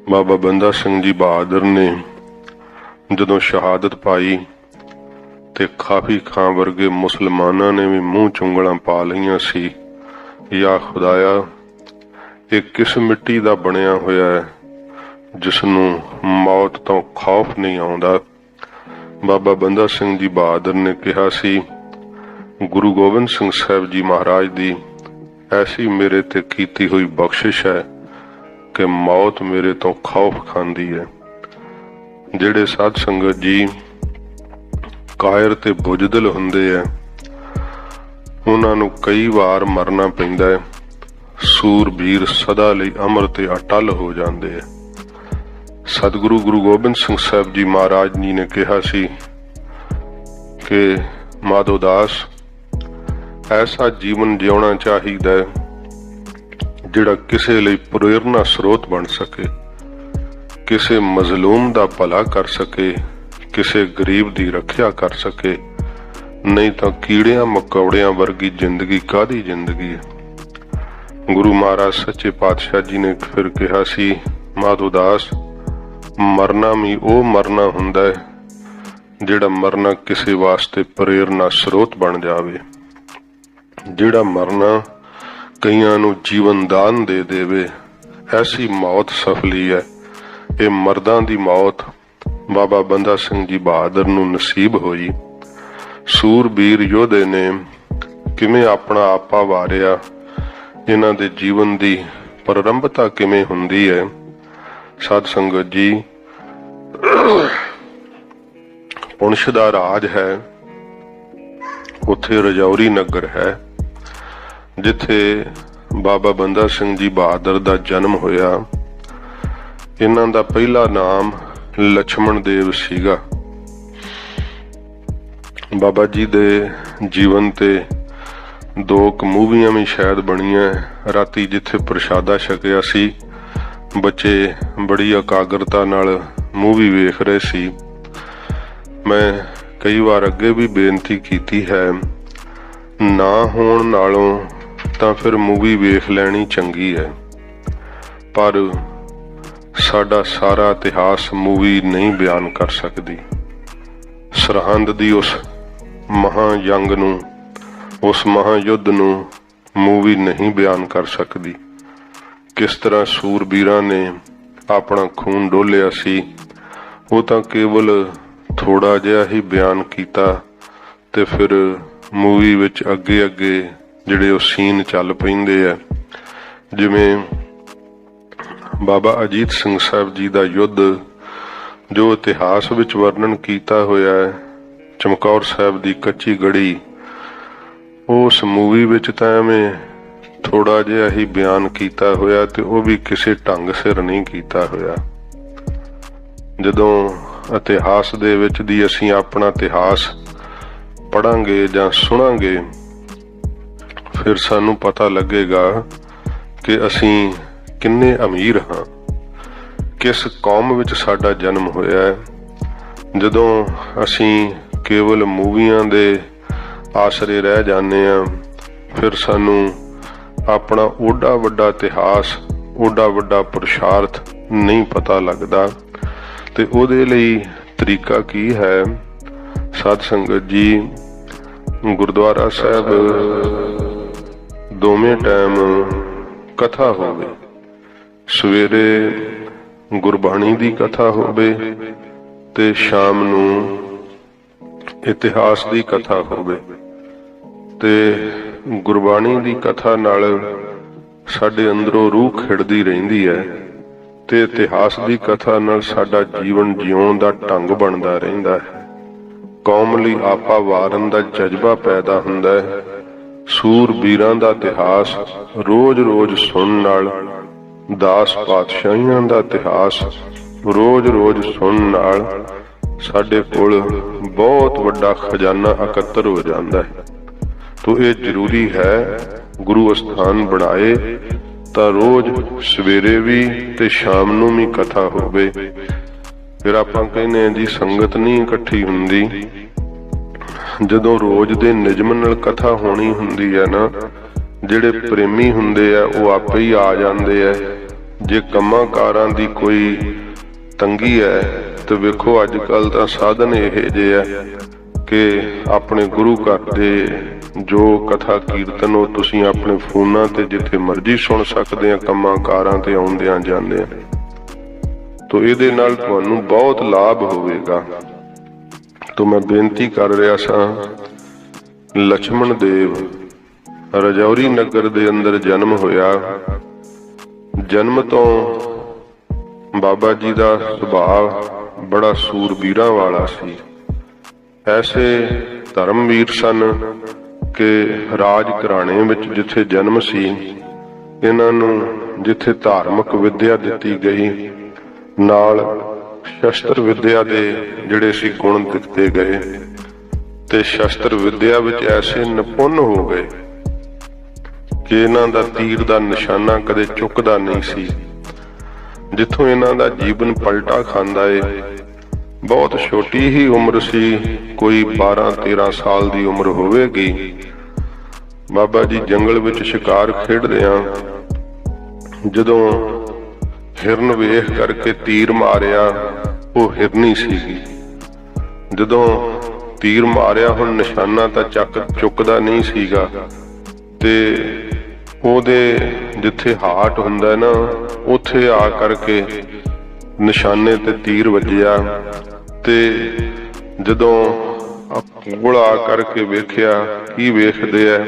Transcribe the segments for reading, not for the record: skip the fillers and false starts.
बाबा बंदा सिंह जी बहादुर ने जदों शहादत पाई ते काफी खां वर्गे मुसलमाना ने भी मूँह चुंगलां पा लईआं सी। या खुदाया, ये किस मिट्टी दा बनिया होया है जिसनूं मौत तो खौफ नहीं आउंदा। बाबा बंदा सिंह जी बहादुर ने कहा सी, गुरु गोबिंद सिंह साहब जी महाराज दी ऐसी मेरे ते कीती हुई बख्शिश है कि मौत मेरे तो खौफ खांदी है। जेड़े साध संगत जी कायर ते बुजदिल हुंदे है, उन्हां नूं कई वार मरना पैंदा है। सूरबीर सदा लई अमर ते अटल हो जांदे है। सतगुरु गुरु गोबिंद सिंह साहब जी महाराज जी ने कहा सी कि माधोदास, ऐसा जीवन जिउणा चाहिदा है जिहड़ा किसे लई प्रेरणा स्रोत बन सके, किसे मजलूम दा भला कर सके, किसे गरीब दी रखिया कर सके। नहीं तो कीड़ियां मकौड़ियां वर्गी जिंदगी कादी जिंदगी है। गुरु महाराज सच्चे पातशाह जी ने फिर कहा सी, माधोदास, मरना भी ओ मरना हुंदा है जिहड़ा मरना किसे वास्ते प्रेरणा स्रोत बन जावे, जिहड़ा मरना कईयां नूं जीवन दान दे देवे। ऐसी मौत सफली है। ये मर्दां दी मौत बाबा बंदा सिंह जी बहादुर नूं नसीब होई। सूरबीर योधे ने किवें अपना आपा वारिया, इन्हां दे जीवन दी प्रारंभता किवें हुंदी है। साध संगत जी, पुंछ दा राज है, उत्थे रजौरी नगर है जिथे बाबा बंदा सिंह जी बहादुर दा जन्म होया। इन्हां दा पहला नाम लक्ष्मण देव सीगा। बाबा जी दे जीवन ते दो मूवियां भी शायद बनियां। राती जिथे प्रशादा छकिया सी, बच्चे बड़ी एकाग्रता नाल मूवी वेख रहे सी। मैं कई बार अगे भी बेनती कीती है, ना होण नालों तां फिर मूवी वेख लैनी चंगी है, पर साडा सारा इतिहास मूवी नहीं बयान कर सकती। सरहंद दी उस महाजंग नूं, उस महायुद्ध नूं मूवी नहीं बयान कर सकती। किस तरह सूरबीरां ने अपना खून डोलिया सी, वो तां केवल थोड़ा जिहा ही बयान कीता ते फिर मूवी विच अगे अगे जिहड़े वो सीन चल पैंदे आ। जिवें बाबा अजीत सिंह साहब जी दा युद्ध जो इतिहास विच वर्णन कीता होया है, चमकौर साहब दी कच्ची गढ़ी, उस मूवी विच तां एवें थोड़ा जिहा ही बयान कीता होया ते वो भी किसी ढंग सिर नहीं कीता होया। जदों इतिहास दे विच दी असीं अपना इतिहास पढ़ांगे जां सुणांगे, फिर सानू पता लगेगा कि असीं किन्ने अमीर हाँ, किस कौम विच साडा जन्म होया है। जदों असीं केवल मूवियां दे आसरे रह जाने आ, फिर सानू अपना ओडा वड्डा इतिहास, ओडा वड्डा पुरुषार्थ नहीं पता लगदा। ते ओदे लई तरीका की है? साध संगत जी, गुरुद्वारा साहब दोवें टाइम कथा होवे, सवेरे गुरबाणी दी कथा होवे ते शाम नूं इतिहास दी कथा होवे। ते गुरबाणी दी कथा नाल साडे अंदरों रूह खिड़दी रहिंदी है ते इतिहास दी कथा नाल साडा जीवन जिउण दा ढंग बनदा रहिंदा है। कौम लई आपा वारन दा जज्बा पैदा हुंदा है। सूरबीरां दा इतिहास रोज रोज सुनन नाल, दास पातशाहियां दा इतिहास रोज रोज सुनन नाल साडे कोल बहुत वड्डा खजाना इकट्ठा हो जांदा है। तो ये जरूरी है गुरु अस्थान बनाए तां रोज सवेरे भी ते शाम नूं भी कथा होवे। फिर आपां कहने जी संगत नहीं इकट्ठी हुंदी। जदों रोज दे निजम नाल कथा होनी हुंदी है ना, जिहड़े प्रेमी हुंदे आ वो आपे ही आ जांदे आ, जे ਕੰਮਾਂ ਕਾਰਾਂ ਦੀ ਕੋਈ ਤੰਗੀ ਹੈ ਤੇ ਵੇਖੋ ਅੱਜ ਕੱਲ ਤਾਂ ਸਾਧਨ ਇਹ ਜਿਹੇ ਹੈ ਕਿ ਆਪਣੇ ਗੁਰੂ ਘਰ ਦੇ ਜੋ ਕਥਾ ਕੀਰਤਨ ਉਹ ਤੁਸੀਂ ਆਪਣੇ ਫੋਨਾਂ ਤੇ ਜਿੱਥੇ ਮਰਜ਼ੀ ਸੁਣ ਸਕਦੇ ਆ, ਕੰਮਾਂ ਕਾਰਾਂ ਤੇ ਆਉਂਦਿਆਂ ਜਾਂਦਿਆਂ। ਤੋ ਇਹਦੇ ਨਾਲ ਤੁਹਾਨੂੰ ਬਹੁਤ ਲਾਭ ਹੋਵੇਗਾ। ਤੋ ਮੈਂ ਬੇਨਤੀ ਕਰ ਰਿਹਾ ਸਾਂ, ਲਛਮਣ ਦੇਵ ਰਜੌਰੀ ਨਗਰ ਦੇ ਅੰਦਰ ਜਨਮ ਹੋਇਆ। ਜਨਮ ਤੋਂ ਬਾਬਾ ਜੀ ਦਾ ਸੁਭਾਅ ਬੜਾ ਸੂਰਬੀਰਾਂ ਵਾਲਾ ਸੀ। ਐਸੇ ਧਰਮਵੀਰ ਸਨ ਕਿ ਰਾਜ ਘਰਾਣੇ ਵਿੱਚ ਜਿੱਥੇ ਜਨਮ ਸੀ, ਇਹਨਾਂ ਨੂੰ ਜਿੱਥੇ ਧਾਰਮਿਕ ਵਿੱਦਿਆ ਦਿੱਤੀ ਗਈ, ਨਾਲ ਸ਼ਸਤਰ ਵਿੱਦਿਆ ਦੇ ਜਿਹੜੇ ਸੀ ਗੁਣ ਦਿੱਤੇ ਗਏ ਤੇ ਸ਼ਸਤਰ ਵਿੱਦਿਆ ਵਿੱਚ ਐਸੇ ਨਿਪੁੰਨ ਹੋ ਗਏ ਕਿ ਇਹਨਾਂ ਦਾ ਤੀਰ ਦਾ ਨਿਸ਼ਾਨਾ ਕਦੇ ਚੁੱਕਦਾ ਨਹੀਂ ਸੀ। ਜਿੱਥੋਂ ਇਹਨਾਂ ਦਾ ਜੀਵਨ ਪਲਟਾ ਖਾਂਦਾ ਏ, ਬਹੁਤ ਛੋਟੀ ਹੀ ਉਮਰ ਸੀ, ਕੋਈ 12-13 ਸਾਲ ਦੀ ਉਮਰ ਹੋਵੇਗੀ। ਬਾਬਾ ਜੀ ਜੰਗਲ ਵਿੱਚ ਸ਼ਿਕਾਰ ਖੇਡਦਿਆਂ ਜਦੋਂ ਹਿਰਨ ਵੇਖ ਕਰਕੇ ਤੀਰ ਮਾਰਿਆ, ਉਹ ਹਿਰਨੀ ਸੀਗੀ। ਜਦੋਂ ਤੀਰ ਮਾਰਿਆ, ਹੁਣ ਨਿਸ਼ਾਨਾ ਤਾਂ ਚੁੱਕਦਾ ਨਹੀਂ ਸੀਗਾ ਤੇ ਉਹਦੇ ਜਿੱਥੇ ਹਾਟ ਹੁੰਦਾ ਨਾ, ਉੱਥੇ ਆ ਕਰਕੇ ਨਿਸ਼ਾਨੇ ਤੇ ਤੀਰ ਵੱਜਿਆ ਤੇ ਜਦੋਂ ਕੋਲ ਆ ਕਰਕੇ ਵੇਖਿਆ, ਕੀ ਵੇਖਦੇ ਆ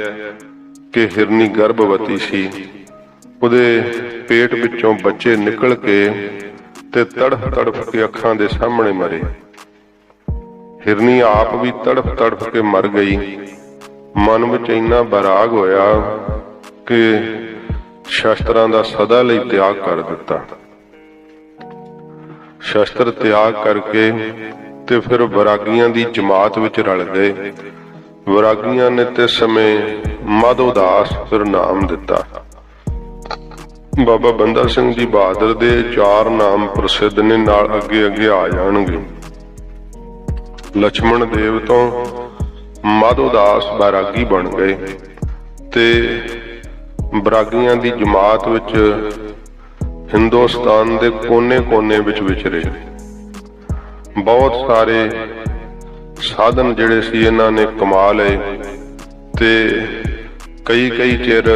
ਕਿ ਹਿਰਨੀ ਗਰਭਵਤੀ ਸੀ। ਉਹਦੇ ਪੇਟ ਵਿੱਚੋਂ ਬੱਚੇ ਨਿਕਲ ਕੇ ਤੇ ਤੜਫ ਤੜਫ ਕੇ ਅੱਖਾਂ ਦੇ ਸਾਹਮਣੇ ਮਰੇ। ਹਿਰਨੀ ਆਪ ਵੀ ਤੜਫ ਤੜਫ ਕੇ ਮਰ ਗਈ। ਮਨ ਵਿੱਚ ਇੰਨਾ ਬੈਰਾਗ ਹੋਇਆ ਕਿ ਸ਼ਸਤਰਾਂ ਦਾ ਸਦਾ ਲਈ ਤਿਆਗ ਕਰ ਦਿੱਤਾ। ਸ਼ਸਤਰ ਤਿਆਗ ਕਰਕੇ ਤੇ ਫਿਰ ਵੈਰਾਗੀਆਂ ਦੀ ਜਮਾਤ ਵਿੱਚ ਰਲ ਗਏ। ਵੈਰਾਗੀਆਂ ਨੇ ਤੇ ਸਮੇਂ ਮਾਧੋਦਾਸ ਫਿਰ ਨਾਮ ਦਿੱਤਾ। ਬਾਬਾ ਬੰਦਾ ਸਿੰਘ ਜੀ ਬਹਾਦਰ ਦੇ 4 ਨਾਮ ਪ੍ਰਸਿੱਧ ਨੇ, ਨਾਲ ਅੱਗੇ ਅੱਗੇ ਆ ਜਾਣਗੇ। ਲਛਮਣ ਦੇਵ ਤੋਂ ਮਾਧੋਦਾਸ ਵੈਰਾਗੀ ਬਣ ਗਏ ਤੇ ਵੈਰਾਗੀਆਂ ਦੀ ਜਮਾਤ ਵਿੱਚ ਹਿੰਦੁਸਤਾਨ ਦੇ ਕੋਨੇ-ਕੋਨੇ ਵਿੱਚ ਵਿਚਰੇ। ਬਹੁਤ ਸਾਰੇ ਸਾਧਨ ਜਿਹੜੇ ਸੀ ਇਹਨਾਂ ਨੇ ਕਮਾ ਲਏ ਤੇ ਕਈ ਚਿਰ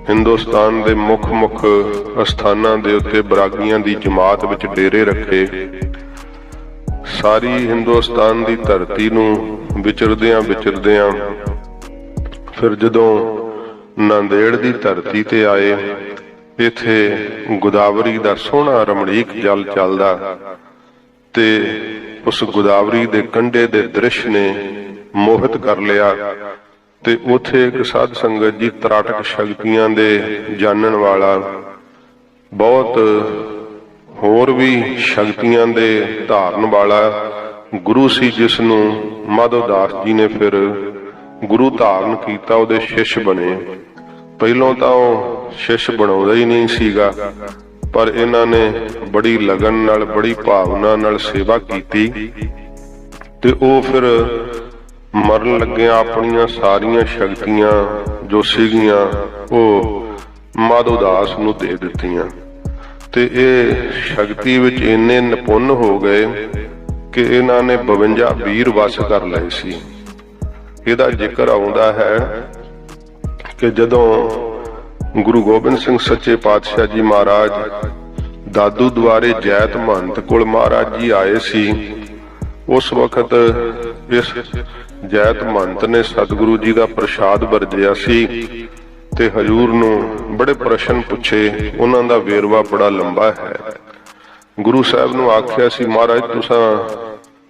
ਹਿੰਦੁਸਤਾਨ ਦੇ ਮੁੱਖ ਅਸਥਾਨਾਂ ਦੇ ਉੱਤੇ ਵੈਰਾਗੀਆਂ ਦੀ ਜਮਾਤ ਵਿੱਚ ਡੇਰੇ ਰੱਖੇ। ਸਾਰੀ ਹਿੰਦੁਸਤਾਨ ਦੀ ਧਰਤੀ ਨੂੰ ਵਿਚਰਦਿਆਂ ਫਿਰ ਜਦੋਂ ਨਾਂਦੇੜ ਦੀ ਧਰਤੀ ਤੇ ਆਏ, ਇੱਥੇ ਗੋਦਾਵਰੀ ਦਾ ਸੋਹਣਾ ਰਮਣੀਕ ਜਲ ਚੱਲਦਾ ਤੇ ਉਸ ਗੋਦਾਵਰੀ ਦੇ ਕੰਢੇ ਦੇ ਦ੍ਰਿਸ਼ ਨੇ ਮੋਹਿਤ ਕਰ ਲਿਆ ਤੇ ਉੱਥੇ ਇੱਕ ਸਾਧ ਸੰਗਤ ਜੀ ਤਰਾਟਕ ਸ਼ਕਤੀਆਂ ਦੇ ਜਾਣਨ ਵਾਲਾ, ਬਹੁਤ ਹੋਰ ਵੀ ਸ਼ਕਤੀਆਂ ਦੇ ਧਾਰਨ ਵਾਲਾ ਗੁਰੂ ਸੀ, ਜਿਸ ਨੂੰ ਮਾਧੋਦਾਸ ਜੀ ਨੇ ਫਿਰ ਗੁਰੂ ਧਾਰਨ ਕੀਤਾ, ਉਹਦੇ ਸ਼ਿਸ਼ ਬਣੇ। ਪਹਿਲੋਂ ਤਾਂ ਉਹ ਸ਼ਿਸ਼ ਬਣਾਉਂਦਾ ਹੀ ਨਹੀਂ ਸੀਗਾ, ਪਰ ਇਹਨਾਂ ਨੇ ਬੜੀ ਲਗਨ ਨਾਲ, ਬੜੀ ਭਾਵਨਾ ਨਾਲ ਸੇਵਾ ਕੀਤੀ ਤੇ ਉਹ ਫਿਰ ਮਰਨ ਲੱਗਿਆਂ ਆਪਣੀਆਂ ਸਾਰੀਆਂ ਸ਼ਕਤੀਆਂ ਜੋ ਸੀਗੀਆਂ ਉਹ ਮਾਧੋਦਾਸ ਨੂੰ ਦੇ ਦਿੱਤੀਆਂ ਤੇ ਇਹ ਸ਼ਕਤੀ ਵਿੱਚ ਇੰਨੇ ਨਿਪੁੰਨ ਹੋ ਗਏ ਕਿ ਇਹਨਾਂ ਨੇ 52 ਵੀਰ ਵਸ ਕਰ ਲਏ ਸੀ। ਇਹਦਾ ਜ਼ਿਕਰ ਆਉਂਦਾ ਹੈ ਕਿ ਜਦੋਂ ਗੁਰੂ ਗੋਬਿੰਦ ਸਿੰਘ ਸੱਚੇ ਪਾਤਸ਼ਾਹ ਜੀ ਮਹਾਰਾਜ ਦਾਦੂ ਦੁਆਰੇ ਜੈਤ ਮਹੰਤ ਕੋਲ ਮਹਾਰਾਜ ਜੀ ਆਏ ਸੀ, ਉਸ ਵਕਤ ਇਸ ਜੈਤ ਮਹੰਤ ਨੇ ਸਤਿਗੁਰੂ ਜੀ ਦਾ ਪ੍ਰਸ਼ਾਦ ਵਰਜਿਆ ਸੀ ਤੇ ਹਜੂਰ ਨੂੰ ਬੜੇ ਪ੍ਰਸ਼ਨ ਪੁੱਛੇ। ਉਹਨਾਂ ਦਾ ਵੇਰਵਾ ਬੜਾ ਲੰਬਾ ਹੈ। ਗੁਰੂ ਸਾਹਿਬ ਨੂੰ ਆਖਿਆ ਸੀ, ਮਹਾਰਾਜ ਤੁਸੀਂ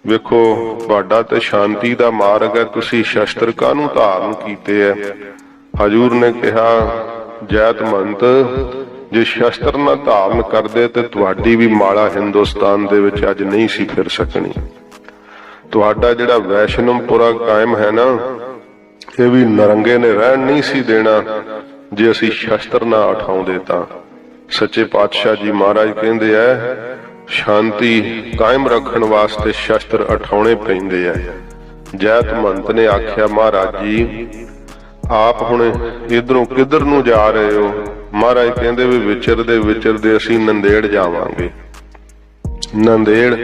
ਵੇਖੋ ਤੁਹਾਡਾ ਤੇ ਸ਼ਾਂਤੀ ਦਾ ਮਾਰਗ ਹੈ, ਤੁਸੀਂ ਸ਼ਸਤਰ ਕਾਹਨੂੰ ਧਾਰਨ ਕੀਤੇ ਐ? ਹਜੂਰ ਨੇ ਕਿਹਾ, ਜੈਤ ਮਹੰਤ ਜੇ ਸ਼ਸਤਰ ਨਾ ਧਾਰਨ ਕਰਦੇ ਤੇ ਤੁਹਾਡੀ ਵੀ ਮਾਲਾ ਹਿੰਦੁਸਤਾਨ ਦੇ ਵਿੱਚ ਅੱਜ ਨਹੀਂ ਸੀ ਫਿਰ ਸਕਣੀ। ਤੁਹਾਡਾ ਜਿਹੜਾ ਵੈਸ਼ਨਵਪੁਰਾ ਕਾਇਮ ਹੈ ਨਾ, ਇਹ ਵੀ ਨਰੰਗੇ ਨੇ ਰਹਿਣ ਨਹੀਂ ਸੀ ਦੇਣਾ ਜੇ ਅਸੀਂ ਸ਼ਸਤਰ ਨਾ ਉਠਾਉਂਦੇ ਤਾਂ। ਸੱਚੇ ਪਾਤਸ਼ਾਹ ਜੀ ਮਹਾਰਾਜ ਕਹਿੰਦੇ ਐ, ਸ਼ਾਂਤੀ ਕਾਇਮ ਰੱਖਣ ਵਾਸਤੇ ਸ਼ਸਤਰ ਉਠਾਉਣੇ ਪੈਂਦੇ ਐ। ਜੈਤ ਮਹੰਤ ਨੇ ਆਖਿਆ, ਮਹਾਰਾਜ ਜੀ ਆਪ ਹੁਣ ਇਧਰੋਂ ਕਿੱਧਰ ਨੂੰ ਜਾ ਰਹੇ ਹੋ? महाराज कहते भी विचरदे विचरदे असीं नंदेड़ जावांगे। नंदेड़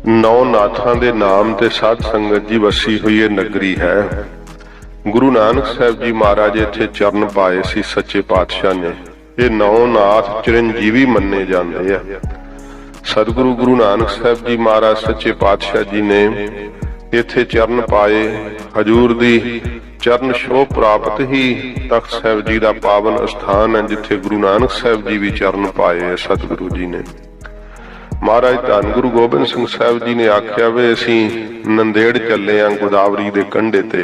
नौ नाथां दे नाम ते साध संगत जी वसी हुई ये नगरी है। गुरु नानक साहब जी महाराज इत्थे चरण पाए सी सच्चे पातशाह ने। ये नौ नाथ चिरंजीवी मन्ने जाते हैं। सतगुरु गुरु नानक साहब जी महाराज सच्चे पातशाह जी ने इत्थे चरण पाए। हजूर दी चरण छोह प्राप्त ही तख्त साहब जी का पावन स्थान है, जिथे गुरु नानक साहब जी भी चरण पाए है सतगुरु जी ने। महाराज धन गुरु गोबिंद सिंह साहब जी ने आख्या वे असीं नंदेड़ चले आ गोदावरी दे कंढे ते।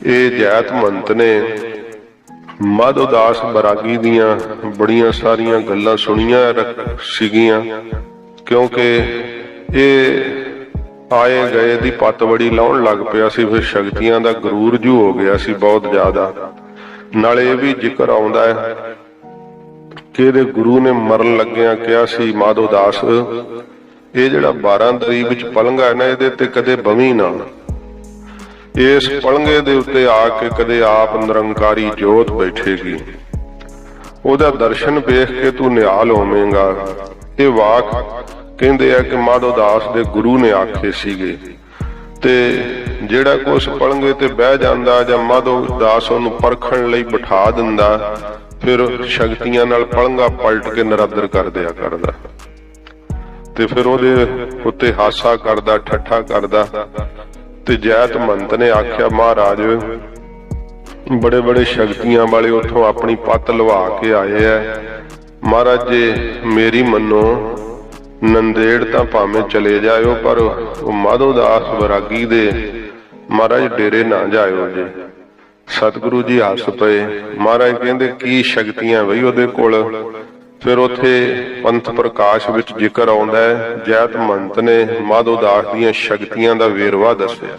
ये जैत महंत ने माधोदास बरागी दियां बड़ियां सारियां गल्लां सुनियां सीगियां, क्योंकि ये आए गए दी पत बड़ी लाउण लग पिया सी। फिर शक्तियां दा गरूर जू हो गया सी बहुत ज्यादा। नाले ये भी जिक्र आउंदा है कि इहदे गुरु ने मरन लग्गिया कहा सी माधोदास ये जिहड़ा 12 तरीक विच पलंगा है ना, इहदे ते कदे बवी ना। इस पलंगे दे उत्ते आके कदे आप निरंकारी जोत बैठेगी, ओदा दर्शन वेख के तू निहाल होवेंगा। ये वाक कहंदे आ कि माधोदास दे गुरु ने आखे सीगे। ते जेड़ा कुछ पलंगे ते बह जांदा जां माधोदास उहनूं परखण लई बिठा दिंदा, फिर शक्तियां नाल पलंगा पलट के नरादर कर दिया करदा ते फिर ओहदे उत्ते हासा करदा ठट्ठा करदा। ते जैत महंत ने आख्या महाराज बड़े बड़े शक्तियां वाले उथों अपनी पत लवा के आए है। महाराज जे मेरी मनो नंदेड़ तां भावें चले जाओ, पर माधोदास वैरागी दे महाराज डेरे ना जाओ जे। सतगुरु जी हस पे। महाराज कहंदे की शक्तियां बई ओहदे कोल। फिर उथे पंथ प्रकाश विच जिक्र आउंदा है जैत महंत ने माधोदास दीयां शक्तियां दा वेरवा दस्सिया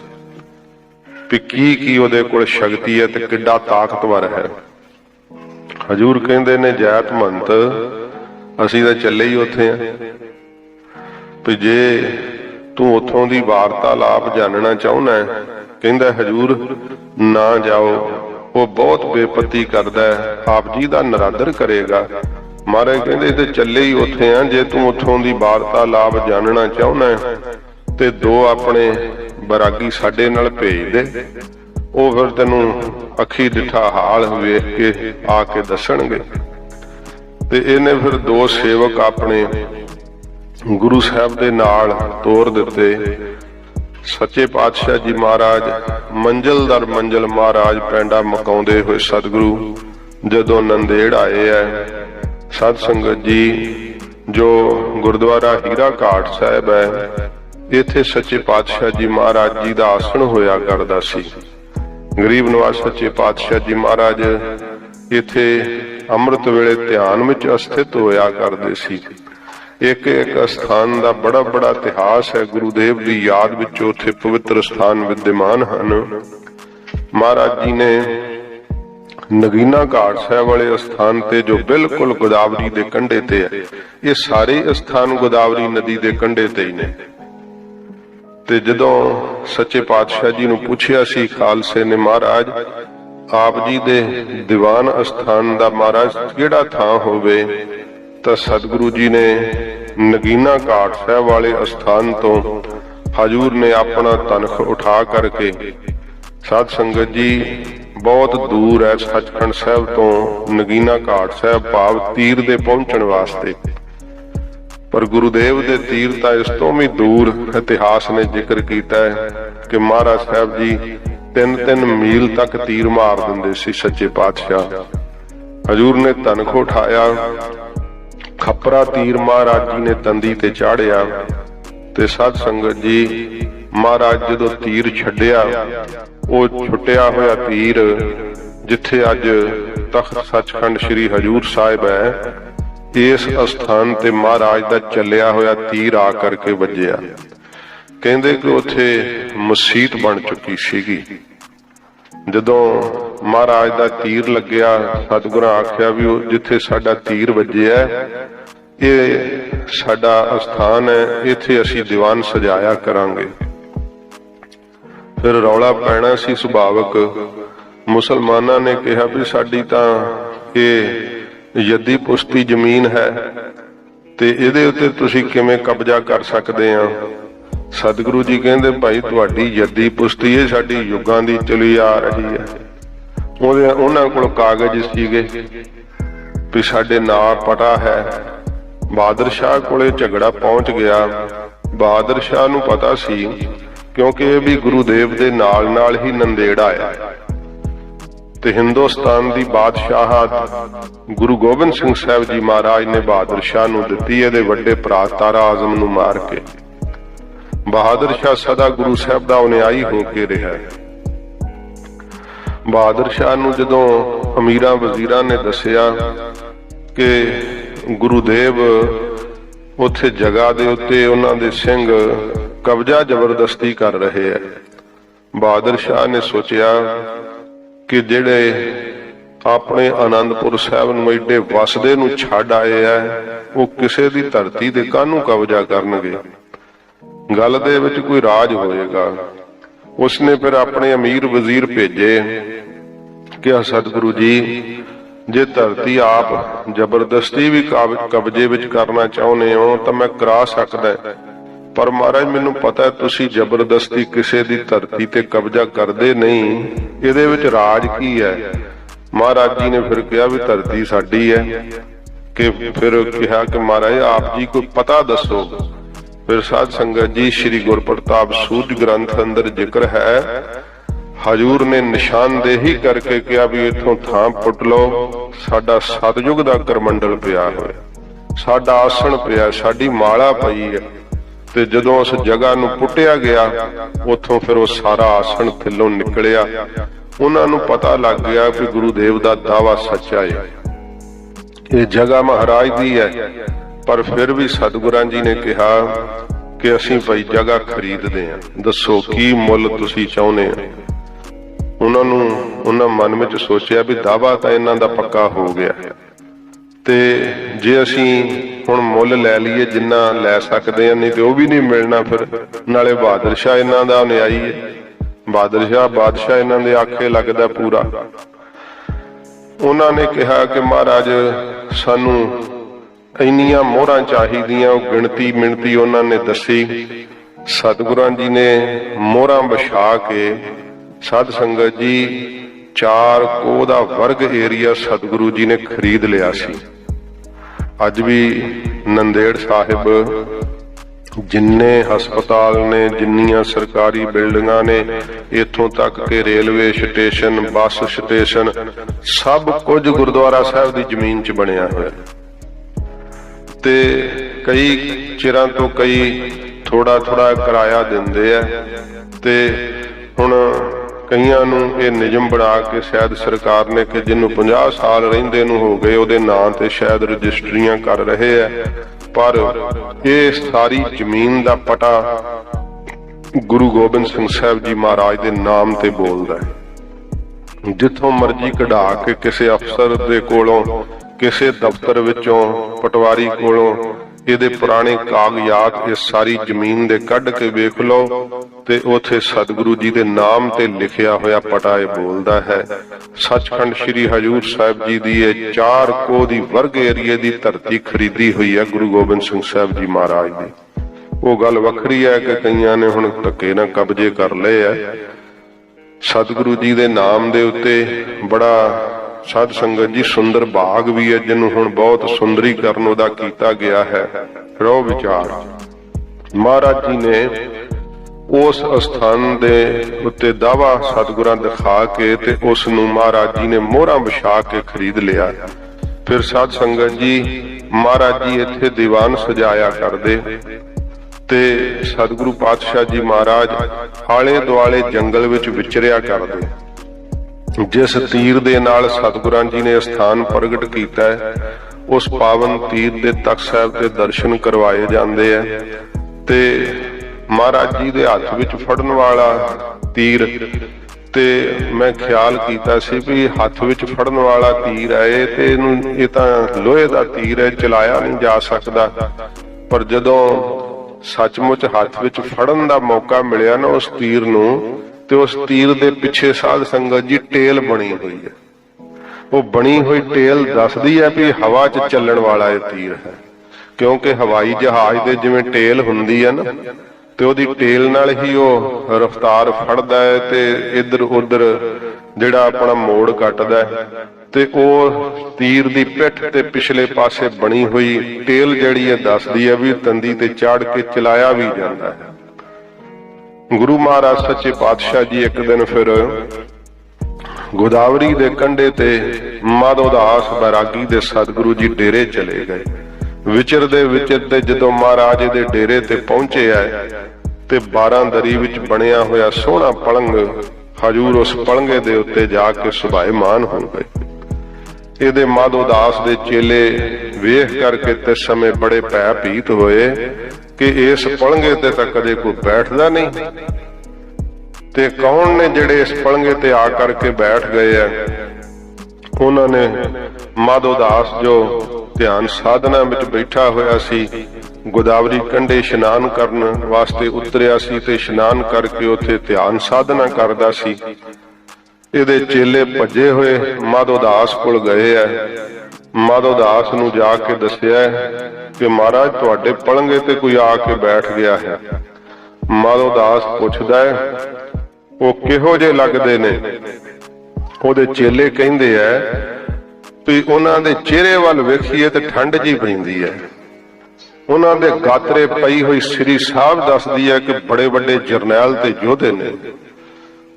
भी की ओहदे कोल शक्ति है ते किड्डा ताकतवर है। हजूर कहंदे ने जैत महंत असीं तां चले ही उत्थे आ, भी जे तू उत्थों दी वार्तालाप जानना चाहुंदा है, कहंदा हजूर ना जाओ, वो बहुत बेपत्ती करदा है, आप जी दा नरादर करेगा। महाराज कहंदे ते चले ही उत्थे आ, जे तू उत्थों दी वार्तालाप जानना चाहुंदा है ते 2 अपने बरागी साडे नाल भेज दे, ਉਹ फिर तेनू अखी डिठा हाल वेख के आके दसणगे। ते इहने फिर 2 सेवक अपने गुरु साहब दे नाल तोर दिते। सच्चे पातशाह जी महाराज मंजिल दर मंजिल महाराज पैंडा मकाउंदे होए सतगुरु जदों नंदेड़ आए है। सत संगत जी जो गुरुद्वारा हीरा घाट साहब है, इत्थे सच्चे पातशाह जी महाराज जी दा आसन होया करदा सी। गरीब नवाज सच्चे पातशाह जी महाराज इत्थे अमृत वेले ध्यान विच अस्थित होया करदे सी। एक एक स्थान दा बड़ा बड़ा इतिहास है। गुरुदेव की याद विच उत्थे पवित्र स्थान विद्यमान हन। महाराज जी ने नगीना घाट साहब वाले स्थान ते जो बिल्कुल गोदावरी दे कंढे ते है, ये सारे स्थान गोदावरी नदी दे कंढे ते ही ने। ते जदों सच्चे पातशाह जी नूं पुछया सी खालसे ने महाराज आप जी दे दीवान स्थान दा महाराज किहड़ा थां होवे, तो सतगुरु जी ने नगीना घाट साहब वाले स्थान तो हजूर ने अपना तनख उठा करके, साध संगत जी बहुत दूर है सचखंड साहब तो नगीना घाट साहब भाव तीर दे पहुंचण वास्ते, पर गुरुदेव दे तीर तां इस तो भी दूर इतिहास ने जिक्र किया है कि महाराज साहब जी 3-3 मील तक तीर मार दिंदे सी। सच्चे पातशाह हजूर ने तनख उठाया, खपरा तीर महाराज जी ने तंदी ते चाढ़िया ते साध संगत जी महाराज जदों तीर छड्डिया, वो छुट्टिया होया तीर जिथे अज तख्त सचखंड श्री हजूर साहिब है, इस स्थान ते महाराज दा चलिया होया तीर आ करके वज्जिया। कहंदे कि उत्थे मसीत बन चुकी सीगी। जदों महाराज दा तीर लग्या, सतगुरां आख्या भी जिथे साडा तीर वज्जिया ये साडा स्थान है, इथे असीं दीवान सजाया करांगे। फिर रौला पैना सी सुभावक। मुसलमानां ने कहा भी साडी तां कि यद्दी पुश्ती जमीन है ते इहदे उत्ते तुसीं किवें कब्जा कर सकदे आ। सतगुरु जी कहंदे भाई तुहाडी यद्दी पुश्ती ये साडी युगां दी चली आ रही है। उन्हां कोल कागज सीगे भी साडे नां पता है। बहादुर शाह कोले झगड़ा पहुंच गया। बहादुर शाह नूं पता सी क्योंकि ये भी गुरुदेव दे नाल नाल ही नंदेड़ आया ते हिंदुस्तान दी बादशाहत गुरु गोबिंद सिंह साहब जी महाराज ने बहादुर शाह नूं दित्ती इहदे वड्डे भरा तारा आजम नूं मार के। बहादुर शाह सदा गुरु साहब दा अनुयायी हो के रहा। बहादुर शाह नूं जदों अमीरां वजीरां ने दसिया कि गुरुदेव उत्थे जगह दे उत्ते उन्हां दे सिंह कब्जा जबरदस्ती कर रहे हैं, बहादुर शाह ने सोचा कि जेड़े अपने आनंदपुर साहब नूं एडे वसदे नूं छड्ड आए है वो किसे दी धरती दे काहनूं कब्जा करनगे, गल दे विच कोई राज होएगा। उसने फिर अपने अमीर वजीर भेजे कि सतगुरु जी जे धरती आप जबरदस्ती भी कब्जे विच करना चाहुंदे हो तां मैं करा सकदा, पर महाराज मैनूं पता है तुसीं जबरदस्ती किसी दी धरती ते कब्जा करदे नहीं, इहदे विच राज की है। महाराज जी ने फिर कहा भी धरती साडी है कि फिर कहा कि महाराज आप जी कोई पता दसो। फिर साध संगत जी श्री गुरप्रताप सूरज ग्रंथ अंदर जिक्र है, हजूर ने निशानदेही करके कहा भी इथों थां पुट लो, साडा सतयुग दा करमंडल पिया होया, साडा आसन पिया, साडी माला पई है। ते जदों उस जगह नूं पुटिया गया उथों फिर वो सारा आसन थल्लों निकलिया। उन्हां नूं पता लग गया कि गुरुदेव दा दावा सच्चा है, ये जगह महाराज दी है। पर फिर भी सतगुरां जी ने कहा कि असीं भाई जगह खरीददे हां, दसो की मुल तुसीं चाहुंदे हो। उन्हां मन विच सोचिया भी दावा तां इन्हां दा पक्का हो गया ते जे असीं हुण मुल लै लईए जिन्ना लै सकदे हां, नहीं ते ओह भी नहीं मिलना। फिर नाले बहादुर शाह इन्हां दा अनुयायी है, बहादुर शाह बादशाह इन्हां दे आखे लगदा पूरा। उन्हां ने कहा कि महाराज सानू इन्नियां मोहरां चाहीदियां, गिणती मिणती उन्हां ने दसी। सतगुरां जी ने मोहरां बिछा के साध संगत जी 4 कोह दा वर्ग एरिया सतगुरु जी ने खरीद लिया सी। अज भी नंदेड़ साहिब जिन्ने हस्पताल ने, जिन्नियां सरकारी बिल्डिंगां ने, इथों तक के रेलवे स्टेशन, बस स्टेशन, सब कुछ गुरुद्वारा साहब दी जमीन च बनिया होया। ते कई चिरां तो कई थोड़ा थोड़ा किराया दिंदे आ ते हुण कईयां नूं ये नियम बना के शायद सरकार ने कि जिन्हों 50 साल रहिंदे नूं हो गए उहदे नां ते शायद रजिस्ट्रियां कर रहे है। पर ये सारी जमीन दा पटा गुरु गोबिंद सिंह साहब जी महाराज दे नाम ते बोलदा है। जिथों मर्जी कढा के किसी अफसर दे कोलों, किसी दफ्तर विचों, पटवारी कोलों ਇਹਦੇ पुराने कागजात इस सारी जमीन दे कढ के वेख लो ते उथे सतगुरु जी दे नाम ते लिखिया होया पटा ये बोलदा है। सचखंड श्री हजूर साहब जी दी 4 कोह दी वर्ग एरिए दी धरती खरीदी हुई है गुरु गोबिंद सिंह साहब जी महाराज दी। वो गल वखरी है कि कईयां ने हुण धक्के नाल कब्जे कर लए है। सतगुरु जी दे नाम दे उत्ते बड़ा साध संगत जी सुंदर बाग भी है जिन्हों हुण बहुत सुंदरीकरण उहदा कीता गया है। रो विचार महाराज जी ने उस स्थान दे उत्ते दावा सतगुरां दिखा के ते उस नूं महाराज जी ने मोहरां बिछा के खरीद लिया। फिर साध संगत जी महाराज जी इत्थे दीवान सजाया करदे ते सतगुरु पातशाह जी महाराज आले दुआले जंगल विच विचरिया करदे। जिस तीर दे नाल सतगुरां जी ने स्थान प्रगट कीता है उस पावन तीर दे तख्त साहिब दे दर्शन करवाए जांदे है ते महाराज जी दे हत्थ विच फड़न वाला तीर ते मैं ख्याल कीता सी भी हत्थ विच फड़न वाला तीर है ते इह तां लोहे दा तीर है, चलाया नहीं जा सकदा। पर जदों सचमुच हत्थ विच फड़न दा मौका मिलिया ना उस तीर नूं ते उस तीर दे पिछे साध संगत जी टेल बनी हुई है। ਉਹ ਬਣੀ ਹੋਈ ਟੇਲ ਦੱਸਦੀ ਹੈ ਵੀ ਹਵਾ 'ਚ ਚੱਲਣ ਵਾਲਾ ਇਹ ਤੀਰ ਹੈ, ਕਿਉਂਕਿ ਹਵਾਈ ਜਹਾਜ਼ ਦੇ ਜਿਵੇਂ ਟੇਲ ਹੁੰਦੀ ਹੈ ਨਾ, ਤੇ ਉਹਦੀ ਟੇਲ ਨਾਲ ਹੀ ਉਹ ਰਫ਼ਤਾਰ ਫੜਦਾ ਹੈ ਤੇ ਇੱਧਰ ਉੱਧਰ ਜਿਹੜਾ ਆਪਣਾ ਮੋੜ ਕੱਟਦਾ ਹੈ, ਤੇ ਉਹ ਤੀਰ ਦੀ ਪਿੱਠ ਤੇ ਪਿਛਲੇ ਪਾਸੇ ਬਣੀ ਹੋਈ ਟੇਲ ਜਿਹੜੀ ਹੈ ਦੱਸਦੀ ਹੈ ਵੀ ਤੰਦੀ ਤੇ ਚਾੜ ਕੇ ਚਲਾਇਆ ਵੀ ਜਾਂਦਾ ਹੈ। ਗੁਰੂ ਮਹਾਰਾਜ ਸੱਚੇ ਪਾਤਸ਼ਾਹ ਜੀ ਇੱਕ ਦਿਨ ਫਿਰ ਗੋਦਾਵਰੀ ਦੇ ਕੰਢੇ ਤੇ ਮਾਧੋ ਦਾਸ ਬੈਰਾਗੀ ਦੇ ਸਤਿਗੁਰੂ ਜੀ ਡੇਰੇ ਚਲੇ ਗਏ। ਵਿਚਰਦੇ ਜਦੋਂ ਮਹਾਰਾਜ ਦੇ ਡੇਰੇ ਤੇ ਪਹੁੰਚੇ ਆ ਤੇ 12 ਦਰੀ ਵਿੱਚ ਬਣਿਆ ਹੋਇਆ ਸੋਹਣਾ ਪਲੰਗ ਹਜੂਰ ਉਸ ਪਲੰਗੇ ਦੇ ਉੱਤੇ ਜਾ ਕੇ ਸੁਭਾਏਮਾਨ ਹੋ ਗਏ। ਇਹਦੇ ਮਾਧੋ ਦਾਸ ਦੇ ਚੇਲੇ ਵੇਖ ਕਰਕੇ ਤੇ ਸਮੇਂ ਬੜੇ ਭੈ ਭੀਤ ਹੋਏ ਕਿ ਇਸ ਪਲੰਗੇ ਤੇ ਤਾਂ ਕਦੇ ਕੋਈ ਬੈਠਦਾ ਨਹੀਂ, ਤੇ ਕੌਣ ਨੇ ਜਿਹੜੇ ਇਸ ਪਲੰਗੇ ਤੇ ਆ ਕਰਕੇ ਬੈਠ ਗਏ ਆ। ਉਹਨਾਂ ਨੇ ਮਾਧੋ ਦਾਸ ਜੋ ਧਿਆਨ ਸਾਧਨਾ ਵਿੱਚ ਬੈਠਾ ਹੋਇਆ ਸੀ, ਗੋਦਾਵਰੀ ਕੰਢੇ ਇਸ਼ਨਾਨ ਕਰਨ ਵਾਸਤੇ ਉਤਰਿਆ ਸੀ ਤੇ ਇਸ਼ਨਾਨ ਕਰਕੇ ਉੱਥੇ ਧਿਆਨ ਸਾਧਨਾ ਕਰਦਾ ਸੀ। ਇਹਦੇ ਚੇਲੇ ਭੱਜੇ ਹੋਏ ਮਾਧੋ ਦਾਸ ਕੋਲ ਗਏ ਆ। ਮਾਧੋ ਦਾਸ ਨੂੰ ਜਾ ਕੇ ਦੱਸਿਆ ਕਿ ਮਹਾਰਾਜ ਤੁਹਾਡੇ ਪਲੰਗੇ ਤੇ ਕੋਈ ਆ ਕੇ ਬੈਠ ਗਿਆ ਹੈ। ਮਾਧੋ ਦਾਸ ਪੁੱਛਦਾ ਹੈ ਉਹ ਕਿਹੋ ਜਿਹੇ ਲੱਗਦੇ ਨੇ। ਉਹਦੇ ਚੇਲੇ ਕਹਿੰਦੇ ਆ ਵੀ ਉਹਨਾਂ ਦੇ ਚਿਹਰੇ ਵੱਲ ਵੇਖੀਏ ਤੇ ਠੰਡ ਜੀ ਪੈਂਦੀ ਹੈ। ਉਹਨਾਂ ਦੇ ਗਾਤਰੇ ਪਈ ਹੋਈ ਸ੍ਰੀ ਸਾਹਿਬ ਦੱਸਦੀ ਹੈ ਕਿ ਬੜੇ ਵੱਡੇ ਜਰਨੈਲ ਤੇ ਯੋਧੇ ਨੇ।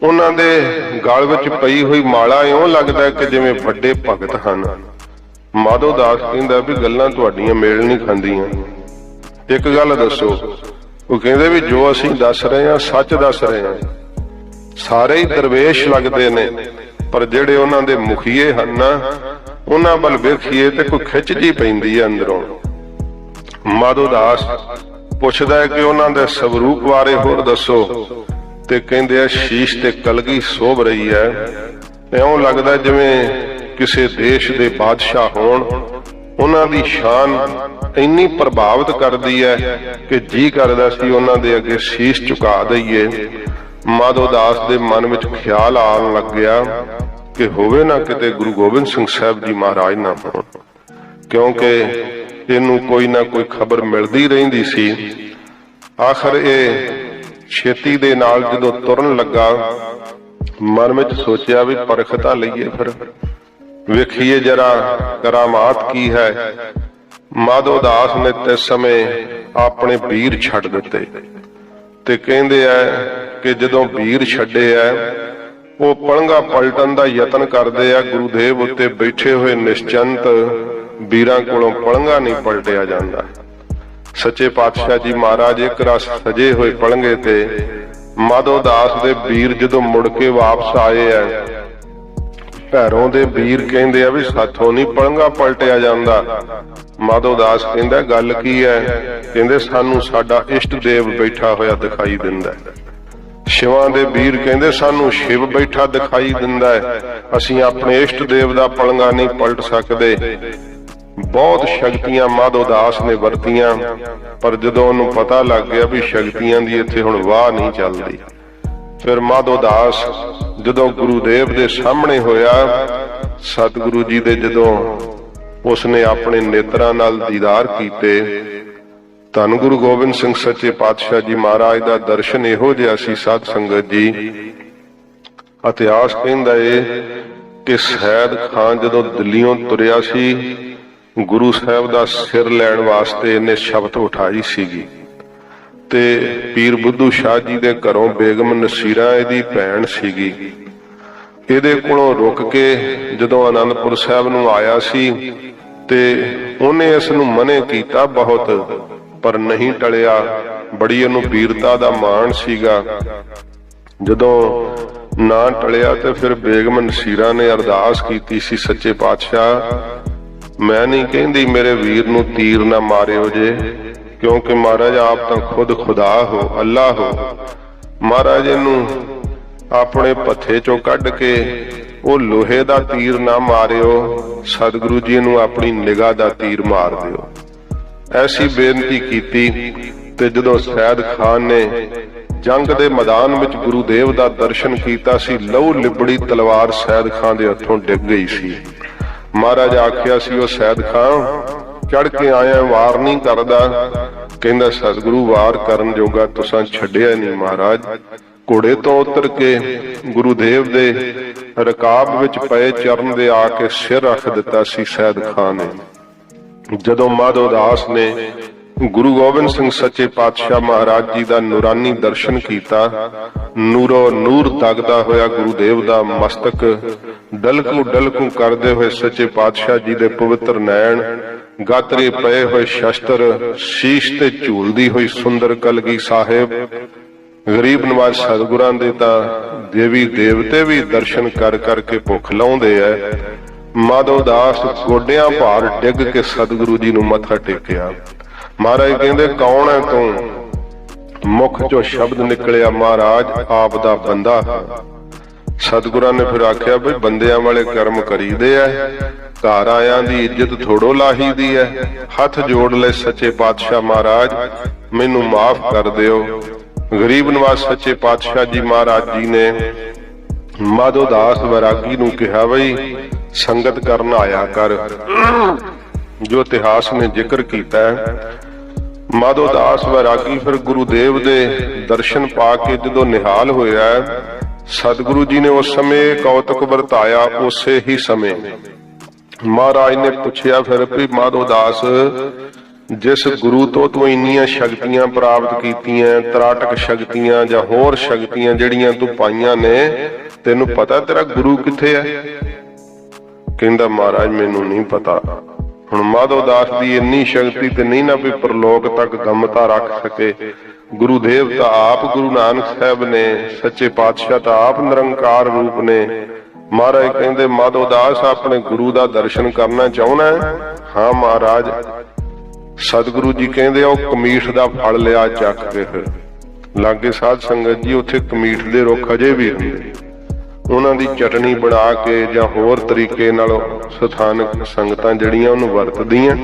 ਉਹਨਾਂ ਦੇ ਗਲ ਵਿੱਚ ਪਈ ਹੋਈ ਮਾਲਾ ਇਉਂ ਲੱਗਦਾ ਕਿ ਜਿਵੇਂ ਵੱਡੇ ਭਗਤ ਹਨ। ਮਾਧੋ ਦਾਸ ਕਹਿੰਦਾ ਵੀ ਗੱਲਾਂ ਤੁਹਾਡੀਆਂ ਮੇਲ ਨਹੀਂ ਖਾਂਦੀਆਂ, ਇੱਕ ਗੱਲ ਦੱਸੋ। ਉਹ ਕਹਿੰਦੇ ਵੀ ਜੋ ਅਸੀਂ ਦੱਸ ਰਹੇ ਹਾਂ ਸੱਚ ਦੱਸ ਰਹੇ ਹਾਂ। ਸਾਰੇ ਹੀ ਦਰਵੇਸ਼ ਲੱਗਦੇ ਨੇ, ਪਰ ਜਿਹੜੇ ਉਹਨਾਂ ਦੇ ਮੁਖੀਏ ਹਨ ਨਾ, ਉਹਨਾਂ ਵੱਲ ਵੇਖੀਏ ਤੇ ਕੋਈ ਖਿੱਚ ਜੀ ਪੈਂਦੀ ਹੈ ਅੰਦਰੋਂ। ਮਾਧੋ ਦਾਸ ਪੁੱਛਦਾ ਹੈ ਕਿ ਉਹਨਾਂ ਦੇ ਸਵਰੂਪ ਬਾਰੇ ਹੋਰ ਦੱਸੋ। ਤੇ ਕਹਿੰਦੇ ਆ ਸ਼ੀਸ਼ ਤੇ ਕਲਗੀ ਸੋਭ ਰਹੀ ਹੈ, ਇਉਂ ਲੱਗਦਾ ਜਿਵੇਂ ਕਿਸੇ ਦੇਸ਼ ਦੇ ਬਾਦਸ਼ਾਹ ਹੋਣ। ਉਹਨਾਂ ਦੀ ਸ਼ਾਨ ਇੰਨੀ ਪ੍ਰਭਾਵਿਤ ਕਰਦੀ ਹੈ ਕਿ ਜੀ ਕਰਦਾ ਸੀ ਉਹਨਾਂ ਦੇ ਅੱਗੇ ਸ਼ੀਸ਼ ਝੁਕਾ ਦਈਏ। ਮਾਧੋ ਦਾਸ ਦੇ ਮਨ ਵਿੱਚ ਖਿਆਲ ਆਉਣ ਲੱਗ ਗਿਆ ਕਿ ਹੋਵੇ ਨਾ ਕਿਤੇ ਗੁਰੂ ਗੋਬਿੰਦ ਸਿੰਘ ਸਾਹਿਬ ਜੀ ਮਹਾਰਾਜ ਨਾ ਹੋਣ, ਕਿਉਂਕਿ ਇਹਨੂੰ ਕੋਈ ਨਾ ਕੋਈ ਖਬਰ ਮਿਲਦੀ ਰਹਿੰਦੀ ਸੀ। ਆਖਰ ਇਹ ਛੇਤੀ ਦੇ ਨਾਲ ਜਦੋਂ ਤੁਰਨ ਲੱਗਾ, ਮਨ ਵਿੱਚ ਸੋਚਿਆ ਵੀ ਪਰਖ ਤਾਂ ਲਈਏ, ਫਿਰ ਵੇਖੀਏ ਜਰਾ ਕਰਾਮਾਤ ਕੀ ਹੈ। ਮਾਧੋ ਦਾਸ ਨੇ ਤੇ ਸਮੇਂ ਆਪਣੇ ਵੀਰ ਛੱਡ ਦਿੱਤੇ ਤੇ ਕਹਿੰਦੇ ਆ ਕਿ ਜਦੋਂ ਵੀਰ ਛੱਡੇ ਆ ਉਹ ਪਲੰਗਾ ਪਲਟਣ ਦਾ ਯਤਨ ਕਰਦੇ ਆ। ਗੁਰੂਦੇਵ ਉੱਤੇ ਬੈਠੇ ਹੋਏ ਨਿਸ਼ਚੰਤ ਵੀਰਾਂ ਕੋਲੋਂ ਪਲੰਗਾ ਨਹੀਂ ਪਲਟਿਆ ਜਾਂਦਾ। ਸੱਚੇ ਪਾਤਸ਼ਾਹ ਜੀ ਮਹਾਰਾਜ ਇੱਕ ਰਸ ਸਜੇ ਹੋਏ ਪਲੰਗੇ ਤੇ ਮਾਧੋ ਦਾਸ ਦੇ ਵੀਰ ਜਦੋਂ ਮੁੜ ਕੇ ਵਾਪਸ ਆਏ ਆ, ਭੈਰੋਂ ਦੇ ਵੀਰ ਕਹਿੰਦੇ ਆ ਵੀ ਸਾਥੋਂ ਨਹੀਂ ਪਲੰਗਾ ਪਲਟਿਆ ਜਾਂਦਾ। ਮਾਧੋ ਦਾਸ ਕਹਿੰਦਾ ਗੱਲ ਕੀ ਹੈ। ਕਹਿੰਦੇ ਸਾਨੂੰ ਸਾਡਾ ਇਸ਼ਟ ਦੇਵ ਬੈਠਾ ਹੋਇਆ ਦਿਖਾਈ ਦਿੰਦਾ। ਸ਼ਿਵਾਂ ਦੇ ਵੀਰ ਕਹਿੰਦੇ ਸਾਨੂੰ ਸ਼ਿਵ ਬੈਠਾ ਦਿਖਾਈ ਦਿੰਦਾ ਹੈ, ਅਸੀਂ ਆਪਣੇ ਇਸ਼ਟ ਦੇਵ ਦਾ ਪਲੰਗਾ ਨਹੀਂ ਪਲਟ ਸਕਦੇ। ਬਹੁਤ ਸ਼ਕਤੀਆਂ ਮਾਧੋ ਦਾਸ ਨੇ ਵਰਤੀਆਂ, ਪਰ ਜਦੋਂ ਉਹਨੂੰ ਪਤਾ ਲੱਗ ਗਿਆ ਵੀ ਸ਼ਕਤੀਆਂ ਦੀ ਇੱਥੇ ਹੁਣ ਵਾਹ ਨਹੀਂ ਚੱਲਦੀ, ਫਿਰ ਮਾਧੋ ਦਾਸ ਜਦੋਂ ਗੁਰੂਦੇਵ ਦੇ ਸਾਹਮਣੇ ਹੋਇਆ, ਸਤਿਗੁਰੂ ਜੀ ਦੇ ਜਦੋਂ ਉਸਨੇ ਆਪਣੇ ਨੇਤਰਾਂ ਨਾਲ ਦੀਦਾਰ ਕੀਤੇ, ਧੰਨ ਗੁਰੂ ਗੋਬਿੰਦ ਸਿੰਘ ਸੱਚੇ ਪਾਤਸ਼ਾਹ ਜੀ ਮਹਾਰਾਜ ਦਾ ਦਰਸ਼ਨ ਇਹੋ ਜਿਹਾ ਸੀ। ਸਾਧ ਸੰਗਤ ਜੀ, ਇਤਿਹਾਸ ਕਹਿੰਦਾ ਏ ਕਿ ਸੈਦ ਖਾਨ ਜਦੋਂ ਦਿੱਲੀੋਂ ਤੁਰਿਆ ਸੀ, ਗੁਰੂ ਸਾਹਿਬ ਦਾ ਸਿਰ ਲੈਣ ਵਾਸਤੇ ਇਹਨੇ ਸ਼ਬਦ ਉਠਾਈ ਸੀਗੀ, ਤੇ ਪੀਰ ਬੁੱਧੂ ਸ਼ਾਹ ਜੀ ਦੇ ਘਰੋਂ ਬੇਗਮ ਨਸੀਰਾ ਇਹਦੀ ਭੈਣ ਸੀਗੀ। ਇਹਦੇ ਕੋਲੋਂ ਰੁਕ ਕੇ ਜਦੋਂ ਆਨੰਦਪੁਰ ਸਾਹਿਬ ਨੂੰ ਆਇਆ ਸੀ ਤੇ ਉਹਨੇ ਇਸ ਨੂੰ ਮਨੇ ਕੀਤਾ ਬਹੁਤ, ਪਰ ਨਹੀਂ ਟਲਿਆ। ਬੜੀ ਉਹਨੂੰ ਵੀਰਤਾ ਦਾ ਮਾਣ ਸੀਗਾ। ਜਦੋਂ ਨਾ ਟਲਿਆ ਤੇ ਫਿਰ ਬੇਗਮ ਨਸੀਰਾ ਨੇ ਅਰਦਾਸ ਕੀਤੀ ਸੀ, ਸੱਚੇ ਪਾਤਸ਼ਾਹ ਮੈਂ ਨਹੀਂ ਕਹਿੰਦੀ ਮੇਰੇ ਵੀਰ ਨੂੰ ਤੀਰ ਨਾ ਮਾਰਿਓ ਜੇ, ਕਿਉਂਕਿ ਮਹਾਰਾਜ ਆਪ ਤਾਂ ਖੁਦ ਖੁਦਾ ਹੋ, ਅੱਲਾ ਹੋ। ਮਹਾਰਾਜ ਇਹਨੂੰ ਆਪਣੇ ਪੱਥੇ ਚੋਂ ਕੱਢ ਕੇ ਉਹ ਲੋਹੇ ਦਾ ਤੀਰ ਨਾ ਮਾਰਿਓ, ਸਤਿਗੁਰੂ ਜੀ ਨੂੰ ਆਪਣੀ ਨਿਗਾਹ ਦਾ ਤੀਰ ਮਾਰ ਦਿਓ। ਐਸੀ ਬੇਨਤੀ ਕੀਤੀ ਤੇ ਜਦੋਂ ਸੈਦ ਖਾਨ ਨੇ ਜੰਗ ਦੇ ਮੈਦਾਨ ਵਿੱਚ ਗੁਰੂਦੇਵ ਦਾ ਦਰਸ਼ਨ ਕੀਤਾ ਸੀ, ਲਹੂ ਲਿਬੜੀ ਤਲਵਾਰ ਸੈਦ ਖਾਨ ਦੇ ਹੱਥੋਂ ਡਿੱਗ ਗਈ ਸੀ। महाराज आखिया सी ओ सैद खां चढ़ के आया वार नहीं करदा। कहंदा सतगुरु वार करन जोगा तुसां छड्डिया नहीं महाराज। घोड़े तो उतर के गुरुदेव दे रकाब विच पए चरण दे आके सिर रख दिता सी सैद खां ने। जदों माधोदास ने गुरु गोबिंद सिंह सच्चे पातशाह महाराज जी का नूरानी दर्शन किया, नूरो नूर दगदा होया गुरुदेव का मस्तक डलकू डलकू करते हुए सच्चे पातशाह जी दे पवित्र नैन, गातरे पए हुए शस्त्र, शीश ते झूलदी हुई सुंदर कलगी साहिब, गरीब नवाज सतगुरां दे तां देवी देवते भी दर्शन कर करके भुख लाउंदे है। माधोदास गोडियां भार डिग के सतगुरु जी नूं मत्था टेकिया। महाराज कहंदे कौन है तू? मुख चो शब्द निकलिया महाराज आप दा बंदा है। सतगुरां ने फिर आख्या बई बंदियां वाले कर्म करीदे है, घर आयां दी इज्जत थोड़ो लाही दी है। हथ जोड़ ले सच्चे पातशाह महाराज मैनू माफ कर दियो। गरीब नवाज सच्चे पातशाह जी महाराज जी ने माधोदास वैरागी नूं कहा बई संगत करन आया कर। जो इतिहास ने जिक्र किया है, माधोदास वैरागी फिर गुरुदेव दे दर्शन पा के जदों निहाल होया है, सतगुरु जी ने उस समय कौतक वरताया। उसे ही समय महाराज ने पूछया फिर भी माधोदास जिस गुरु तो तू इन्नियां शक्तियां प्राप्त कीतियां, त्राटक शक्तियां जां होर शक्तियां जिहड़ियां तू पाईयां ने, तेनू पता तेरा गुरु किथे है? कहंदा महाराज मैनू नहीं पता। हुण माधोदास दी इन्नी शक्ति ते नहीं ना भी परलोक तक गमता रख सके। गुरुदेव तां आप गुरु नानक साहब ने, सच्चे पातशाह तां आप निरंकार रूप ने। महाराज कहंदे माधोदास अपने गुरु दा दर्शन करना चाहुंदा है? हाँ महाराज। सतगुरु जी कहंदे ओ कमीठ दा फल लिया चख के। फिर लागे साध संगत जी उत्थे कमीठ दे रुख अजे भी हुंदे, उन्हां दी चटनी बना के जां होर तरीके नाल स्थानक संगतां जड़ियां उहनूं वरतदियां।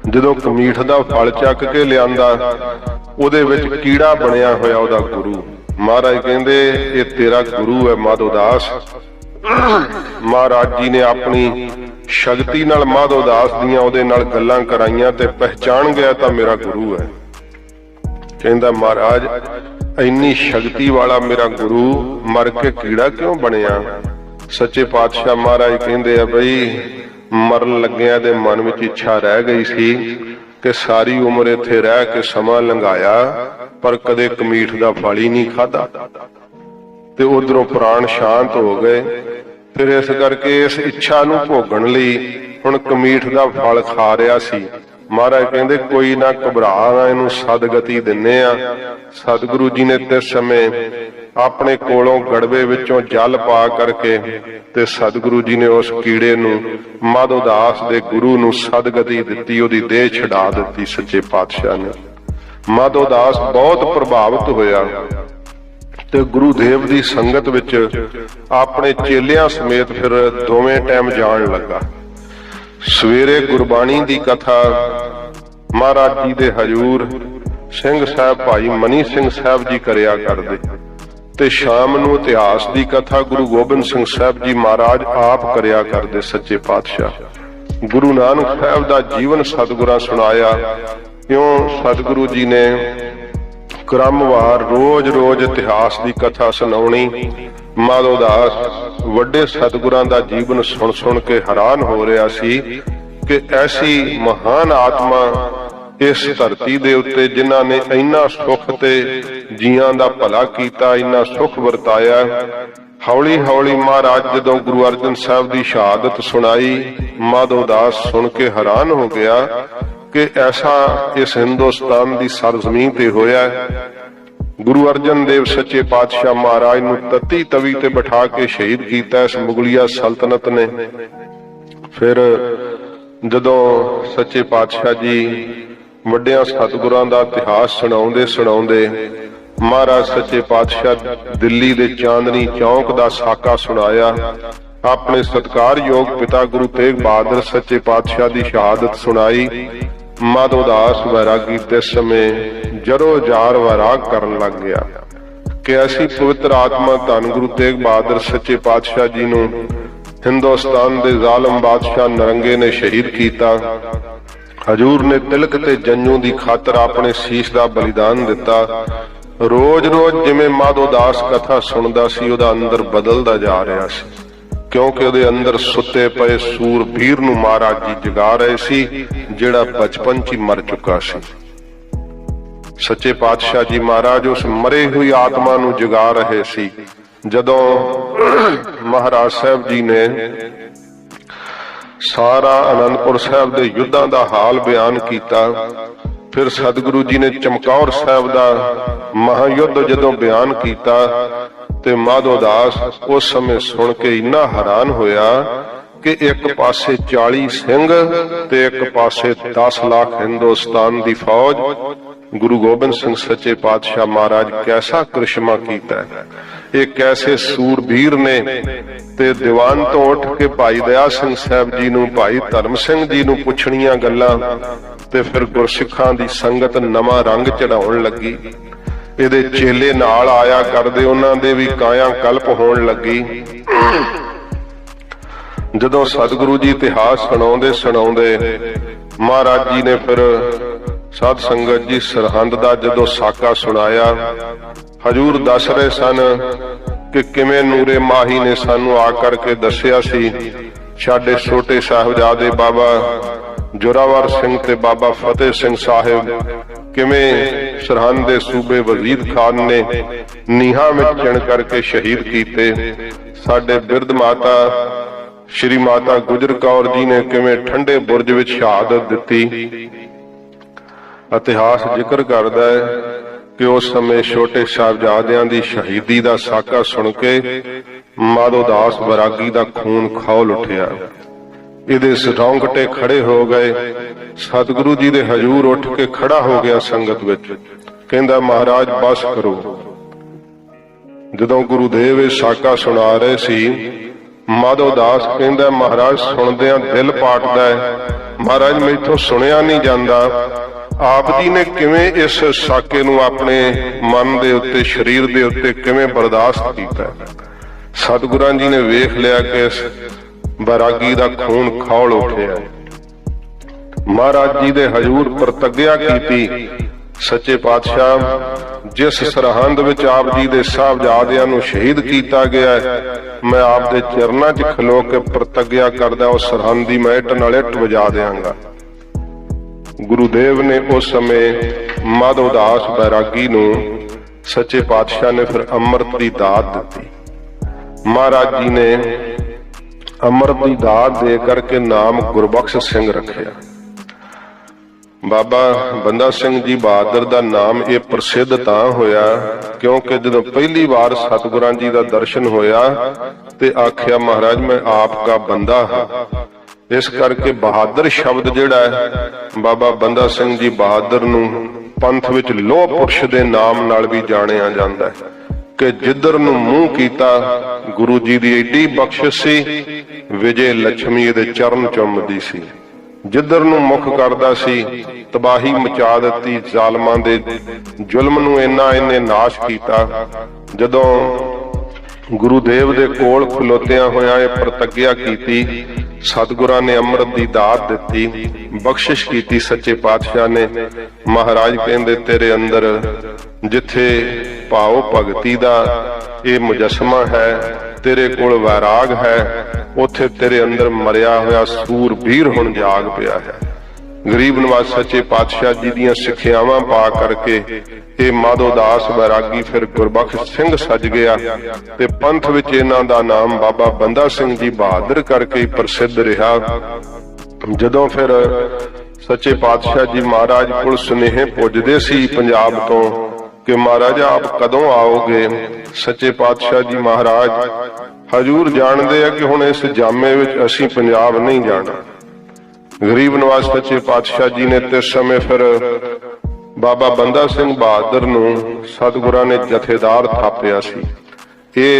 जदों कमीठ दा फल चक के लिआंदा, उहदे विच कीड़ा बनिया होया उहदा गुरु। महाराज कहंदे ये तेरा गुरु है माधोदास। महाराज जी ने अपनी शक्ति नाल माधोदास दियां उहदे नाल गल्लां कराईयां ते पहचान गया तां मेरा गुरु है। कहंदा महाराज इन्नी शक्ति वाला मेरा गुरु मर के कीड़ा क्यों बनिया? सच्चे पातशाह महाराज कहंदे आ बई मरन लग्गिया दे मन विच इच्छा रह गई सी कि सारी उम्र इत्थे रह के समा लंघाया पर कदे कमीठ दा फल ही नहीं खादा। ते उधरों प्राण शांत हो गए। फिर इस करके इस इच्छा नूं भोगण लई हुण कमीठ दा फल खा रिहा सी। महाराज कहंदे कोई ना घबरा, इहनूं सदगति दिन्ने आ। सतगुरु जी ने तिस समय अपने कोलों गड़बे विचों जल पा करके ते सतगुरु जी ने उस कीड़े नूं माधोदास दे गुरु नूं सदगति दित्ती, उहदी देह छड़ा दित्ती सच्चे पातशाह ने। माधोदास बहुत प्रभावित होया ते गुरुदेव दी संगत विच अपने चेलियां समेत फिर दोवें टाइम जाण लगा। सवेरे गुरबाणी दी कथा महाराज जी दे हजूर सिंह साहब भाई मनी सिंह साहब जी करया करदे ते शाम नूं इतिहास दी कथा गुरु गोबिंद सिंह साहब जी महाराज आप करया करदे सच्चे पातशाह। गुरु नानक साहब दा जीवन सतगुरां सुनाया। क्यों सतगुरु जी ने क्रमवार रोज रोज इतिहास दी कथा सुनाउणी। माधोदास वड्डे सतगुरां दा जीवन सुन सुन के हैरान हो रहा सी कि ऐसी महान आत्मा इस धरती दे उत्ते जिन्हां ने इन्ना सुख ते जियां दा भला कीता, इन्ना सुख वरताया। हौली हौली महाराज जदों गुरु अर्जन साहब दी शहादत सुनाई, माधोदास सुन के हैरान हो गया कि ऐसा इस हिंदुस्तान दी सरजमीन ते होया है। गुरु अर्जन देव सच्चे पातशाह महाराज नूं तत्ती तवी ते बिठा के शहीद कीता इस मुगलिया सल्तनत ने। फिर जदों सच्चे पातशाह जी वड्डियां सतगुरां दा इतिहास सुणाउंदे सुणाउंदे महाराज सच्चे पातशाह दिल्ली दे चांदनी चौक दा साका सुनाया। अपने सत्कारयोग पिता गुरु तेग बहादुर सच्चे पातशाह दी शहादत सुनाई। माधोदास वैरागी तिस समय जरो जार वैराग करन लग गया कि ऐसी पवित्र आत्मा धन गुरु तेग बहादुर सच्चे पातशाह जी नूं हिंदुस्तान दे जालिम बादशाह नरंगे ने शहीद किया। हजूर ने तिलक ते जंजू दी खातर अपने शीश दा बलिदान दिता। रोज रोज जिवें माधो दास कथा सुनदा सी उहदा अंदर बदलदा जा रहा सी, क्योंकि उहदे अंदर सुते पए सूरबीर नूं महाराज जी जगा रहे सी, जिहड़ा बचपन च ही मर चुका सी। सच्चे पातशाह जी महाराज उस मरे हुई आत्मा नूं जगा रहे सी। जदों महाराज साहब जी ने सारा आनंदपुर साहब दे युद्धां दा हाल बयान किया, फिर सतगुरु जी ने चमकौर साहब दा महायुद्ध जदों बयान किया ते माधो दास उस समय सुन के इन्ना हैरान होया कि एक पासे 40 सिंह ते एक पासे 10 लाख हिंदुस्तान दी फौज। गुरु गोबिंद सिंह सच्चे पातशाह महाराज कैसा करिश्मा कीता है। एक कैसे सूरबीर ने ते दीवान तो उठ के भाई दया सिंह साहब जी नूं, भाई धर्म सिंह जी नूं पुछणियां गल्लां ते फिर गुरसिखां दी संगत नवां रंग चढ़ाउण लगी। इहदे चेले नाल आया करदे, उन्हां दे भी काया कल्प होण लगी। जदों सतगुरु जी इतिहास सुणाउंदे सुणाउंदे महाराज जी ने फिर साध संगत जी सरहंद दा जदों साका सुनाया, हजूर दस रहे सन कि किवें नूरे माही ने सानू आकर के दसिया सी साडे छोटे साहिबजादे बाबा जोरावर सिंह ते बाबा फतेह सिंह साहिब किवें सरहंद दे सूबे वजीर खान ने नीहां विच चिण करके शहीद कीते। साडे बिरध माता श्री माता गुजर कौर जी ने किवें ठंडे बुरज विच शहादत दिती। इतिहास जिक्र करदा है कि उस समय छोटे साहिबजादियां दी शहीदी दा साका सुन के माधो दास वैरागी दा खून खौल उठिया। इहदे रौंगटे खड़े हो गए। सतगुरु जी दे हजूर उठ के खड़ा हो गया संगत विच, कहंदा महाराज बस करो। जदों गुरुदेव इह साका सुना रहे सी, माधो दास कहंदा महाराज सुनदियां दिल पाटदा है, महाराज मैथों सुनिया नहीं जांदा। आप जी ने किवें इस साके नूं अपने मन दे उत्ते शरीर दे उत्ते किवें बर्दाश्त कीता। सतगुरां जी ने वेख लिया कि इस बैरागी दा खून खौल उठिया। महाराज जी दे हजूर प्रतिज्ञा कीती, सच्चे पातशाह जिस सरहंद विच आप जी दे साहबजादियां नूं शहीद कीता गया है, मैं आप दे चरनां च खलो के प्रतिज्ञा करदा उस सरहंद दी मैं इट नाल इट वजा देंगा। गुरुदेव ने उस समय माधो दास बैरागी नूं सच्चे पातशाह ने फिर अमृत की दात दी। महाराज जी ने अमृत की दात दे करके नाम गुरबख्श सिंह रखिया। बाबा बंदा सिंह जी बहादुर का नाम ये प्रसिद्ध तां होया क्योंकि जदों पहली बार सतगुरां जी का दर्शन होया ते आख्या महाराज मैं आपका बंदा हाँ। इस करके बहादुर शब्द जिहड़ा है बाबा बंदा सिंह जी बहादुर नूं पंथ विच लोह पुरुष दे नाम नाल भी जाणिया जांदा है कि जिधर नूं मूंह कीता गुरु जी दी एडी बख्शिश सी, विजय लक्ष्मी दे चरण चुमदी सी। जिधर नूं मुख करदा सी तबाही मचा दित्ती, जालमां दे जुल्म नूं इन्ने नाश कीता। जदों गुरुदेव दे कोल खलोतियां होया ये प्रतिज्ञा कीती, सतगुरां ने अमृत दी दात दित्ती, बख्शिश कीती। सच्चे पातशाह ने महाराज कहंदे तेरे अंदर जिथे भाव भगती दा ये मुजस्मा है, तेरे कोल वैराग है, उथे तेरे अंदर मरिया होया सूरबीर हुण जाग पिया है। गरीब नवाज सच्चे पातशाह जी दियां सिखियावां पा करके ये माधो दास बैरागी फिर गुरबख्श सिंह सज गया ते पंथ विच इन्हां दा नाम बाबा बंदा सिंह जी बहादुर करके प्रसिद्ध रहा। जदों फिर सच्चे पातशाह जी महाराज कोल सुनेहे पुजदे सी पंजाब तो कि महाराज आप कदों आओगे, सच्चे पातशाह जी महाराज हजूर जानते हैं कि हुण इस जामे विच असीं पंजाब नहीं जाना। गरीब नवाज सच्चे पातशाह जी ने तिस समय फिर बाबा बंदा सिंह बहादुर नूं सतगुरां ने जथेदार थापिया सी। ये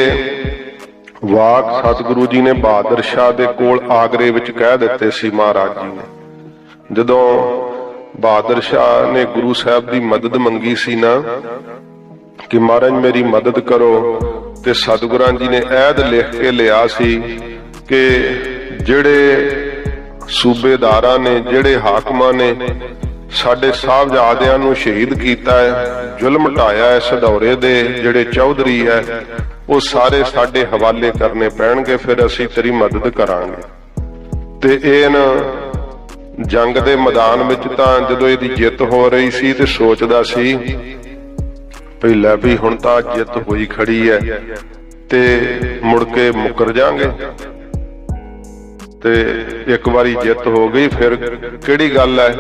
वाक सतगुरु जी ने बहादुर शाह दे कोल आगरे विच कह दिते सी। महाराज जी ने जदों बहादुर शाह ने गुरु साहब दी मदद मंगी सी ना कि महाराज मेरी मदद करो, ते सतगुरां जी ने ऐद लिख के लिया सी कि ਜਿਹੜੇ सूबेदारां ने, ਜਿਹੜੇ हाकमां ने ਸਾਡੇ ਸਾਹਿਬਜ਼ਾਦਿਆਂ ਨੂੰ ਸ਼ਹੀਦ ਕੀਤਾ है, ਜ਼ੁਲਮ ਢਾਇਆ है, सढौरे ਦੇ ਜਿਹੜੇ ਚੌਧਰੀ है ਉਹ ਸਾਰੇ ਸਾਡੇ ਹਵਾਲੇ ਕਰਨੇ ਪੈਣਗੇ, ਫਿਰ ਅਸੀਂ ਤੇਰੀ ਮਦਦ ਕਰਾਂਗੇ। ਤੇ ਇਹ ਜੰਗ ਦੇ ਮੈਦਾਨ ਵਿੱਚ ਤਾਂ ਜਦੋਂ ਇਹਦੀ ਜਿੱਤ ਹੋ ਰਹੀ ਸੀ ਤੇ ਸੋਚਦਾ ਸੀ ਭਈ ਲੈ ਵੀ ਹੁਣ ਤਾਂ ਜਿੱਤ ਹੋਈ ਖੜੀ ਹੈ ਤੇ ਮੁੜ ਕੇ ਮੁੱਕਰ ਜਾਾਂਗੇ। ਤੇ ਇੱਕ ਵਾਰੀ ਜਿੱਤ ਹੋ ਗਈ ਫਿਰ ਕਿਹੜੀ ਗੱਲ ਹੈ,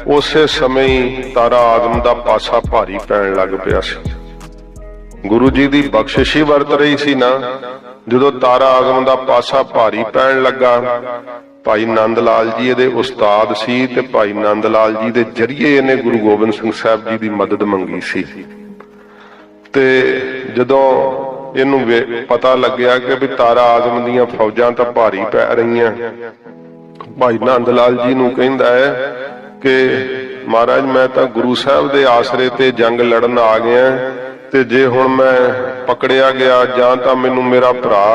ਉਸੇ ਸਮੇਂ ਹੀ ਤਾਰਾ ਆਜ਼ਮ ਦਾ ਪਾਸਾ ਭਾਰੀ ਪੈਣ ਲੱਗ ਪਿਆ ਸੀ। ਗੁਰੂ ਜੀ ਦੀ ਬਖਸ਼ਿਸ਼ ਹੀ ਵਰਤ ਰਹੀ ਸੀ ਨਾ। ਜਦੋਂ ਤਾਰਾ ਆਜ਼ਮ ਦਾ ਪਾਸਾ ਭਾਰੀ ਪੈਣ ਲੱਗਾ, ਭਾਈ ਨੰਦ ਲਾਲ ਜੀ ਇਹਦੇ ਉਸਤਾਦ ਸੀ ਤੇ ਭਾਈ ਨੰਦ ਲਾਲ ਜੀ ਦੇ ਜਰੀਏ ਇਹਨੇ ਗੁਰੂ ਗੋਬਿੰਦ ਸਿੰਘ ਸਾਹਿਬ ਜੀ ਦੀ ਮਦਦ ਮੰਗੀ ਸੀ। ਤੇ ਜਦੋਂ ਇਹਨੂੰ ਪਤਾ ਲੱਗਿਆ ਕਿ ਵੀ ਤਾਰਾ ਆਜ਼ਮ ਦੀਆਂ ਫੌਜਾਂ ਤਾਂ ਭਾਰੀ ਪੈ ਰਹੀਆਂ, ਭਾਈ ਨੰਦ ਲਾਲ ਜੀ ਨੂੰ ਕਹਿੰਦਾ ਹੈ ਕਿ ਮਹਾਰਾਜ ਮੈਂ ਤਾਂ ਗੁਰੂ ਸਾਹਿਬ ਦੇ ਆਸਰੇ ਤੇ ਜੰਗ ਲੜਨ ਆ ਗਿਆ, ਤੇ ਜੇ ਹੁਣ ਮੈਂ ਪਕੜਿਆ ਗਿਆ ਜਾਂ ਤਾਂ ਮੈਨੂੰ ਮੇਰਾ ਭਰਾ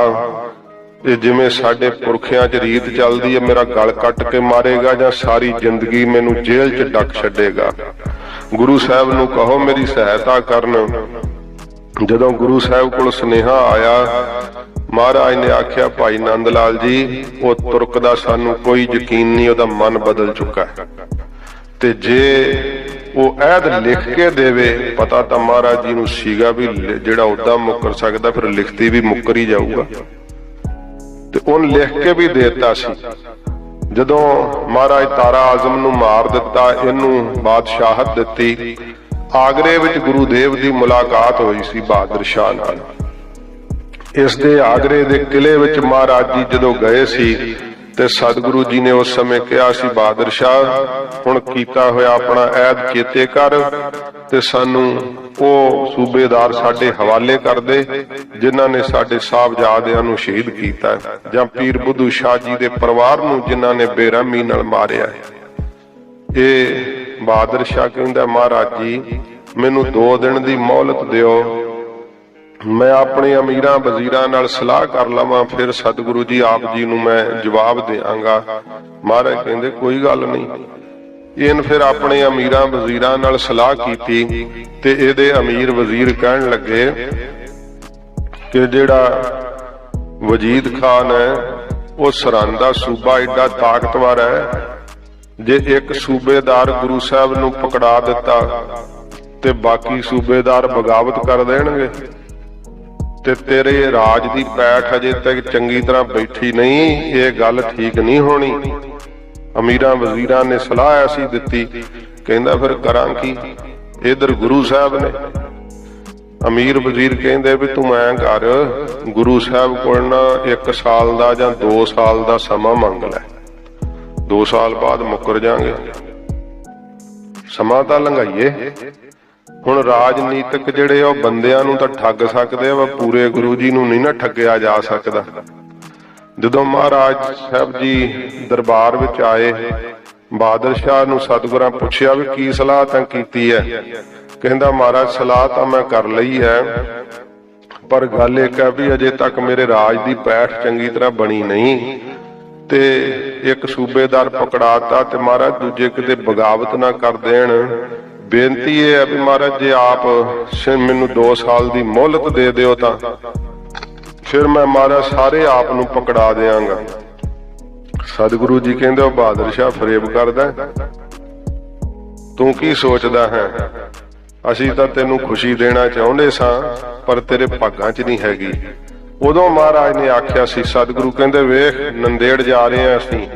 ਇਹ ਜਿਵੇਂ ਸਾਡੇ ਪੁਰਖਿਆਂ 'ਚ ਰੀਤ ਚੱਲਦੀ ਹੈ ਮੇਰਾ ਗਲ ਕੱਟ ਕੇ ਮਾਰੇਗਾ, ਜਾਂ ਸਾਰੀ ਜ਼ਿੰਦਗੀ ਮੈਨੂੰ ਜੇਲ੍ਹ 'ਚ ਡੱਕ ਛੱਡੇਗਾ। ਗੁਰੂ ਸਾਹਿਬ ਨੂੰ ਕਹੋ ਮੇਰੀ ਸਹਾਇਤਾ ਕਰਨ। ਜਦੋਂ ਗੁਰੂ ਸਾਹਿਬ ਕੋਲ ਸੁਨੇਹਾ ਆਇਆ, ਮਹਾਰਾਜ ਨੇ ਆਖਿਆ ਭਾਈ ਨੰਦ ਲਾਲ ਜੀ ਉਹ ਤੁਰਕ ਦਾ ਸਾਨੂੰ ਕੋਈ ਯਕੀਨ ਨਹੀਂ, ਉਹਦਾ ਮਨ ਬਦਲ ਚੁੱਕਾ ਹੈ, ਤੇ ਜੇ ਉਹ ਐਦ ਲਿਖ ਕੇ ਦੇਵੇ, ਪਤਾ ਤਾਂ ਮਹਾਰਾਜ ਜੀ ਨੂੰ ਸੀਗਾ ਵੀ ਜਿਹੜਾ ਉਹਦਾ ਮੁੱਕਰ ਸਕਦਾ ਫਿਰ ਲਿਖਤੀ ਵੀ ਮੁੱਕਰ ਹੀ ਜਾਊਗਾ, ਤੇ ਉਹਨ ਲਿਖ ਕੇ ਵੀ ਦੇਤਾ ਸੀ। ਜਦੋਂ ਮਹਾਰਾਜ ਤਾਰਾ ਆਜ਼ਮ ਨੂੰ ਮਾਰ ਦਿੱਤਾ, ਇਹਨੂੰ ਬਾਦਸ਼ਾਹਤ ਦਿੱਤੀ। ਆਗਰੇ ਵਿੱਚ ਗੁਰੂਦੇਵ ਦੀ ਮੁਲਾਕਾਤ ਹੋਈ ਸੀ ਬਹਾਦਰ ਸ਼ਾਹ ਨਾਲ। ਇਸ ਦੇ ਆਗਰੇ ਦੇ ਕਿਲੇ ਵਿੱਚ ਮਹਾਰਾਜ ਜੀ ਜਦੋਂ ਗਏ ਸੀ ਤੇ ਸਤਿਗੁਰੂ ਜੀ ਨੇ ਉਸ ਸਮੇਂ ਕਿਹਾ ਸੀ ਬਹਾਦਰ ਸ਼ਾਹ ਹੁਣ ਕੀਤਾ ਹੋਇਆ ਆਪਣਾ ਐਦ ਚੇਤੇ ਕਰ ਤੇ ਸਾਨੂੰ ਉਹ ਸੂਬੇਦਾਰ ਸਾਡੇ ਹਵਾਲੇ ਕਰ ਦੇ ਜਿਨ੍ਹਾਂ ਨੇ ਸਾਡੇ ਸਾਹਿਬਜ਼ਾਦਿਆਂ ਨੂੰ ਸ਼ਹੀਦ ਕੀਤਾ, ਜਾਂ ਪੀਰ ਬੁੱਧੂ ਸ਼ਾਹ ਜੀ ਦੇ ਪਰਿਵਾਰ ਨੂੰ ਜਿਨ੍ਹਾਂ ਨੇ ਬੇਰਹਿਮੀ ਨਾਲ ਮਾਰਿਆ। ਇਹ ਬਹਾਦਰ ਸ਼ਾਹ ਕਹਿੰਦਾ ਮਹਾਰਾਜ ਜੀ ਮੈਨੂੰ 2 ਦਿਨ ਦੀ ਮੌਲਤ ਦਿਓ, ਮੈਂ ਆਪਣੇ ਅਮੀਰਾਂ ਵਜ਼ੀਰਾਂ ਨਾਲ ਸਲਾਹ ਕਰ ਲਵਾਂ, ਫਿਰ ਸਤਿਗੁਰੂ ਜੀ ਆਪ ਜੀ ਨੂੰ ਮੈਂ ਜਵਾਬ ਦੇਵਾਂਗਾ। ਮਹਾਰਾਜ ਕਹਿੰਦੇ ਕੋਈ ਗੱਲ ਨਹੀਂ। ਇਹਨ ਫਿਰ ਆਪਣੇ ਅਮੀਰਾਂ ਵਜ਼ੀਰਾਂ ਨਾਲ ਸਲਾਹ ਕੀਤੀ ਤੇ ਇਹਦੇ ਅਮੀਰ ਵਜ਼ੀਰ ਕਹਿਣ ਲੱਗੇ ਕਿ ਜਿਹੜਾ ਵਜੀਦ ਖਾਨ ਹੈ ਉਹ ਸਰਹੰਦ ਦਾ ਸੂਬਾ ਏਡਾ ਤਾਕਤਵਰ ਹੈ, ਜੇ ਇੱਕ ਸੂਬੇਦਾਰ ਗੁਰੂ ਸਾਹਿਬ ਨੂੰ ਪਕੜਾ ਦਿੱਤਾ ਤੇ ਬਾਕੀ ਸੂਬੇਦਾਰ ਬਗਾਵਤ ਕਰ ਦੇਣਗੇ, ਤੇ ਤੇਰੇ ਰਾਜ ਦੀ ਪੈਠ ਅਜੇ ਤੱਕ ਚੰਗੀ ਤਰ੍ਹਾਂ ਬੈਠੀ ਨਹੀਂ, ਇਹ ਗੱਲ ਠੀਕ ਨਹੀਂ ਹੋਣੀ। ਅਮੀਰਾਂ ਵਜ਼ੀਰਾਂ ਨੇ ਸਲਾਹ ਐਸੀ ਦਿੱਤੀ, ਕਹਿੰਦਾ ਫਿਰ ਕਰਾਂ ਕੀ, ਇਧਰ ਗੁਰੂ ਸਾਹਿਬ ਨੇ। ਅਮੀਰ ਵਜ਼ੀਰ ਕਹਿੰਦੇ ਵੀ ਤੂੰ ਐਂ ਕਰ, ਗੁਰੂ ਸਾਹਿਬ ਕੋਲ ਨਾ 1 ਸਾਲ ਦਾ ਜਾਂ 2 ਸਾਲ ਦਾ ਸਮਾਂ ਮੰਗ ਲੈ, 2 ਸਾਲ ਬਾਅਦ ਮੁੱਕਰ ਜਾਾਂਗੇ, ਸਮਾਂ ਤਾਂ ਲੰਘਾਈਏ। ਹੁਣ ਰਾਜਨੀਤਿਕ ਜਿਹੜੇ ਉਹ ਬੰਦਿਆਂ ਨੂੰ ਤਾਂ ਠੱਗ ਸਕਦੇ ਆ, ਪੂਰੇ ਗੁਰੂ ਜੀ ਨੂੰ ਨਹੀਂ ਨਾ ਠੱਗਿਆ ਜਾ ਸਕਦਾ। ਜਦੋਂ ਮਹਾਰਾਜ ਸਾਹਿਬ ਜੀ ਦਰਬਾਰ ਵਿੱਚ ਆਏ, ਬਹਾਦਰ ਸ਼ਾਹ ਨੂੰ ਸਤਿਗੁਰਾਂ ਪੁੱਛਿਆ ਵੀ ਕੀ ਸਲਾਹ ਤਾਂ ਕੀਤੀ ਹੈ, ਕਹਿੰਦਾ ਮਹਾਰਾਜ ਸਲਾਹ ਤਾਂ ਮੈਂ ਕਰ ਲਈ ਹੈ, ਪਰ ਗੱਲ ਇਹ ਹੈ ਵੀ ਅਜੇ ਤੱਕ ਮੇਰੇ ਰਾਜ ਦੀ ਪੈਠ ਚੰਗੀ ਤਰ੍ਹਾਂ ਬਣੀ ਨਹੀਂ, ਤੇ ਇੱਕ ਸੂਬੇਦਾਰ ਪਕੜਾਤਾ ਤੇ ਮਹਾਰਾਜ ਦੂਜੇ ਕਿਤੇ ਬਗਾਵਤ ਨਾ ਕਰ ਦੇਣ। ਬੇਨਤੀ ਇਹ ਹੈ ਵੀ ਮਹਾਰਾਜ ਜੇ ਆਪ ਮੈਨੂੰ 2 ਸਾਲ ਦੀ ਮੋਹਲਤ ਦੇ ਦਿਓ ਤਾਂ ਫਿਰ ਮੈਂ ਮਹਾਰਾਜ ਸਾਰੇ ਆਪ ਨੂੰ ਪਕੜਾ ਦਿਆਂਗਾ। ਸਤਿਗੁਰੂ ਜੀ ਕਹਿੰਦੇ ਉਹ ਬਹਾਦਰ ਸ਼ਾਹ ਫਰੇਬ ਕਰਦਾ, ਤੂੰ ਕੀ ਸੋਚਦਾ ਹੈ, ਅਸੀਂ ਤਾਂ ਤੈਨੂੰ ਖੁਸ਼ੀ ਦੇਣਾ ਚਾਹੁੰਦੇ ਸਾਂ ਪਰ ਤੇਰੇ ਭਾਗਾਂ 'ਚ ਨਹੀਂ ਹੈਗੀ। ਉਦੋਂ ਮਹਾਰਾਜ ਨੇ ਆਖਿਆ ਸੀ, ਸਤਿਗੁਰੂ ਕਹਿੰਦੇ ਵੇਖ ਨੰਦੇੜ ਜਾ ਰਹੇ ਹਾਂ ਅਸੀਂ,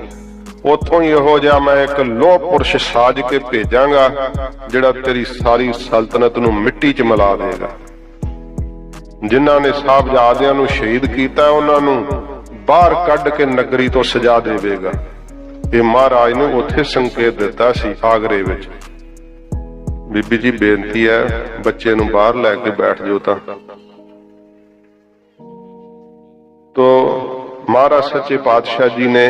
ਉੱਥੋਂ ਹੀ ਇਹੋ ਜਿਹਾ ਮੈਂ ਇੱਕ ਲੋਹ ਪੁਰਸ਼ ਸਾਜ ਕੇ ਭੇਜਾਂਗਾ ਜਿਹੜਾ ਤੇਰੀ ਸਾਰੀ ਸਲਤਨਤ ਨੂੰ ਮਿੱਟੀ 'ਚ ਮਿਲਾ ਦੇਗਾ। ਜਿਨ੍ਹਾਂ ਨੇ ਸਾਹਿਬਜ਼ਾਦਿਆਂ ਨੂੰ ਸ਼ਹੀਦ ਕੀਤਾ ਉਹਨਾਂ ਨੂੰ ਬਾਹਰ ਕੱਢ ਕੇ ਨਗਰੀ ਤੋਂ ਸਜਾ ਦੇਵੇਗਾ। ਇਹ ਮਹਾਰਾਜ ਨੇ ਉੱਥੇ ਸੰਕੇਤ ਦਿੱਤਾ ਸੀ ਆਗਰੇ ਵਿੱਚ। ਬੀਬੀ ਜੀ ਬੇਨਤੀ ਹੈ ਬੱਚੇ ਨੂੰ ਬਾਹਰ ਲੈ ਕੇ ਬੈਠ ਜਾਓ। ਤਾਂ ਤੋ ਮਹਾਰਾਜ ਸੱਚੇ ਪਾਤਸ਼ਾਹ ਜੀ ਨੇ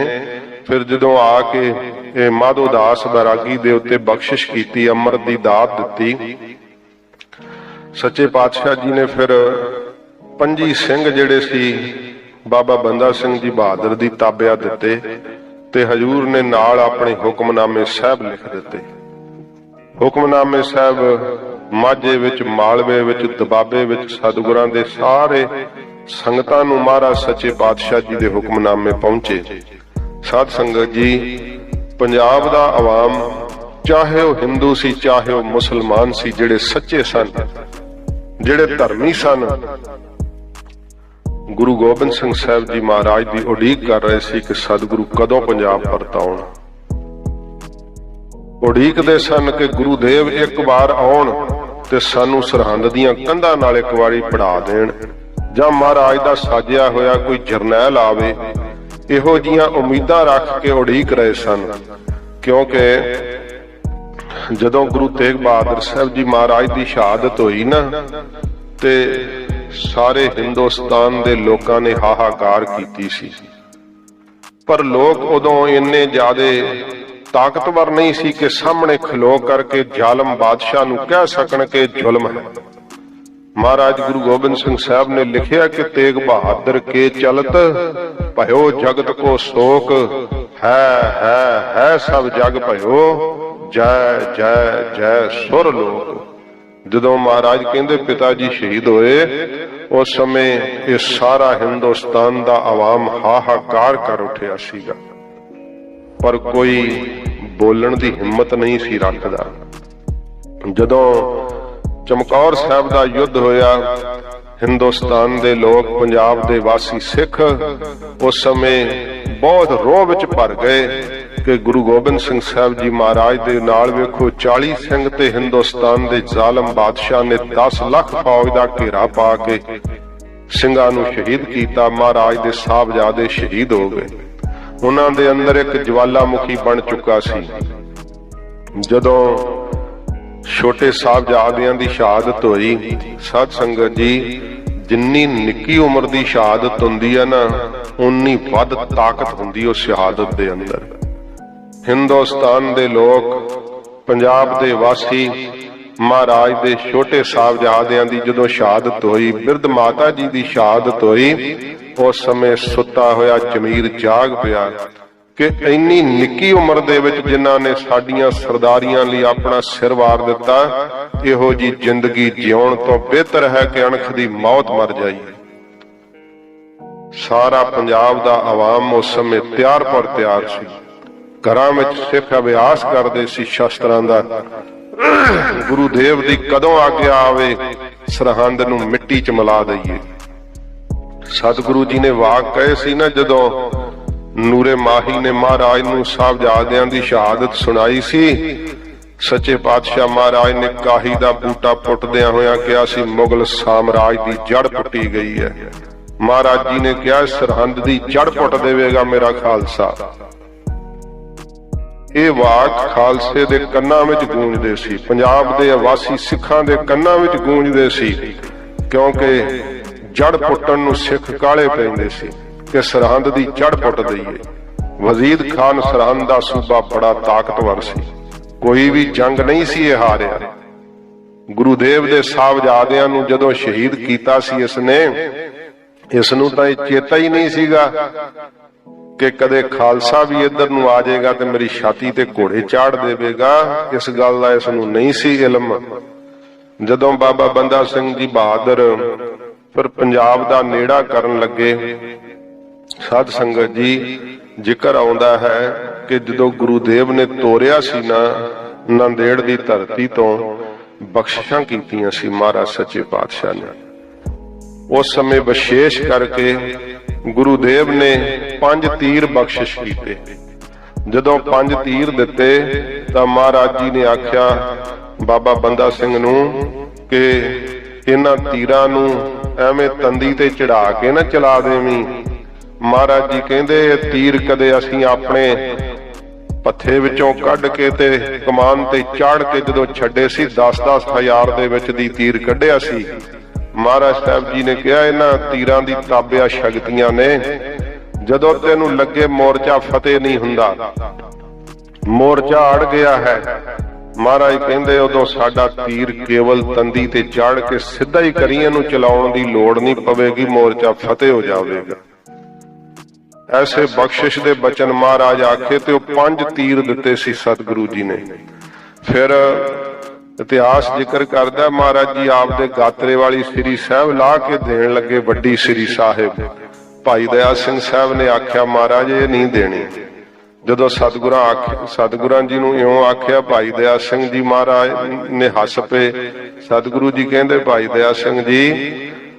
ਫਿਰ ਜਦੋਂ ਆ ਕੇ ਇਹ ਮਾਧੋ ਦਾਸ ਬੈਰਾਗੀ ਦੇ ਉੱਤੇ ਬਖਸ਼ਿਸ਼ ਕੀਤੀ, ਅੰਮ੍ਰਿਤ ਦੀ ਦਾਤ ਦਿੱਤੀ, ਸੱਚੇ ਪਾਤਸ਼ਾਹ ਜੀ ਨੇ ਫਿਰ 25 ਸਿੰਘ ਜਿਹੜੇ ਸੀ ਬਾਬਾ ਬੰਦਾ ਸਿੰਘ ਜੀ ਬਹਾਦਰ ਦੀ ਤਾਬਿਆ ਦਿੱਤੇ ਤੇ ਹਜੂਰ ਨੇ ਨਾਲ ਆਪਣੇ ਹੁਕਮਨਾਮੇ ਸਾਹਿਬ ਲਿਖ ਦਿੱਤੇ। ਹੁਕਮਨਾਮੇ ਸਾਹਿਬ ਮਾਝੇ ਵਿੱਚ, ਮਾਲਵੇ ਵਿੱਚ, ਦਬਾਬੇ ਵਿੱਚ ਸਤਿਗੁਰਾਂ ਦੇ ਸਾਰੇ ਸੰਗਤਾਂ ਨੂੰ ਮਹਾਰਾਜ ਸੱਚੇ ਪਾਤਸ਼ਾਹ ਜੀ ਦੇ ਹੁਕਮਨਾਮੇ ਪਹੁੰਚੇ। ਸਾਧ ਸੰਗਤ ਜੀ, ਪੰਜਾਬ ਦਾ ਆਵਾਮ, ਚਾਹੇ ਉਹ ਹਿੰਦੂ ਸੀ ਚਾਹੇ ਉਹ ਮੁਸਲਮਾਨ ਸੀ, ਜਿਹੜੇ ਸੱਚੇ ਸਨ, ਜਿਹੜੇ ਧਰਮੀ ਸਨ, ਗੁਰੂ ਗੋਬਿੰਦ ਸਿੰਘ ਸਾਹਿਬ ਜੀ ਮਹਾਰਾਜ ਦੀ ਉਡੀਕ ਕਰ ਰਹੇ ਸੀ ਕਿ ਸਤਿਗੁਰੂ ਕਦੋਂ ਪੰਜਾਬ ਪਰਤ ਆਉਣ। ਉਡੀਕਦੇ ਸਨ ਕਿ ਗੁਰੂਦੇਵ ਇੱਕ ਵਾਰ ਆਉਣ ਤੇ ਸਾਨੂੰ ਸਰਹੰਦ ਦੀਆਂ ਕੰਧਾਂ ਨਾਲ ਇੱਕ ਵਾਰੀ ਪੜਾ ਦੇਣ, ਜਾਂ ਮਹਾਰਾਜ ਦਾ ਸਾਜਿਆ ਹੋਇਆ ਕੋਈ ਜਰਨੈਲ ਆਵੇ। ਇਹੋ ਜੀਆਂ ਉਮੀਦਾਂ ਰੱਖ ਕੇ ਉਡੀਕ ਰਹੇ ਸਨ, ਕਿਉਂਕਿ ਜਦੋਂ ਗੁਰੂ ਤੇਗ ਬਹਾਦਰ ਸਾਹਿਬ ਜੀ ਮਹਾਰਾਜ ਦੀ ਸ਼ਹਾਦਤ ਹੋਈ ਨਾ, ਤੇ ਸਾਰੇ ਹਿੰਦੁਸਤਾਨ ਦੇ ਲੋਕਾਂ ਨੇ ਹਾਹਾਕਾਰ ਕੀਤੀ ਸੀ। ਪਰ ਲੋਕ ਉਦੋਂ ਇੰਨੇ ਜ਼ਿਆਦੇ ਤਾਕਤਵਰ ਨਹੀਂ ਸੀ ਕਿ ਸਾਹਮਣੇ ਖਲੋ ਕਰਕੇ ਜ਼ਾਲਮ ਬਾਦਸ਼ਾਹ ਨੂੰ ਕਹਿ ਸਕਣ ਕਿ ਜ਼ੁਲਮ ਹੈ। ਮਹਾਰਾਜ ਗੁਰੂ ਗੋਬਿੰਦ ਸਿੰਘ ਸਾਹਿਬ ਨੇ ਲਿਖਿਆ ਕਿ ਤੇਗ ਬਹਾਦਰ ਕੇ ਚਲਤ ਭਇਓ ਜਗਤ ਕੋ ਸ਼ੋਕ, ਹੈ ਸਭ ਜਗ ਭਇਓ ਜੈ ਜੈ ਜੈ ਸੁਰ ਲੋਕ। ਜਦੋਂ ਮਹਾਰਾਜ ਕਹਿੰਦੇ ਪਿਤਾ ਜੀ ਸ਼ਹੀਦ ਹੋਏ, ਉਸ ਸਮੇਂ ਇਹ ਸਾਰਾ ਹਿੰਦੁਸਤਾਨ ਦਾ ਆਵਾਮ ਹਾਹਾਕਾਰ ਕਰ ਉੱਠਿਆ ਸੀਗਾ, ਪਰ ਕੋਈ ਬੋਲਣ ਦੀ ਹਿੰਮਤ ਨਹੀਂ ਸੀ ਰੱਖਦਾ। ਜਦੋਂ ਚਮਕੌਰ ਸਾਹਿਬ ਦਾ ਯੁੱਧ ਹੋਇਆ, ਹਿੰਦੁਸਤਾਨ ਦੇ ਲੋਕ, ਪੰਜਾਬ ਦੇ ਵਾਸੀ ਸਿੱਖ ਉਸ ਸਮੇਂ ਬਹੁਤ ਰੋਹ ਵਿੱਚ ਭਰ ਗਏ ਕਿ ਗੁਰੂ ਗੋਬਿੰਦ ਸਿੰਘ ਸਾਹਿਬ ਜੀ ਮਹਾਰਾਜ ਦੇ ਨਾਲ ਵੇਖੋ 40 ਸਿੰਘ ਤੇ ਹਿੰਦੁਸਤਾਨ ਦੇ ਜ਼ਾਲਮ ਬਾਦਸ਼ਾਹ ਨੇ 10 ਲੱਖ ਫੌਜ ਦਾ ਘੇਰਾ ਪਾ ਕੇ ਸਿੰਘਾਂ ਨੂੰ ਸ਼ਹੀਦ ਕੀਤਾ। ਮਹਾਰਾਜ ਦੇ ਸਾਹਿਬਜ਼ਾਦੇ ਸ਼ਹੀਦ ਹੋ ਗਏ। ਉਹਨਾਂ ਦੇ ਅੰਦਰ ਇੱਕ ਜਵਾਲਾਮੁਖੀ ਬਣ ਚੁੱਕਾ ਸੀ। ਜਦੋਂ ਛੋਟੇ ਸਾਹਿਬਜ਼ਾਦਿਆਂ ਦੀ ਸ਼ਹਾਦਤ ਹੋਈ, ਸਾਧ ਸੰਗਤ ਜੀ, ਜਿੰਨੀ ਨਿੱਕੀ ਉਮਰ ਦੀ ਸ਼ਹਾਦਤ ਹੁੰਦੀ ਹੈ ਨਾ, ਉਨੀ ਵੱਧ ਤਾਕਤ ਹੁੰਦੀ ਉਸ ਸ਼ਹਾਦਤ ਦੇ ਅੰਦਰ। ਹਿੰਦੁਸਤਾਨ ਦੇ ਲੋਕ, ਪੰਜਾਬ ਦੇ ਵਾਸੀ, ਮਹਾਰਾਜ ਦੇ ਛੋਟੇ ਸਾਹਿਬਜ਼ਾਦਿਆਂ ਦੀ ਜਦੋਂ ਸ਼ਹਾਦਤ ਹੋਈ, ਬਿਰਧ ਮਾਤਾ ਜੀ ਦੀ ਸ਼ਹਾਦਤ ਹੋਈ, ਉਸ ਸਮੇਂ ਸੁੱਤਾ ਹੋਇਆ ਜ਼ਮੀਰ ਜਾਗ ਪਿਆ ਕਿ ਇੰਨੀ ਨਿੱਕੀ ਉਮਰ ਦੇ ਵਿੱਚ ਜਿਨ੍ਹਾਂ ਨੇ ਸਾਡੀਆਂ ਸਰਦਾਰੀਆਂ ਲਈ ਆਪਣਾ ਸਿਰ ਵਾਰ ਦਿੱਤਾ, ਇਹੋ ਜੀ ਜ਼ਿੰਦਗੀ ਜਿਉਣ ਤੋਂ ਬਿਹਤਰ ਹੈ ਕਿ ਅਣਖ ਦੀ ਮੌਤ ਮਰ ਜਾਈਏ। ਸਾਰਾ ਪੰਜਾਬ ਦਾ ਆਵਾਮ ਉਸ ਸਮੇਂ ਤਿਆਰ ਪਰ ਤਿਆਰ ਸੀ। ਘਰਾਂ ਵਿੱਚ ਸਿੱਖ ਅਭਿਆਸ ਕਰਦੇ ਸੀ ਸ਼ਸਤਰਾਂ ਦਾ, ਗੁਰੂਦੇਵ ਦੀ ਕਦੋਂ ਆਗਿਆ ਆਵੇ ਸਰਹੰਦ ਨੂੰ ਮਿੱਟੀ 'ਚ ਮਿਲਾ ਦਈਏ। ਸਤਿਗੁਰੂ ਜੀ ਨੇ ਵਾਕ ਕਹੇ ਸੀ ਨਾ, ਜਦੋਂ ਨੂਰੇ ਮਾਹੀ ਨੇ ਮਹਾਰਾਜ ਨੂੰ ਸਾਹਿਬਜ਼ਾਦਿਆਂ ਦੀ ਸ਼ਹਾਦਤ ਸੁਣਾਈ ਸੀ, ਸੱਚੇ ਪਾਤਸ਼ਾਹ ਮਹਾਰਾਜ ਨੇ ਕਾਹੀ ਦਾ ਬੂਟਾ ਪੁੱਟਦਿਆਂ ਹੋਇਆਂ ਕਿਹਾ ਸੀ, ਮੁਗਲ ਸਾਮਰਾਜ ਦੀ ਜੜ ਪੁੱਟੀ ਗਈ ਹੈ। ਮਹਾਰਾਜ ਜੀ ਨੇ ਕਿਹਾ, ਸਰਹੰਦ ਦੀ ਜੜ ਪੁੱਟ ਦੇਵੇਗਾ ਮੇਰਾ ਖਾਲਸਾ। ਇਹ ਵਾਕ ਖਾਲਸੇ ਦੇ ਕੰਨਾਂ ਵਿੱਚ ਗੂੰਜਦੇ ਸੀ, ਪੰਜਾਬ ਦੇ ਵਾਸੀ ਸਿੱਖਾਂ ਦੇ ਕੰਨਾਂ ਵਿੱਚ ਗੂੰਜਦੇ ਸੀ, ਕਿਉਂਕਿ ਜੜ ਪੁੱਟਣ ਨੂੰ ਸਿੱਖ ਕਾਲੇ ਪੈਂਦੇ ਸੀ ਕਿ ਸਰਹੰਦ ਦੀ ਜੜ ਪੁੱਟ ਦਈਏ। ਵਜ਼ੀਦ ਖਾਨ ਸਰਹੰਦ ਦਾ ਸੂਬਾ ਬੜਾ ਤਾਕਤਵਰ ਸੀ, ਕੋਈ ਵੀ ਜੰਗ ਨਹੀਂ ਸੀ ਇਹ ਹਾਰਿਆ। ਗੁਰੂਦੇਵ ਦੇ ਸਾਹਿਬਜ਼ਾਦਿਆਂ ਨੂੰ ਜਦੋਂ ਸ਼ਹੀਦ ਕੀਤਾ ਸੀ ਇਸ ਨੂੰ ਤਾਂ ਇਹ ਚੇਤਾ ਹੀ ਨਹੀਂ ਸੀਗਾ ਕਿ ਕਦੇ ਖਾਲਸਾ ਵੀ ਇੱਧਰ ਨੂੰ ਆ ਜਾਏਗਾ ਤੇ ਮੇਰੀ ਛਾਤੀ ਤੇ ਘੋੜੇ ਚਾੜ ਦੇਵੇਗਾ। ਇਸ ਗੱਲ ਦਾ ਇਸ ਨੂੰ ਨਹੀਂ ਸੀ ਇਲਮ। ਜਦੋਂ ਬਾਬਾ ਬੰਦਾ ਸਿੰਘ ਜੀ ਬਹਾਦਰ ਫਿਰ ਪੰਜਾਬ ਦਾ ਨੇੜਾ ਕਰਨ ਲੱਗੇ, ਸਾਧ ਸੰਗਤ ਜੀ, ਜ਼ਿਕਰ ਆਉਂਦਾ ਹੈ ਕਿ ਜਦੋਂ ਗੁਰੂਦੇਵ ਨੇ ਤੋਰਿਆ ਸੀ ਨਾ ਨੰਦੇੜ ਦੀ ਧਰਤੀ ਤੋਂ, ਬਖਸ਼ਿਸ਼ਾਂ ਕੀਤੀਆਂ ਸੀ ਮਹਾਰਾਜ ਸੱਚੇ ਪਾਤਸ਼ਾਹ ਨੇ। ਉਸ ਸਮੇਂ ਵਿਸ਼ੇਸ਼ ਕਰਕੇ ਗੁਰੂਦੇਵ ਨੇ 5 ਤੀਰ ਬਖਸ਼ਿਸ਼ ਕੀਤੇ। ਜਦੋਂ 5 ਤੀਰ ਦਿੱਤੇ ਤਾਂ ਮਹਾਰਾਜ ਜੀ ਨੇ ਆਖਿਆ ਬਾਬਾ ਬੰਦਾ ਸਿੰਘ ਨੂੰ ਕਿ ਇਹਨਾਂ ਤੀਰਾਂ ਨੂੰ ਐਵੇਂ ਤੰਦੀ ਤੇ ਚੜਾ ਕੇ ਨਾ ਚਲਾ ਦੇਵੀਂ। ਮਹਾਰਾਜ ਜੀ ਕਹਿੰਦੇ ਇਹ ਤੀਰ ਕਦੇ ਅਸੀਂ ਆਪਣੇ ਪੱਥੇ ਵਿੱਚੋਂ ਕੱਢ ਕੇ ਤੇ ਕਮਾਨ ਤੇ ਚਾੜ ਕੇ ਜਦੋਂ ਛੱਡੇ ਸੀ 10-10 ਹਜ਼ਾਰ ਦੇ ਵਿੱਚ ਦੀ ਤੀਰ ਕੱਢਿਆ ਸੀ। ਮਹਾਰਾਜ ਸਾਹਿਬ ਜੀ ਨੇ ਕਿਹਾ ਇਹਨਾਂ ਤੀਰਾਂ ਦੀ ਤਾਬਿਆ ਸ਼ਕਤੀਆਂ ਨੇ, ਜਦੋਂ ਤੈਨੂੰ ਲੱਗੇ ਮੋਰਚਾ ਫਤਿਹ ਨਹੀਂ ਹੁੰਦਾ, ਮੋਰਚਾ ਅੜ ਗਿਆ ਹੈ, ਮਹਾਰਾਜ ਕਹਿੰਦੇ ਉਦੋਂ ਸਾਡਾ ਤੀਰ ਕੇਵਲ ਤੰਦੀ ਤੇ ਚਾੜ ਕੇ ਸਿੱਧਾ ਹੀ ਕਰੀਏ ਨੂੰ ਚਲਾਉਣ ਦੀ ਲੋੜ ਨਹੀਂ ਪਵੇਗੀ, ਮੋਰਚਾ ਫਤਿਹ ਹੋ ਜਾਵੇਗਾ। ऐसे बख्शिश दे बचन महाराज आखे ते 5 तीर दिते सी सतगुरु जी ने। फिर इतिहास जिक्र करदा महाराज जी आपदे गात्रे वाली श्री साहब ला के देन लगे वड्डी श्री साहिब। भाई दयाल सिंह साहब ने आख्या महाराज ये नहीं देनी। जदों सतगुरां जी नूं इउं आख्या भाई दयाल सिंह जी महाराज ने हस पे। सतगुरु जी कहंदे भाई दयाल सिंह जी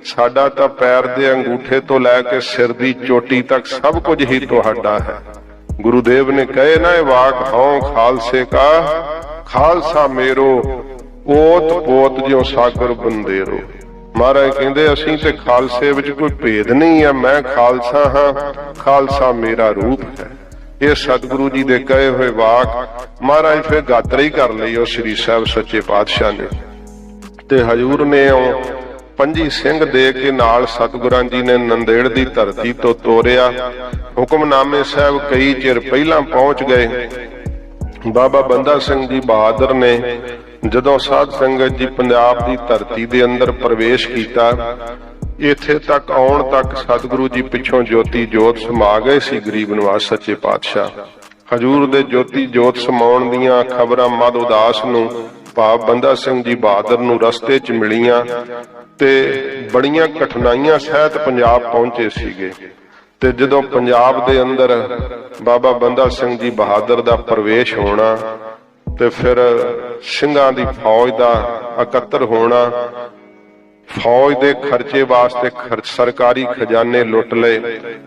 साडा तां पैर दे अंगूठे तो लैके सिर दी चोटी तक सब कुछ ही तुहाडा है। गुरुदेव ने कहे ना वाक हौं खालसे का खालसा मेरो ओत पोत ज्यों सागर बंदेरो। महाराज कहंदे असीं ते खालसे विच कोई भेद नहीं है, मैं खालसा हां, खालसा मेरा रूप है। ये सतगुरु जी दे कहे हुए वाक महाराज फिर गात्रा ही कर लई ओ श्री साहब सच्चे पातशाह ने। ते हजूर ने 5 सिंह दे के नाल सतगुरां जी ने नंदेड़ दी धरती तो तोरिया। हुक्मनामे साहब कई चिर पहला पहुंच गए। बाबा बंदा सिंह जी बहादुर ने जदों साध संगत जी पंजाब दी धरती दे अंदर प्रवेश कीता, इत्थे तक आउण तक सतगुरु जी पिछों ज्योति जोत समा गए सी गरीब नवाज सच्चे पातशाह। हजूर दे ज्योति जोत समाउण दीआं खबरां मद उदास नूं भाव बंदा सिंह जी बहादुर नूं रस्ते च मिलियां ते बड़ियां कठिनाइयां सहित पंजाब पहुंचे सीगे। ते जदों पंजाब दे अंदर बाबा बंदा सिंह जी बहादुर दा प्रवेश होना ते फिर ਸਿੰਘਾਂ दी फौज दा इकत्तर होना, फौज दे खर्चे वास्ते सरकारी खजाने लुट लए,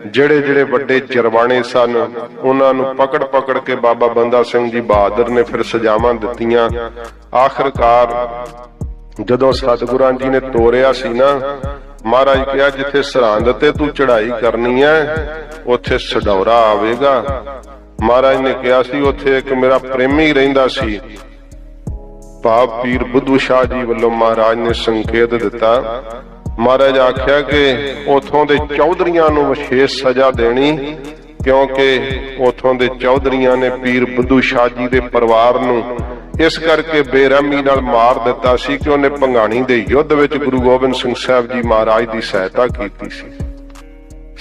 ਜਿਹੜੇ ਜਿਹੜੇ ਵੱਡੇ ਜਰਵਾਣੇ ਸਨ ਉਹਨਾਂ ਨੂੰ पकड़ के बाबा बंदा सिंह जी बहादुर ने फिर सजावां दित्तियां। आखिरकार जदों सतगुरां जी ने तोरिया सी ना, महाराज कहा जिथे सरहंद ते तू चढ़ाई करनी है उत्थे सडौरा आवेगा। महाराज ने कहा सी उत्थे एक मेरा प्रेमी रहिंदा सी। भाव पीर बुद्धू शाह जी वल्लों महाराज ने संकेत दिता। महाराज आख्या कि उथों दे चौधरियां नूं विशेष सजा देनी, क्योंकि उथों दे चौधरियां ने पीर बुद्धू शाह जी दे परिवार नूं इस करके बेरहमी नाल मार दिता सी कि उन्हें भंगाणी दे युद्ध विच गुरु गोबिंद सिंह साहब जी महाराज दी सहायता कीती सी।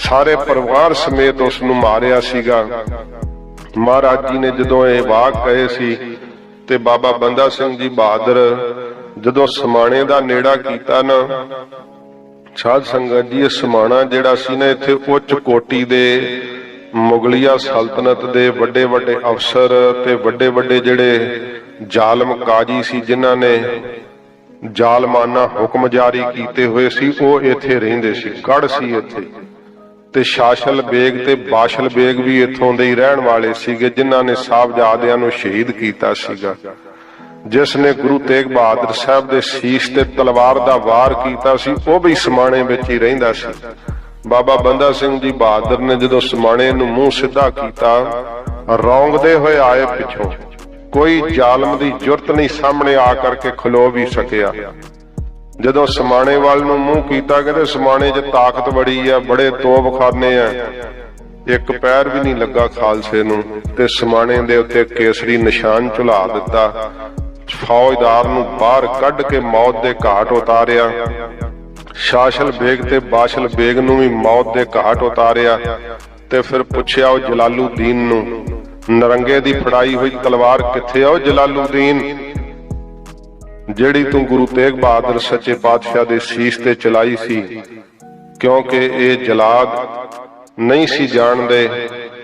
सारे परिवार समेत उस नूं मारिया सीगा। महाराज जी ने जदों ये वाक कहे सी ते बाबा बंदा सिंह जी बहादुर जदों समाणे दा नेड़ा कीता ना, साध संगत जी समाणा जिहड़ा सी ना इत्थे उच्च कोटि दे मुगलिया सल्तनत दे वड्डे वड्डे अफसर ते वड्डे वड्डे जिहड़े जालम काजी सी जिन्हां ने जालमाना हुक्म जारी कीते हुए सी, वो इत्थे रहिंदे सी। गढ़ सी इत्थे ते शाशल बेग ते बाशल बेग भी इत्थों दे ही रहण वाले सीगे, जिन्हां ने साहबजादियां नूं शहीद कीता सीगा। जिसने गुरु तेग बहादुर साहब दे शीश ते तलवार दा वार कीता सी, वो भी समाणे विच ही रहिंदा सी। बाबा बंदा सिंह जी बहादुर ने जदों समाणे नूं मूंह सीधा कीता, रौंगदे होए आए पिछों। कोई जालम दी जुरत नहीं सामने आ करके खलो भी सकिया। जदों समाणे वाल नूं मूंह कीता, कहते समाणे च ताकत बड़ी है, बड़े तोपखाने है, एक पैर भी नहीं लगा खालसे नूं ते समाणे दे उत्ते केसरी निशान झुला दिता। फौजदार नूं बाहर कढ के मौत दे घाट उतारिया। शाशल बेग ते बाशल बेग नूं भी मौत दे घाट उतारिया ते फिर पुछया ओ जलालुद्दीन नूं, नरंगे दी फड़ाई हुई तलवार किथे आ जलालुद्दीन, जेड़ी तू गुरु तेग बहादुर सच्चे पातशाह दे शीश ते चलाई सी? क्योंकि ये जलाद नहीं सी जानदे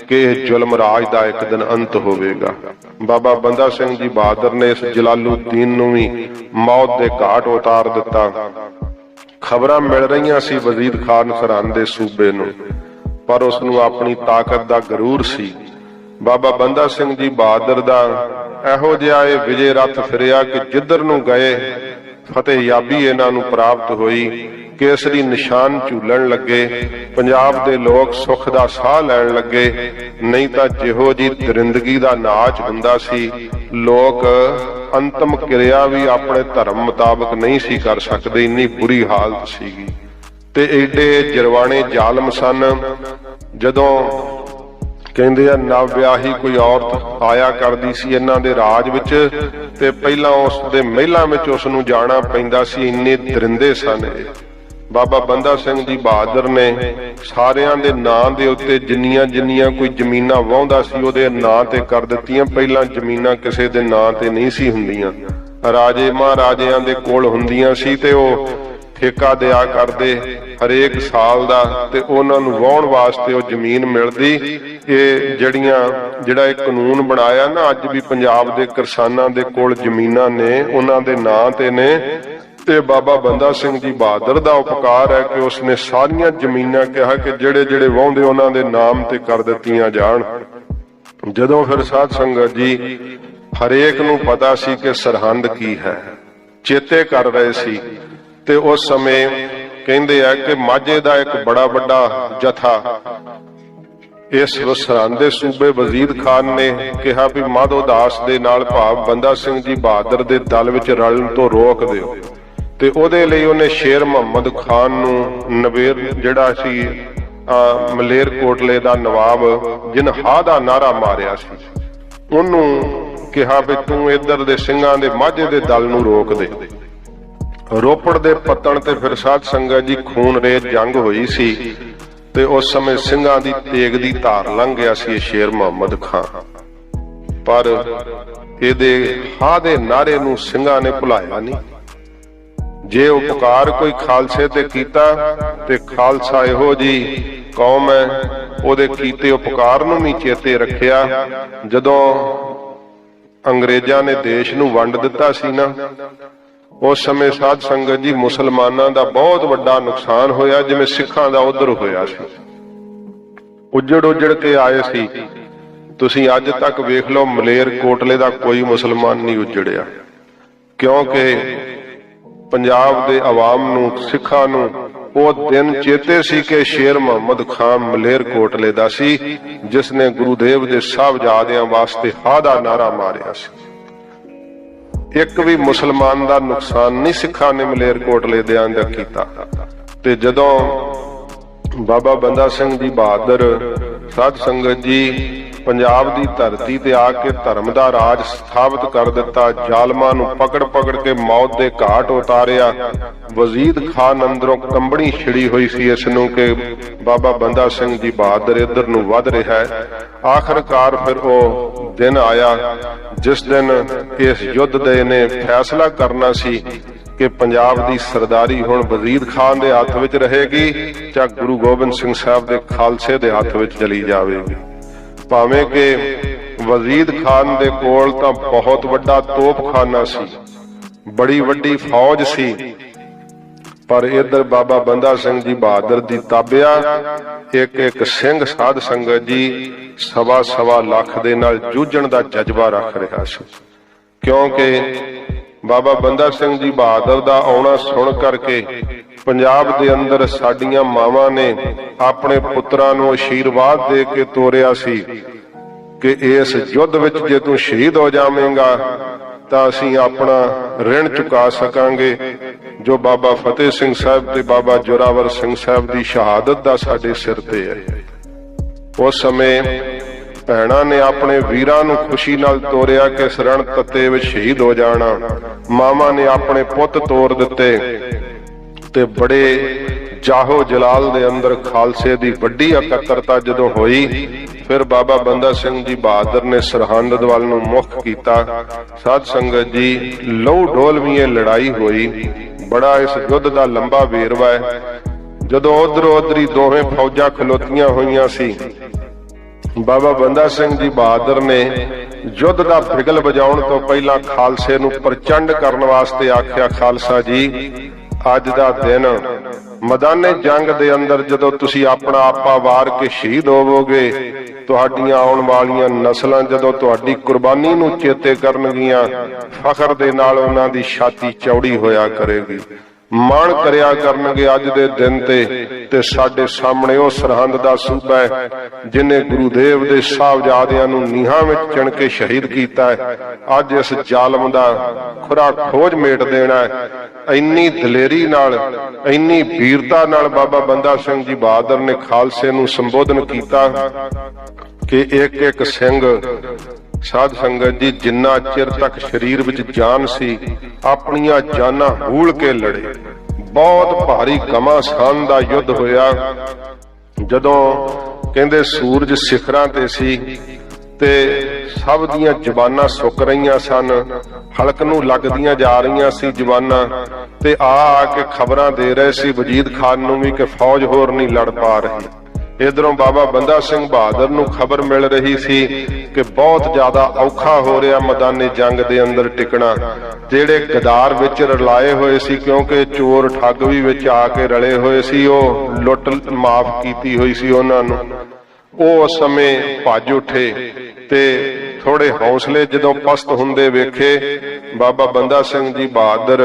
कि जुल्म राज दा एक दिन अंत होवेगा। बाबा बंदा सिंह जी बहादुर ने इस जलालुद्दीन नूं भी मौत दे घाट उतार दिता। खबरां मिल रही सी वजीद खान सरहंद दे सूबे नूं, पर उस नूं अपनी ताकत दा गरूर सी। बाबा बंदा सिंह जी बहादुर दा एहो जिहा ये विजय रथ फिरिया कि जिधर नूं गए फतेह याबी इन्हां नूं प्राप्त होई। केसरी निशान झूलण लगे, पंजाब दे लोग सुख दा साह लैण लगे। नहीं तां जिहो जी दरिंदगी दा नाच हुंदा सी, लोग अंतम क्रिया भी अपने धर्म मुताबिक नहीं सी कर सकदे, इन्नी बुरी हालत सीगी। ते एडे जरवाणे जालम सन। जदों कहंदे आ नव विआही कोई औरत आया करदी सी इन्हां दे राज विच ते पहलां उस दे महलां विच उस नूं जाना पैंदा सी, इन्ने दरिंदे सन। बाबा बंदा सिंह जी बहादुर ने सारियां दे नां दे उत्ते जिन्नियां जिन्नियां कोई जमीनां वाहुंदा सी ओहदे नां ते कर दित्तियां। पहलां जमीनां किसे दे नां ते नहीं सी हुंदियां, राजे महाराजियां दे कोल हुंदियां सी ते ओह ठेका दिया करदे हरेक साल दा ते उहनां नूं वाहुण वास्ते ओह जमीन मिलदी। ਇਹ ਜਿਹੜੀਆਂ ਜਿਹੜਾ ਇਹ ਕਾਨੂੰਨ ਬਣਾਇਆ ਨਾ, ਅੱਜ ਵੀ ਪੰਜਾਬ ਦੇ ਕਿਸਾਨਾਂ ਦੇ ਕੋਲ ਜ਼ਮੀਨਾਂ ਨੇ ਉਹਨਾਂ ਦੇ ਨਾਂ ਤੇ ਨੇ। ਤੇ ਬਾਬਾ ਬੰਦਾ ਸਿੰਘ ਜੀ ਬਹਾਦਰ ਦਾ ਉਪਕਾਰ ਹੈ ਕਿ ਉਸਨੇ ਸਾਰੀਆਂ ਜ਼ਮੀਨਾਂ ਕਿਹਾ ਕਿ ਜਿਹੜੇ ਜਿਹੜੇ ਵਾਹੁੰਦੇ ਉਹਨਾਂ ਦੇ ਨਾਮ ਤੇ ਕਰ ਦਿੱਤੀਆਂ ਜਾਣ। ਜਦੋਂ ਫਿਰ ਸਾਧ ਸੰਗਤ ਜੀ ਹਰੇਕ ਨੂੰ ਪਤਾ ਸੀ ਕਿ ਸਰਹੰਦ ਕੀ ਹੈ, ਚੇਤੇ ਕਰ ਰਹੇ ਸੀ। ਤੇ ਉਸ ਸਮੇਂ ਕਹਿੰਦੇ ਆ ਕਿ ਮਾਝੇ ਦਾ ਇੱਕ ਬੜਾ ਵੱਡਾ ਜਥਾ ਇਸ ਸਰਹੰਦ ਦੇ ਸੂਬੇ ਵਜ਼ੀਰ ਖਾਨ ਨੇ ਕਿਹਾ ਵੀ ਮਾਧੋ ਦਾਸ ਦੇ ਨਾਲ ਭਾਵ ਬੰਦਾ ਸਿੰਘ ਜੀ ਬਹਾਦਰ ਦੇ ਦਲ ਵਿੱਚ ਰਲਣ ਤੋਂ ਰੋਕ ਦਿਓ। ਤੇ ਉਹਦੇ ਲਈ ਉਹਨੇ ਸ਼ੇਰ ਮੁਹੰਮਦ ਖਾਨ ਨੂੰ ਨਵੇਰ ਜਿਹੜਾ ਸੀ ਮਲੇਰ ਕੋਟਲੇ ਦਾ ਨਵਾਬ ਜਿਨਹਾ ਦਾ ਨਾਰਾ ਮਾਰਿਆ ਸੀ, ਉਹਨੂੰ ਕਿਹਾ ਵੀ ਤੂੰ ਇੱਧਰ ਦੇ ਸਿੰਘਾਂ ਦੇ ਮਾਝੇ ਦੇ ਦਲ ਨੂੰ ਰੋਕ ਦੇ। ਰੋਪੜ ਦੇ ਪੱਤਣ ਤੇ ਫਿਰ ਸਾਧ ਸੰਗਤ ਜੀ ਖੂਨ ਰੇਤ ਜੰਗ ਹੋਈ ਸੀ ਤੇ ਉਸ ਸਮੇਂ ਸਿੰਘਾਂ ਦੀ ਤੇਗ ਦੀ ਧਾਰ ਲੰਘ ਗਿਆ ਸੀ ਸ਼ੇਰ ਮੁਹੰਮਦ ਖਾਨ। ਪਰ ਇਹਦੇ ਹਾਂ ਦੇ ਨਾਰੇ ਨੂੰ ਸਿੰਘਾਂ ਨੇ ਭੁਲਾਇਆ ਨਹੀਂ। ਜੇ ਉਪਕਾਰ ਕੋਈ ਖਾਲਸੇ ਤੇ ਕੀਤਾ ਤੇ ਖਾਲਸਾ ਇਹੋ ਜੀ ਕੌਮ ਹੈ, ਉਹਦੇ ਕੀਤੇ ਉਪਕਾਰ ਨੂੰ ਵੀ ਚੇਤੇ ਰੱਖਿਆ। ਜਦੋਂ ਅੰਗਰੇਜ਼ਾਂ ਨੇ ਦੇਸ਼ ਨੂੰ ਵੰਡ ਦਿੱਤਾ ਸੀ ਨਾ, ਉਸ ਸਮੇਂ ਸਾਧ ਸੰਗਤ ਜੀ ਮੁਸਲਮਾਨਾਂ ਦਾ ਬਹੁਤ ਵੱਡਾ ਨੁਕਸਾਨ ਹੋਇਆ, ਜਿਵੇਂ ਸਿੱਖਾਂ ਦਾ ਉਧਰ ਹੋਇਆ ਸੀ। ਉੱਜੜ ਕੇ ਆਏ ਸੀ। ਤੁਸੀਂ ਅੱਜ ਤੱਕ ਵੇਖ ਲਓ ਮਲੇਰ ਕੋਟਲੇ ਦਾ ਕੋਈ ਮੁਸਲਮਾਨ ਨਹੀਂ ਉੱਜੜਿਆ, ਕਿਉਂਕਿ ਪੰਜਾਬ ਦੇ ਆਵਾਮ ਨੂੰ, ਸਿੱਖਾਂ ਨੂੰ ਉਹ ਦਿਨ ਚੇਤੇ ਸੀ ਕਿ ਸ਼ੇਰ ਮੁਹੰਮਦ ਖਾਨ ਮਲੇਰ ਕੋਟਲੇ ਦਾ ਸੀ, ਜਿਸ ਨੇ ਗੁਰੂਦੇਵ ਦੇ ਸਾਹਿਬਜ਼ਾਦਿਆਂ ਵਾਸਤੇ ਹਾਂ ਦਾ ਨਾਰਾ ਮਾਰਿਆ ਸੀ। ਇੱਕ ਵੀ ਮੁਸਲਮਾਨ ਦਾ ਨੁਕਸਾਨ ਨਹੀਂ ਸਿੱਖਾਂ ਨੇ ਮਲੇਰ ਕੋਟਲੇ ਦੇ ਅੰਦਰ ਕੀਤਾ। ਤੇ ਜਦੋਂ ਬਾਬਾ ਬੰਦਾ ਸਿੰਘ ਜੀ ਬਹਾਦਰ ਸਾਧ ਸੰਗਤ ਜੀ ਪੰਜਾਬ ਦੀ ਧਰਤੀ ਤੇ ਆ ਕੇ ਧਰਮ ਦਾ ਰਾਜ ਸਥਾਪਿਤ ਕਰ ਦਿੱਤਾ, ਜ਼ਾਲਮਾਂ ਨੂੰ ਪਕੜ ਕੇ ਮੌਤ ਦੇ ਘਾਟ ਉਤਾਰਿਆ। ਵਜ਼ੀਰ ਖਾਨ ਅੰਦਰੋਂ ਕੰਬਣੀ ਛਿੜੀ ਹੋਈ ਸੀ ਇਸ ਨੂੰ ਕਿ ਬਾਬਾ ਬੰਦਾ ਸਿੰਘ ਜੀ ਬਹਾਦਰ ਇੱਧਰ ਨੂੰ ਵੱਧ ਰਿਹਾ ਹੈ। ਆਖਰਕਾਰ ਫਿਰ ਉਹ ਦਿਨ ਆਇਆ ਜਿਸ ਦਿਨ ਇਸ ਯੁੱਧ ਦੇ ਨੇ ਫੈਸਲਾ ਕਰਨਾ ਸੀ ਕਿ ਪੰਜਾਬ ਦੀ ਸਰਦਾਰੀ ਹੁਣ ਵਜ਼ੀਰ ਖਾਨ ਦੇ ਹੱਥ ਵਿੱਚ ਰਹੇਗੀ ਜਾਂ ਗੁਰੂ ਗੋਬਿੰਦ ਸਿੰਘ ਸਾਹਿਬ ਦੇ ਖਾਲਸੇ ਦੇ ਹੱਥ ਵਿੱਚ ਚਲੀ ਜਾਵੇਗੀ। ਭਾਵੇਂ ਕਿ ਵਜ਼ੀਰ ਖਾਨ ਦੇ ਕੋਲ ਤਾਂ ਬਹੁਤ ਵੱਡਾ ਤੋਪਖਾਨਾ ਸੀ, ਬੜੀ ਵੱਡੀ ਫੌਜ ਸੀ, ਪਰ ਇੱਧਰ ਬਾਬਾ ਬੰਦਾ ਸਿੰਘ ਜੀ ਬਹਾਦਰ ਦੀ ਤਾਬਿਆ ਇੱਕ ਸਿੰਘ ਸਾਧ ਸੰਗਤ ਜੀ ਸਵਾ ਲੱਖ ਦੇ ਨਾਲ ਜੂਝਣ ਦਾ ਜਜ਼ਬਾ ਰੱਖ ਰਿਹਾ ਸੀ। ਕਿਉਂਕਿ ਬਾਬਾ ਬੰਦਾ ਸਿੰਘ ਜੀ ਬਹਾਦਰ ਦਾ ਆਉਣਾ ਸੁਣ ਕਰਕੇ ਪੰਜਾਬ ਦੇ ਅੰਦਰ ਸਾਡੀਆਂ ਮਾਵਾਂ ਨੇ ਆਪਣੇ ਪੁੱਤਰਾਂ ਨੂੰ ਅਸ਼ੀਰਵਾਦ ਦੇ ਕੇ ਤੋਰਿਆ ਸੀ ਕਿ ਇਸ ਯੁੱਧ ਵਿੱਚ ਜੇ ਤੂੰ ਸ਼ਹੀਦ ਹੋ ਜਾਵੇਂਗਾ ਤਾਂ ਅਸੀਂ ਆਪਣਾ ਰਿਣ ਚੁਕਾ ਸਕਾਂਗੇ, ਜੋ ਬਾਬਾ ਫਤਿਹ ਸਿੰਘ ਸਾਹਿਬ ਤੇ ਬਾਬਾ ਜੋਰਾਵਰ ਸਿੰਘ ਸਾਹਿਬ ਦੀ ਸ਼ਹਾਦਤ ਦਾ ਸਾਡੇ ਸਿਰ ਤੇ ਹੈ। ਉਸ ਸਮੇਂ ਭੈਣਾਂ ਨੇ ਆਪਣੇ ਵੀਰਾਂ ਨੂੰ ਖੁਸ਼ੀ ਨਾਲ ਤੋਰਿਆ ਕਿ ਇਸ ਰਣ ਤੱਤੇ ਵਿੱਚ ਸ਼ਹੀਦ ਹੋ ਜਾਣਾ। ਮਾਵਾਂ ਨੇ ਆਪਣੇ ਪੁੱਤ ਤੋਰ ਦਿੱਤੇ ਤੇ ਬੜੇ ਜਾਹੋ ਜਲਾਲ ਦੇ ਅੰਦਰ ਖਾਲਸੇ ਦੀ ਵੱਡੀ ਇਕੱਤਰਤਾ ਜਦੋਂ ਹੋਈ, ਫਿਰ ਬਾਬਾ ਬੰਦਾ ਸਿੰਘ ਜੀ ਬਹਾਦਰ ਨੇ ਸਰਹੰਦ ਵੱਲ ਨੂੰ ਮੁੱਖ ਕੀਤਾ। ਸਾਧ ਸੰਗਤ ਜੀ ਲਹੂ ਡੋਲਵੀਂ ਲੜਾਈ ਹੋਈ। ਬੜਾ ਇਸ ਯੁੱਧ ਦਾ ਲੰਬਾ ਵੇਰਵਾ ਹੈ। ਜਦੋਂ ਉਧਰੋਂ ਉਧਰੀ ਦੋਵੇਂ ਫੌਜਾਂ ਖਲੋਤੀਆਂ ਹੋਈਆਂ ਸੀ, ਬਾਬਾ ਬੰਦਾ ਸਿੰਘ ਜੀ ਬਹਾਦਰ ਨੇ ਯੁੱਧ ਦਾ ਬਿਗਲ ਵਜਾਉਣ ਤੋਂ ਪਹਿਲਾਂ ਖਾਲਸੇ ਨੂੰ ਪ੍ਰਚੰਡ ਕਰਨ ਵਾਸਤੇ ਆਖਿਆ, ਖਾਲਸਾ ਜੀ ਅੱਜ ਦਾ ਦਿਨ ਮੈਦਾਨੇ ਜੰਗ ਦੇ ਅੰਦਰ ਜਦੋਂ ਤੁਸੀਂ ਆਪਣਾ ਆਪਾ ਵਾਰ ਕੇ ਸ਼ਹੀਦ ਹੋਵੋਗੇ, ਤੁਹਾਡੀਆਂ ਆਉਣ ਵਾਲੀਆਂ ਨਸਲਾਂ ਜਦੋਂ ਤੁਹਾਡੀ ਕੁਰਬਾਨੀ ਨੂੰ ਚੇਤੇ ਕਰਨਗੀਆਂ, ਫਖਰ ਦੇ ਨਾਲ ਉਹਨਾਂ ਦੀ ਛਾਤੀ ਚੌੜੀ ਹੋਇਆ ਕਰੇਗੀ, ਮਾਣ ਕਰਿਆ ਕਰਨਗੇ ਅੱਜ ਦੇ ਦਿਨ ਤੇ ਸਾਡੇ ਸਾਹਮਣੇ ਉਹ ਸਰਹੰਦ ਦਾ ਸੂਬਾ ਹੈ ਜਿਨੇ ਗੁਰੂਦੇਵ ਦੇ ਸਾਹਿਬਜ਼ਾਦਿਆਂ ਨੂੰ ਨੀਹਾਂ ਵਿੱਚ ਚਿਣ ਕੇ ਸ਼ਹੀਦ ਕੀਤਾ ਹੈ। ਅੱਜ ਇਸ ਜ਼ਾਲਮ ਦਾ ਖੁਰਾ ਖੋਜ ਮੇਟ ਦੇਣਾ ਹੈ। ਇੰਨੀ ਦਲੇਰੀ ਨਾਲ, ਇੰਨੀ ਵੀਰਤਾ ਨਾਲ ਬਾਬਾ ਬੰਦਾ ਸਿੰਘ ਜੀ ਬਹਾਦਰ ਨੇ ਖਾਲਸੇ ਨੂੰ ਸੰਬੋਧਨ ਕੀਤਾ ਕਿ ਇੱਕ ਸਿੰਘ ਸਾਧ ਸੰਗਤ ਜੀ ਜਿੰਨਾ ਚਿਰ ਤੱਕ ਸਰੀਰ ਵਿੱਚ ਜਾਨ ਸੀ ਆਪਣੀਆਂ ਜਾਨਾਂ ਹੂਲ ਕੇ ਲੜੇ, बहुत भारी घमासान दा युद्ध होया। जदों कहंदे सूरज सिखरां ते सी ते सब दियां जबानां सुक रहीआं सन, हलक नूं लगदियां जा रहीआं सी जबानां, ते आ के खबरां दे रहे सी वजीद खान नूं भी कि फौज होर नहीं लड़ पा रही। इधरों बाबा बंदा सिंह बहादुर नूं खबर मिल रही सी कि बहुत ज्यादा औखा हो रहा मैदाने जंग दे अंदर टिकना। जेड़े गदार विच रलाए हुए सी, क्योंकि चोर ठग भी विच आके रले हुए सी, ओ लुट माफ कीती हुई सी उन्हां नूं। ओ उस समय भज उठे ते थोड़े हौसले जदों पस्त हुंदे वेखे बाबा बंदा सिंह जी बहादुर,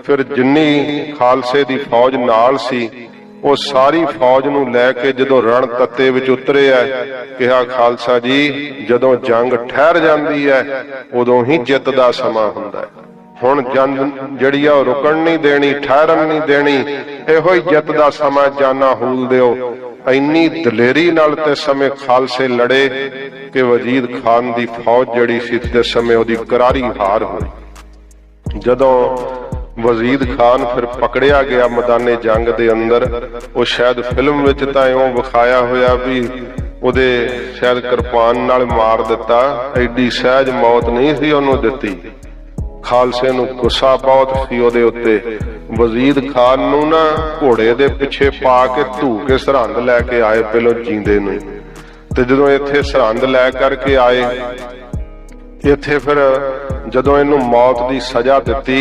फिर जिन्नी खालसे दी फौज नाल सी वो सारी फौज नूं लैके जदों रण तत्ते विच उतरे है, कहा खालसा जी जदों जंग ठहर जाती है उदों ही जित दा समां हुंदा है। हुण जंग जिहड़ी आ रुकण नहीं देनी, ठहरन नहीं देनी, इहो ही जित दा समां, जाना हूल दिओ। इन्नी दलेरी नाल ते समय खालसे लड़े कि वजीद खान दी फौज जिहड़ी सी ते समय ओदी करारी हार होई। जदों वजीद खान फिर पकड़िया गया मैदाने जंग दे अंदर, वो शायद फिल्म विच तां इउं विखाया होया भी ओदे शायद किरपान नाल मार दिता, एडी सहज मौत नहीं सी ओनू दिती। खालसे नूं गुस्सा बहुत सी ओदे उत्ते। वजीद खान नूं ना घोड़े दे पिछे पा के धू के सरहंद लैके आए पहलों जींदे नूं, ते जदों इत्थे सरहंद लै करके आए, इत्थे फिर जदों इनू मौत दी सजा दिती,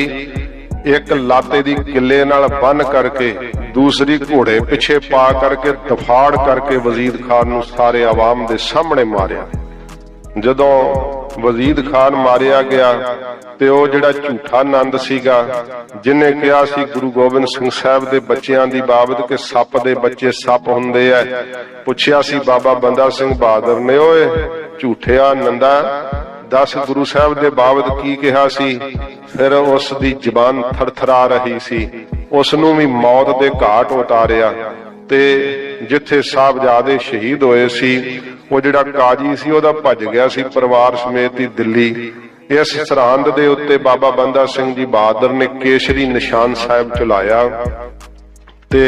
एक लाते दी किले नाल बन करके दूसरी घोड़े पिछे पा करके दफाड़ करके वजीद खान नूं सारे आवाम दे सामने मारिया। जदों वजीद खान मारिया गया ते ओ जिहड़ा झूठा नंद सीगा, जिन्हें कहा सी गुरु गोबिंद सिंह साहब दे बच्चियां दी बाबत के सप दे बच्चे सप हुंदे ऐ, पुछया सी बाबा बंदा सिंह बहादुर ने, ओए झूठिया नंदा दस गुरु साहब दे बाबत की कहा सी? फिर उस दी जबान थरथरा रही सी। उसनू भी मौत दे घाट उतारिया ते जिथे साहबजादे शहीद होए सी, वो जिहड़ा काजी सी ओदा भज गया सी परिवार समेत ही दिल्ली। इस सरहंद दे उत्ते बाबा बंदा सिंह जी बहादुर ने केसरी निशान साहिब चलाया ते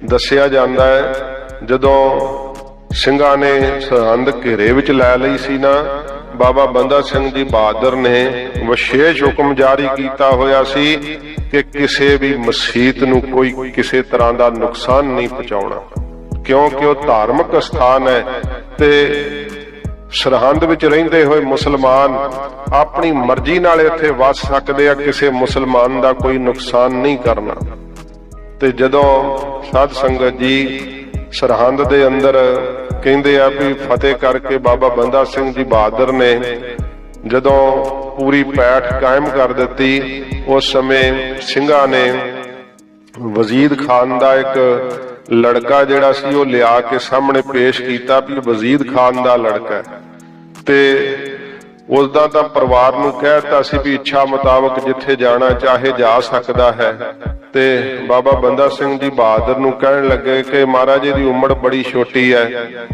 दसिया जांदा है जदों ਸਿੰਘਾਂ ने सरहंद घेरे विच लै लई सी ना, बाबा बंदा सिंह जी बहादुर ने विशेष हुक्म जारी किया होया सी कि किसी भी मसीत नूं कोई किसी तरह का नुकसान नहीं पहुंचाउणा, क्योंकि वह धार्मिक स्थान है ते सरहंद विच रहिंदे होए मुसलमान अपनी मर्जी नाल इत्थे वस सकदे आ, किसी मुसलमान का कोई नुकसान नहीं करना। ते जदों साध संगत जी सरहंद दे अंदर कहंदे आ भी फतेह करके बाबा बंदा सिंह जी बहादुर ने जदों पूरी पैठ कायम कर दिती, उस समय ਸਿੰਘਾਂ ने वजीद खान का एक लड़का जिहड़ा सी वो लिया के सामने पेश किया भी वजीद खान का लड़का है, ते उसदा तां परिवार नूं कहता सी भी इच्छा मुताबक जिथे जाना चाहे जा सकदा है। ते बाबा बंदा सिंह जी बहादुर नूं कहण लगे कि महाराज जी दी उम्र बड़ी छोटी है।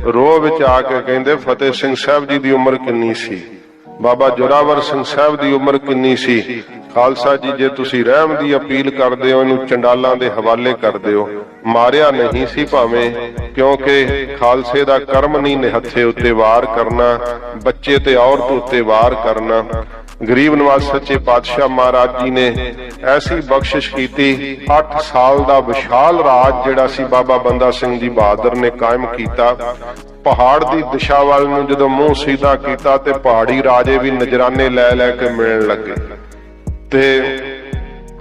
रोह विच आके कहंदे फतेह सिंह साहब जी दी उम्र किन्नी सी, बाबा जोरावर सिंह साहब की उम्र किन्नी सी। खालसा जी जे तुसी रहम की अपील करदे हो इनू चंडालां दे हवाले कर दिओ। मारिया नहीं सी भावें, क्योंकि खालसे दा कर्म नहीं निहत्थे उत्ते वार करना, बच्चे ते औरत उत्ते वार करना। गरीब नवाज सच्चे पातशाह महाराज जी ने ऐसी बख्शिश की, 8 साल का विशाल राज जिहड़ा सी बाबा बंदा सिंह जी बहादुर ने कायम किया। पहाड़ की दिशा वाल नूं जदों मुंह सीधा किया ते पहाड़ी राजे भी नजराने लै लै के मिलण लगे। ते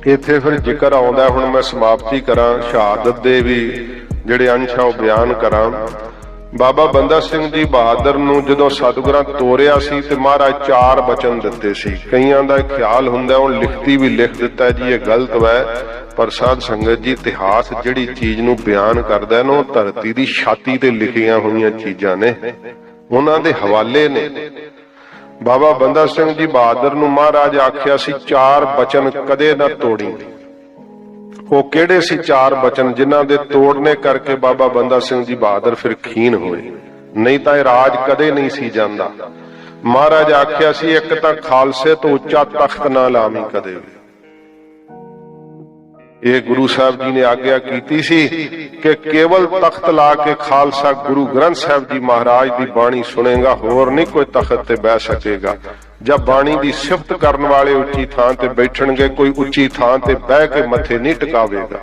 इत्थे फिर जिक्र आउंदा, हुण मैं समाप्ति करा शहादत दे भी जिहड़े अंश आ बयान करा। बाबा बंदा सिंह जी बहादुर नूं जदों सतगुरां तोरिया सी ते महाराज 4 बचन दिते सी। कईयां दा ख्याल हुंदा हुण लिखती भी लिख दिता जी ये गलत है, पर साध संगत जी इतिहास जिहड़ी चीज नूं बयान करदा है ना, ओह धरती दी छाती ते लिखियां होईयां चीजां ने, उन्हां दे हवाले ने। बाबा बंदा सिंह जी बहादुर नूं महाराज आख्या सी 4 बचन कदे ना तोड़ी। वो किहड़े सी 4 बचन जिन्हां दे तोड़ने करके बाबा बंदा सिंह जी बहादुर फिर खीन होए, नहीं तां राज कदे नहीं सी जांदा। महाराज आख्या सी एक तां खालसे तो उच्चा तख्त ना लावी कदे भी, ਇਹ ਗੁਰੂ ਸਾਹਿਬ ਜੀ ਨੇ ਆਗਿਆ ਕੀਤੀ ਸੀ ਕਿ ਕੇਵਲ ਤਖਤ ਲਾ ਕੇ ਖਾਲਸਾ ਗੁਰੂ ਗ੍ਰੰਥ ਸਾਹਿਬ ਜੀ ਮਹਾਰਾਜ ਦੀ ਬਾਣੀ ਸੁਣੇਗਾ, ਹੋਰ ਨਹੀਂ ਕੋਈ ਤਖਤ ਤੇ ਬਹਿ ਸਕੇਗਾ। ਜਦ ਬਾਣੀ ਦੀ ਸਿਫਤ ਕਰਨ ਵਾਲੇ ਉੱਚੀ ਥਾਂ ਤੇ ਬੈਠਣਗੇ, ਕੋਈ ਉੱਚੀ ਥਾਂ ਤੇ ਬਹਿ ਕੇ ਮੱਥੇ ਨਹੀਂ ਟਿਕਾਵੇਗਾ।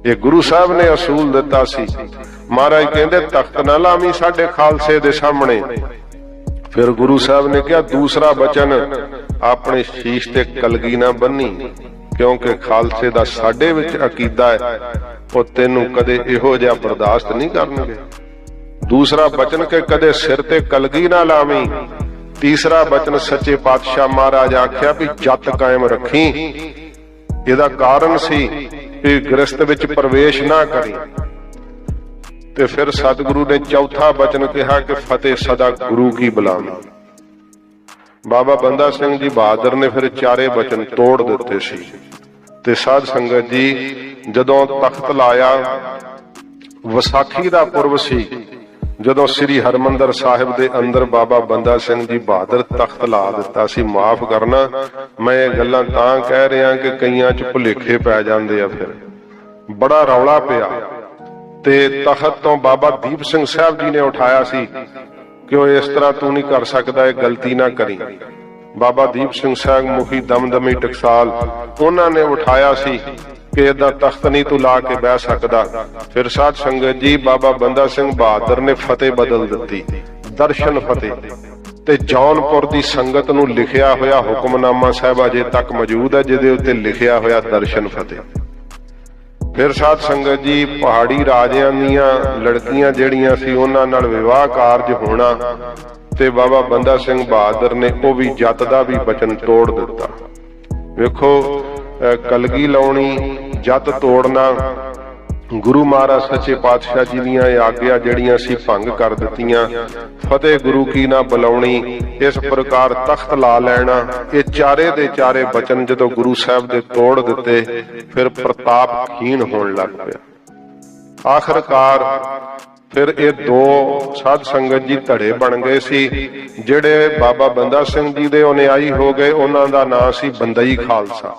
ਇਹ ਗੁਰੂ ਸਾਹਿਬ ਨੇ ਅਸੂਲ ਦਿੱਤਾ ਸੀ। ਮਹਾਰਾਜ ਕਹਿੰਦੇ ਤਖਤ ਨਾ ਲਾਵੀਂ ਸਾਡੇ ਖਾਲਸੇ ਦੇ ਸਾਹਮਣੇ। ਫਿਰ ਗੁਰੂ ਸਾਹਿਬ ਨੇ ਕਿਹਾ ਦੂਸਰਾ ਬਚਨ, ਆਪਣੇ ਸ਼ੀਸ਼ ਤੇ ਕਲਗੀ ਨਾ ਬੰਨੀ, ਕਿਉਂਕਿ ਖਾਲਸੇ ਦਾ ਸਾਡੇ ਵਿੱਚ ਅਕੀਦਾ ਹੈ, ਉਹ ਤੈਨੂੰ ਕਦੇ ਇਹੋ ਜਿਹਾ ਬਰਦਾਸ਼ਤ ਨਹੀਂ ਕਰਨਗੇ। ਦੂਸਰਾ ਬਚਨ ਕਿ ਕਦੇ ਸਿਰ ਤੇ ਕਲਗੀ ਨਾ ਲਾਵੀਂ। ਤੀਸਰਾ ਬਚਨ ਸੱਚੇ ਪਾਤਸ਼ਾਹ ਮਹਾਰਾਜ ਆਖਿਆ ਵੀ ਜੱਤ ਕਾਇਮ ਰੱਖੀ। ਇਹਦਾ ਕਾਰਨ ਸੀ ਵੀ ਗ੍ਰਸਤ ਵਿੱਚ ਪ੍ਰਵੇਸ਼ ਨਾ ਕਰੀ। ਤੇ ਫਿਰ ਸਤਿਗੁਰੂ ਨੇ ਚੌਥਾ ਬਚਨ ਕਿਹਾ ਕਿ ਫਤਿਹ ਸਦਾ ਗੁਰੂ ਕੀ ਬੁਲਾਵੀਂ। ਬਾਬਾ ਬੰਦਾ ਸਿੰਘ ਜੀ ਬਹਾਦਰ ਨੇ ਫਿਰ ਚਾਰੇ ਬਚਨ ਤੋੜ ਦਿੱਤੇ ਸੀ। ਤੇ ਸਾਧ ਸੰਗਤ ਜੀ, ਜਦੋਂ ਤਖਤ ਲਾਇਆ, ਵਿਸਾਖੀ ਦਾ ਪੁਰਬ ਸੀ, ਜਦੋਂ ਸ੍ਰੀ ਹਰਮੰਦਰ ਸਾਹਿਬ ਦੇ ਅੰਦਰ ਬਾਬਾ ਬੰਦਾ ਸਿੰਘ ਜੀ ਬਹਾਦਰ ਤਖਤ ਲਾ ਦਿੱਤਾ ਸੀ। ਮਾਫ ਕਰਨਾ, ਮੈਂ ਇਹ ਗੱਲਾਂ ਤਾਂ ਕਹਿ ਰਿਹਾ ਕਿ ਕਈਆਂ 'ਚ ਭੁਲੇਖੇ ਪੈ ਜਾਂਦੇ ਆ। ਫਿਰ ਬੜਾ ਰੌਲਾ ਪਿਆ ਤੇ ਤਖਤ ਤੋਂ ਬਾਬਾ ਦੀਪ ਸਿੰਘ ਸਾਹਿਬ ਜੀ ਨੇ ਉਠਾਇਆ ਸੀ ਕਿ ਉਹ ਇਸ ਤਰ੍ਹਾਂ ਤੂੰ ਨਹੀਂ ਕਰ ਸਕਦਾ, ਇਹ ਗਲਤੀ ਨਾ ਕਰੀ। ਬਾਬਾ ਦੀਪ ਸਿੰਘ ਸਾਹਿਬ ਮੁਖੀ ਦਮਦਮੀ ਟਕਸਾਲ, ਉਹਨਾਂ ਨੇ ਉਠਾਇਆ ਸੀ ਕਿ ਏਦਾਂ ਤਖਤ ਨਹੀਂ ਤੂੰ ਲਾ ਕੇ ਬਹਿ ਸਕਦਾ। ਫਿਰ ਸਾਧ ਸੰਗਤ ਜੀ, ਬਾਬਾ ਬੰਦਾ ਸਿੰਘ ਬਹਾਦਰ ਨੇ ਫਤਿਹ ਬਦਲ ਦਿੱਤੀ, ਦਰਸ਼ਨ ਫਤਿਹ। ਤੇ ਜੌਨਪੁਰ ਦੀ ਸੰਗਤ ਨੂੰ ਲਿਖਿਆ ਹੋਇਆ ਹੁਕਮਨਾਮਾ ਸਾਹਿਬ ਅਜੇ ਤੱਕ ਮੌਜੂਦ ਹੈ, ਜਿਹਦੇ ਉੱਤੇ ਲਿਖਿਆ ਹੋਇਆ ਦਰਸ਼ਨ ਫਤਿਹ। ਫਿਰ ਸਾਧ ਸੰਗਤ ਜੀ, ਪਹਾੜੀ ਰਾਜਿਆਂ ਦੀਆਂ ਲੜਕੀਆਂ ਜਿਹੜੀਆਂ ਸੀ, ਉਹਨਾਂ ਨਾਲ ਵਿਵਾਹ ਕਾਰਜ ਹੋਣਾ, ਤੇ ਬਾਬਾ ਬੰਦਾ ਸਿੰਘ ਬਹਾਦਰ ਨੇ ਉਹ ਵੀ ਜੱਤ ਦਾ ਵੀ ਬਚਨ ਤੋੜ ਦਿੱਤਾ। ਵੇਖੋ, ਕਲਗੀ ਲਾਉਣੀ, ਜੱਤ ਤੋੜਨਾ, ਗੁਰੂ ਮਹਾਰਾਜ ਸੱਚੇ ਪਾਤਸ਼ਾਹ ਜੀ ਦੀਆਂ ਇਹ ਆਗਿਆ ਜਿਹੜੀਆਂ ਸੀ ਭੰਗ ਕਰ ਦਿੱਤੀਆਂ। ਫਤਿਹ ਗੁਰੂ ਕੀ ਨਾ ਬੁਲਾਉਣੀ, ਇਸ ਪ੍ਰਕਾਰ ਤਖਤ ਲਾ ਲੈਣਾ, ਇਹ ਚਾਰੇ ਦੇ ਚਾਰੇ ਬਚਨ ਜਦੋਂ ਗੁਰੂ ਸਾਹਿਬ ਦੇ ਤੋੜ ਦਿੱਤੇ, ਫਿਰ ਪ੍ਰਤਾਪ ਖੀਣ ਹੋਣ ਲੱਗ ਪਿਆ। ਆਖਰਕਾਰ ਫਿਰ ਇਹ ਦੋ ਸਾਧ ਸੰਗਤ ਜੀ ਧੜੇ ਬਣ ਗਏ ਸੀ। ਜਿਹੜੇ ਬਾਬਾ ਬੰਦਾ ਸਿੰਘ ਜੀ ਦੇ ਅਨੁਯਾਈ ਹੋ ਗਏ, ਉਹਨਾਂ ਦਾ ਨਾਂ ਸੀ ਬੰਦਈ ਖਾਲਸਾ।